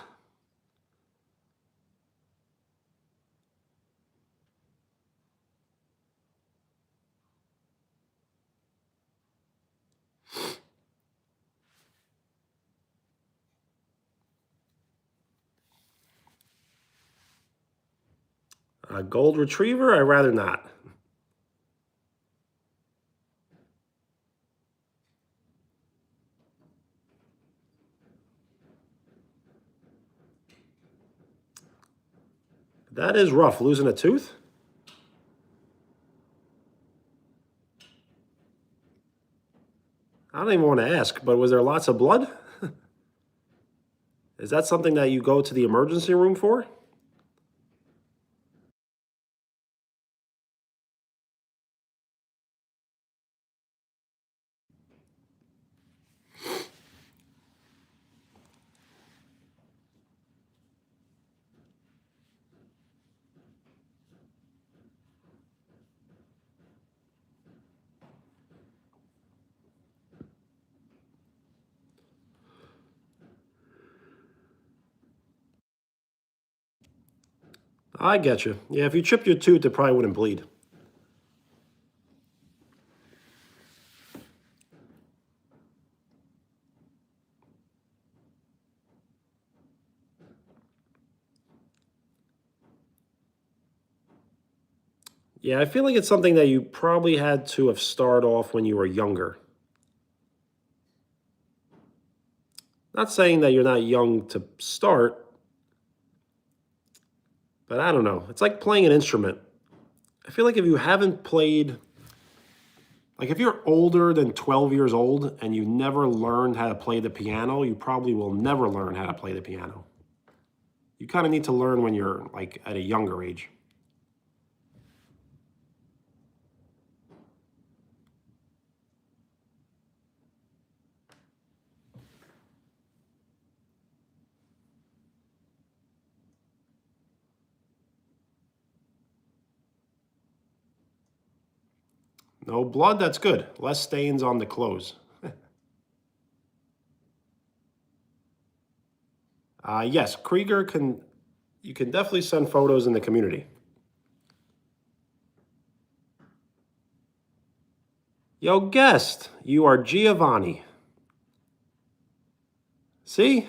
A gold retriever? I'd rather not. That is rough, losing a tooth. I don't even want to ask, but was there lots of blood? Is that something that you go to the emergency room for? I get you. Yeah, if you chipped your tooth, it probably wouldn't bleed. Yeah, I feel like it's something that you probably had to have started off when you were younger. Not saying that you're not young to start, but I don't know. It's like playing an instrument. I feel like if you haven't played, like if you're older than 12 years old and you never learned how to play the piano, you probably will never learn how to play the piano. You kind of need to learn when you're like at a younger age. No blood, that's good. Less stains on the clothes. Yes, Krieger can, you can definitely send photos in the community. Yo, guest, you are Giovanni. See?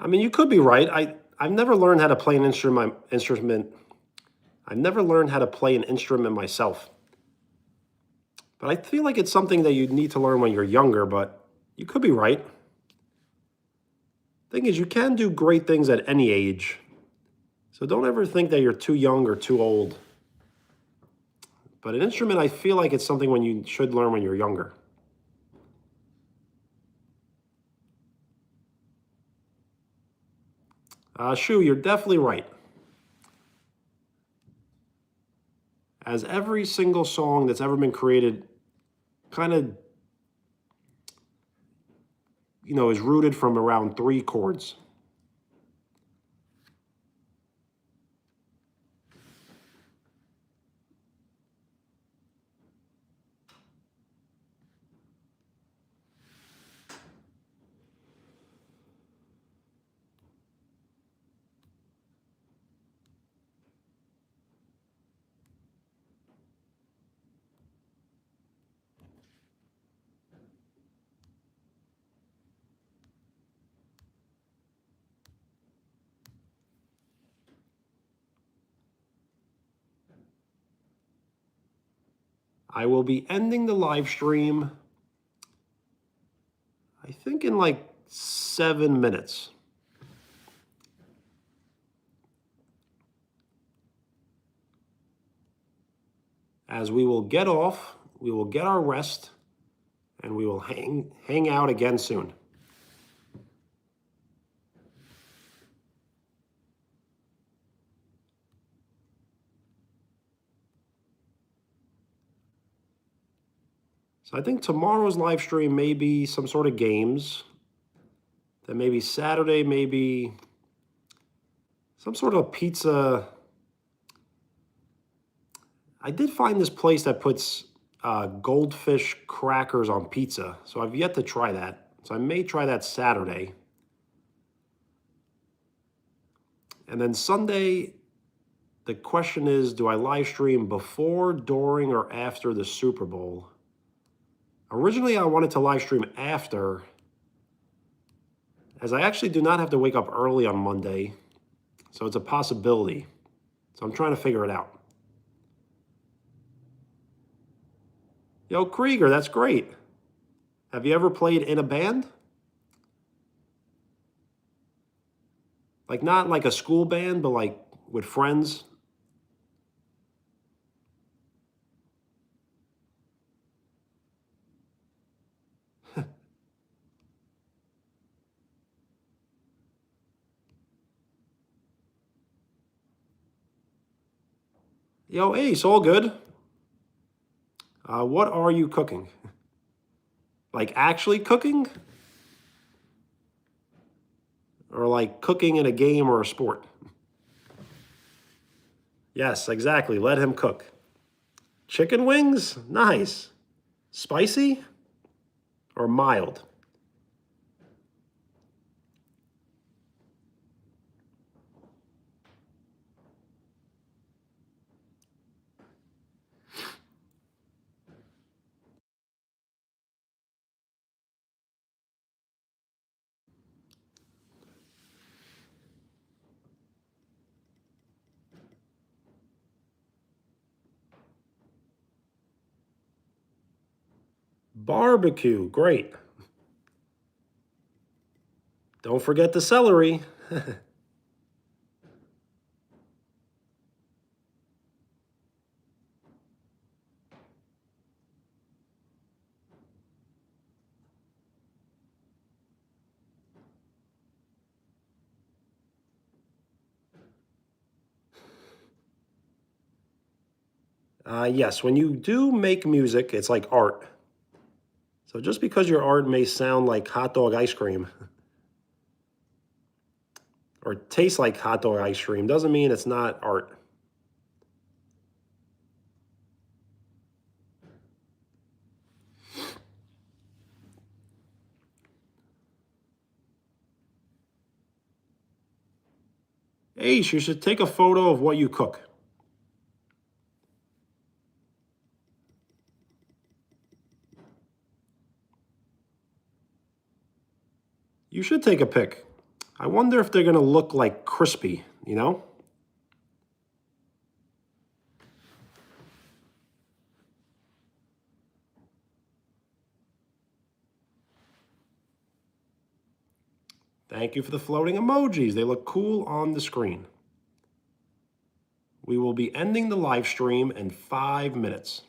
I mean, you could be right. I've never learned how to play an instrument. I've never learned how to play an instrument myself. But I feel like it's something that you need to learn when you're younger, but you could be right. Thing is, you can do great things at any age. So don't ever think that you're too young or too old. But an instrument, I feel like it's something when you should learn when you're younger. Shu, you're definitely right. As every single song that's ever been created kind of, is rooted from around 3 chords. I will be ending the live stream, I think in like 7 minutes. As we will get off, we will get our rest, and we will hang out again soon. So I think tomorrow's live stream may be some sort of games. Then maybe Saturday, maybe some sort of pizza. I did find this place that puts goldfish crackers on pizza. So I've yet to try that. So I may try that Saturday. And then Sunday, the question is, do I live stream before, during, or after the Super Bowl? Originally, I wanted to live stream after, as I actually do not have to wake up early on Monday. So it's a possibility. So I'm trying to figure it out. Yo, Krieger, that's great. Have you ever played in a band? Like not like a school band, but like with friends? Yo, Ace, all good. What are you cooking? Like actually cooking? Or like cooking in a game or a sport? Yes, exactly. Let him cook. Chicken wings? Nice. Spicy or mild? Barbecue, great. Don't forget the celery. Yes, when you do make music, it's like art. So just because your art may sound like hot dog ice cream or taste like hot dog ice cream doesn't mean it's not art. Ace, you should take a photo of what you cook. You should take a pic. I wonder if they're going to look like crispy, you know? Thank you for the floating emojis. They look cool on the screen. We will be ending the live stream in 5 minutes.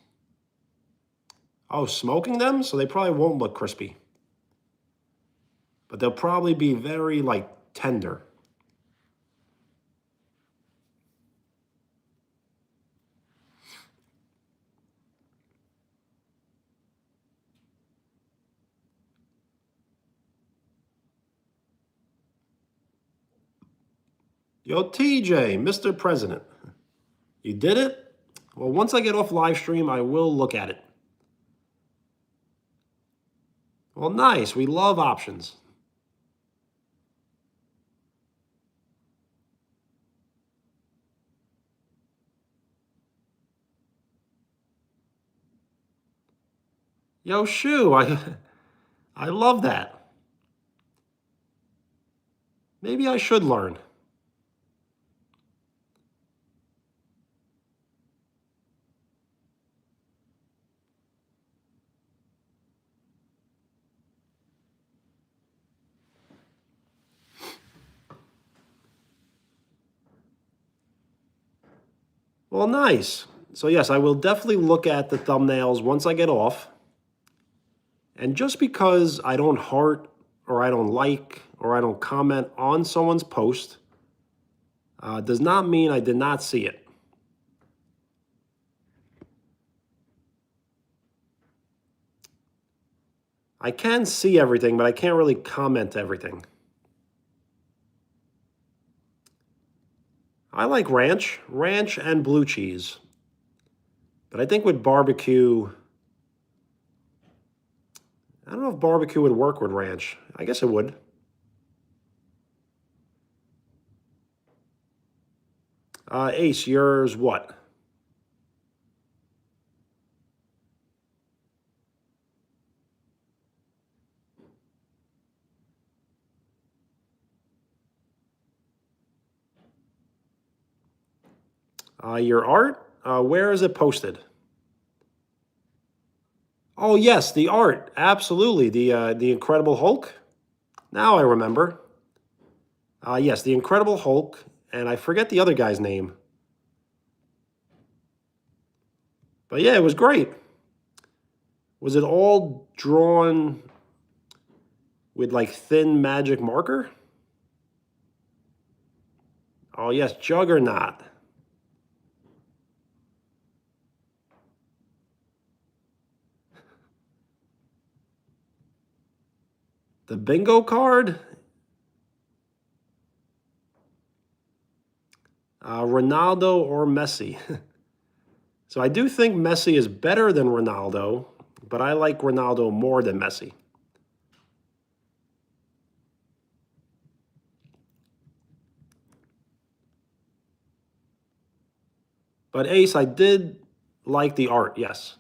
Oh, smoking them? So they probably won't look crispy. But they'll probably be very, like, tender. Yo, TJ, Mr. President. You did it? Well, once I get off live stream, I will look at it. Well, nice. We love options. Yo, Shu, I love that. Maybe I should learn. Well, nice. So yes, I will definitely look at the thumbnails once I get off. And just because I don't heart or I don't like or I don't comment on someone's post does not mean I did not see it. I can see everything, but I can't really comment everything. I like ranch and blue cheese. But I think with barbecue, I don't know if barbecue would work with ranch. I guess it would. Ace, yours what? Your art? Where is it posted? Oh yes, the art, absolutely. The Incredible Hulk. Now I remember. Yes, the Incredible Hulk, and I forget the other guy's name. But yeah, it was great. Was it all drawn with like thin magic marker? Oh yes, Juggernaut. The bingo card? Ronaldo or Messi? So I do think Messi is better than Ronaldo, but I like Ronaldo more than Messi. But Ace, I did like the art, yes.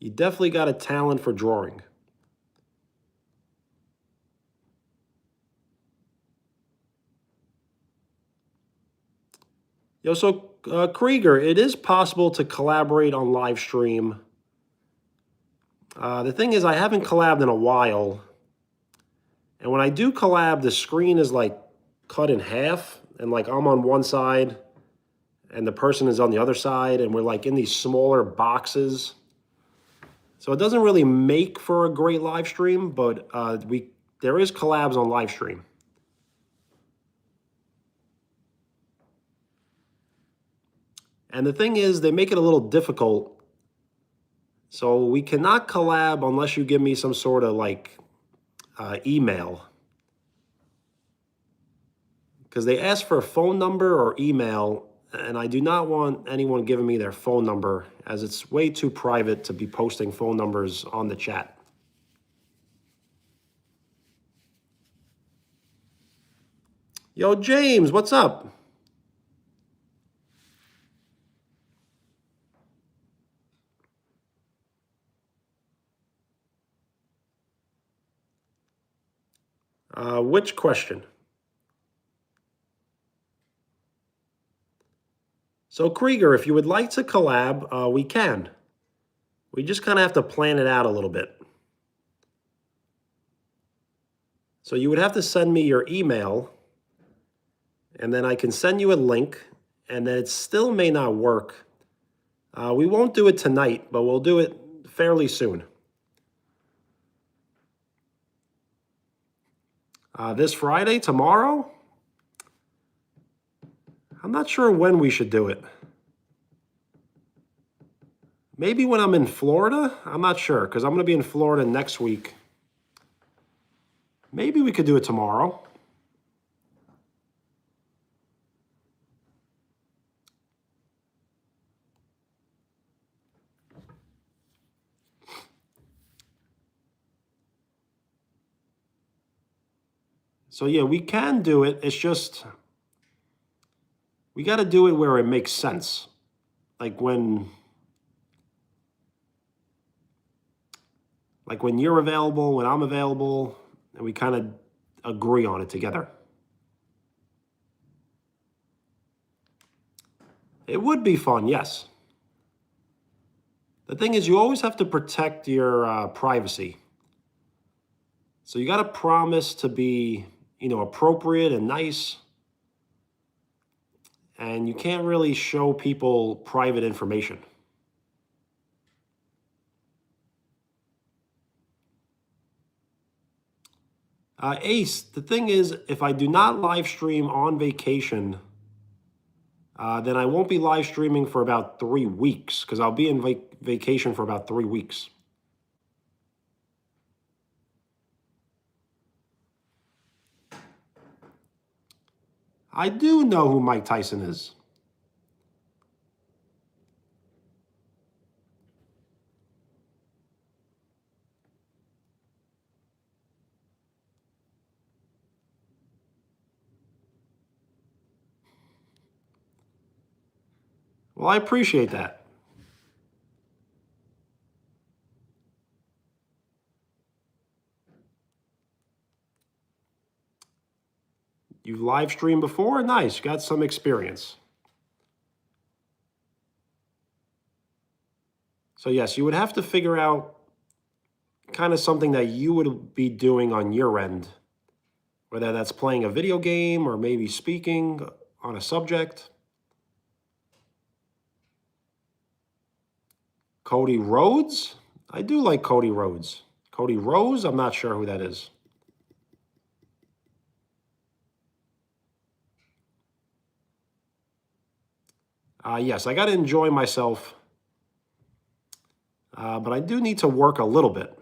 You definitely got a talent for drawing. Yo, so Krieger, it is possible to collaborate on live stream. The thing is, I haven't collabed in a while. And when I do collab, the screen is like cut in half. And like I'm on one side and the person is on the other side. And we're like in these smaller boxes. So it doesn't really make for a great live stream, but there is collabs on live stream. And the thing is, they make it a little difficult. So we cannot collab unless you give me some sort of like email. Because they ask for a phone number or email, and I do not want anyone giving me their phone number, as it's way too private to be posting phone numbers on the chat. Yo, James, what's up? Which question? So Krieger, if you would like to collab, we can. We just kind of have to plan it out a little bit. So you would have to send me your email, and then I can send you a link, and then it still may not work. We won't do it tonight, but we'll do it fairly soon. This Friday, tomorrow? I'm not sure when we should do it. Maybe when I'm in Florida? I'm not sure, because I'm going to be in Florida next week. Maybe we could do it tomorrow. So yeah, we can do it. It's just, we got to do it where it makes sense. Like when you're available, when I'm available, and we kind of agree on it together. It would be fun, yes. The thing is, you always have to protect your privacy. So you got to promise to be, appropriate and nice. And you can't really show people private information. Ace, the thing is, if I do not live stream on vacation, then I won't be live streaming for about 3 weeks, because I'll be in vacation for about 3 weeks. I do know who Mike Tyson is. Well, I appreciate that. You've live streamed before? Nice, got some experience. So yes, you would have to figure out kind of something that you would be doing on your end, whether that's playing a video game or maybe speaking on a subject. Cody Rhodes? I do like Cody Rhodes. Cody Rose? I'm not sure who that is. Yes, I got to enjoy myself, but I do need to work a little bit.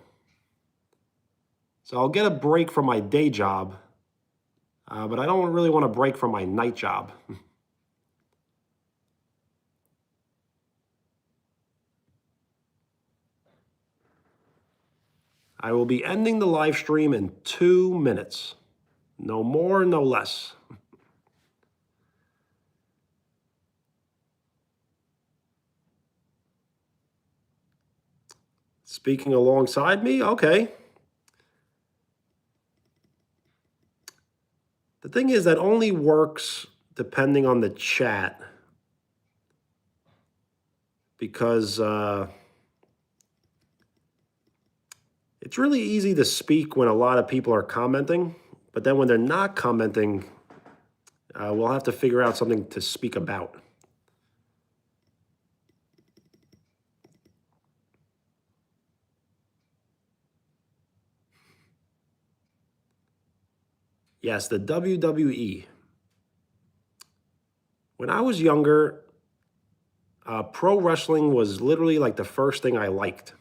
So I'll get a break from my day job, but I don't really want to break from my night job. I will be ending the live stream in 2 minutes. No more, no less. Speaking alongside me? Okay. The thing is, that only works depending on the chat, because it's really easy to speak when a lot of people are commenting, but then when they're not commenting, we'll have to figure out something to speak about. Yes, the WWE. When I was younger, pro wrestling was literally like the first thing I liked.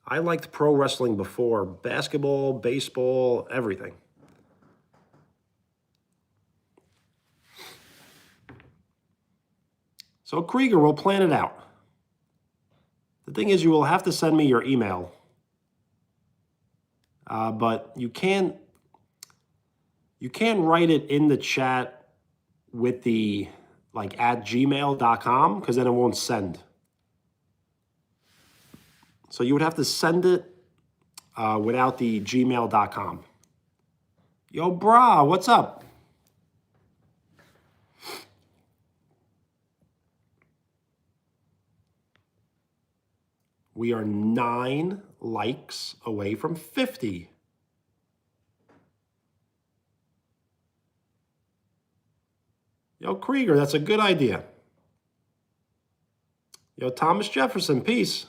I liked pro wrestling before basketball, baseball, everything. So Krieger, we'll plan it out. The thing is, you will have to send me your email, but you can't write it in the chat with the at gmail.com, because then it won't send. So you would have to send it without the gmail.com. Yo, brah, what's up? We are 9 likes away from 50. Yo, Krieger, that's a good idea. Yo, Thomas Jefferson, peace.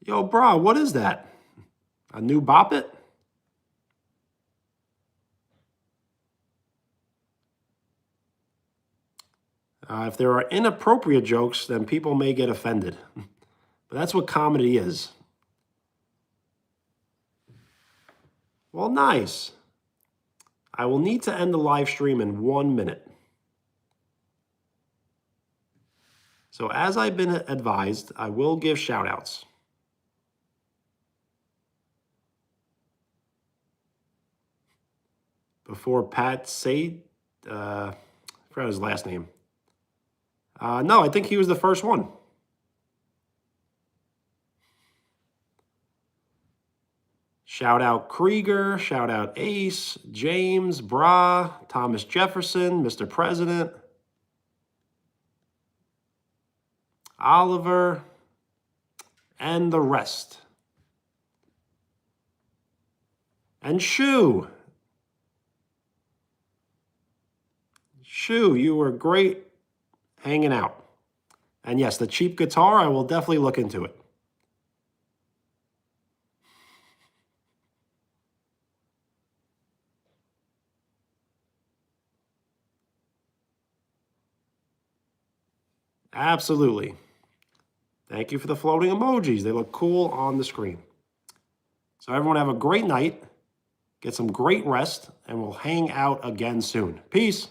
Yo, brah, what is that? A new Bop It? If there are inappropriate jokes, then people may get offended. But that's what comedy is. Well, nice. I will need to end the live stream in 1 minute. So as I've been advised, I will give shout outs. Before Pat Said, I forgot his last name. No, I think he was the first one. Shout out Krieger, shout out Ace, James, Bra, Thomas Jefferson, Mr. President, Oliver, and the rest. And Shu. Shu, you were great hanging out. And yes, the cheap guitar, I will definitely look into it. Absolutely. Thank you for the floating emojis. They look cool on the screen. So everyone have a great night. Get some great rest, and we'll hang out again soon. Peace.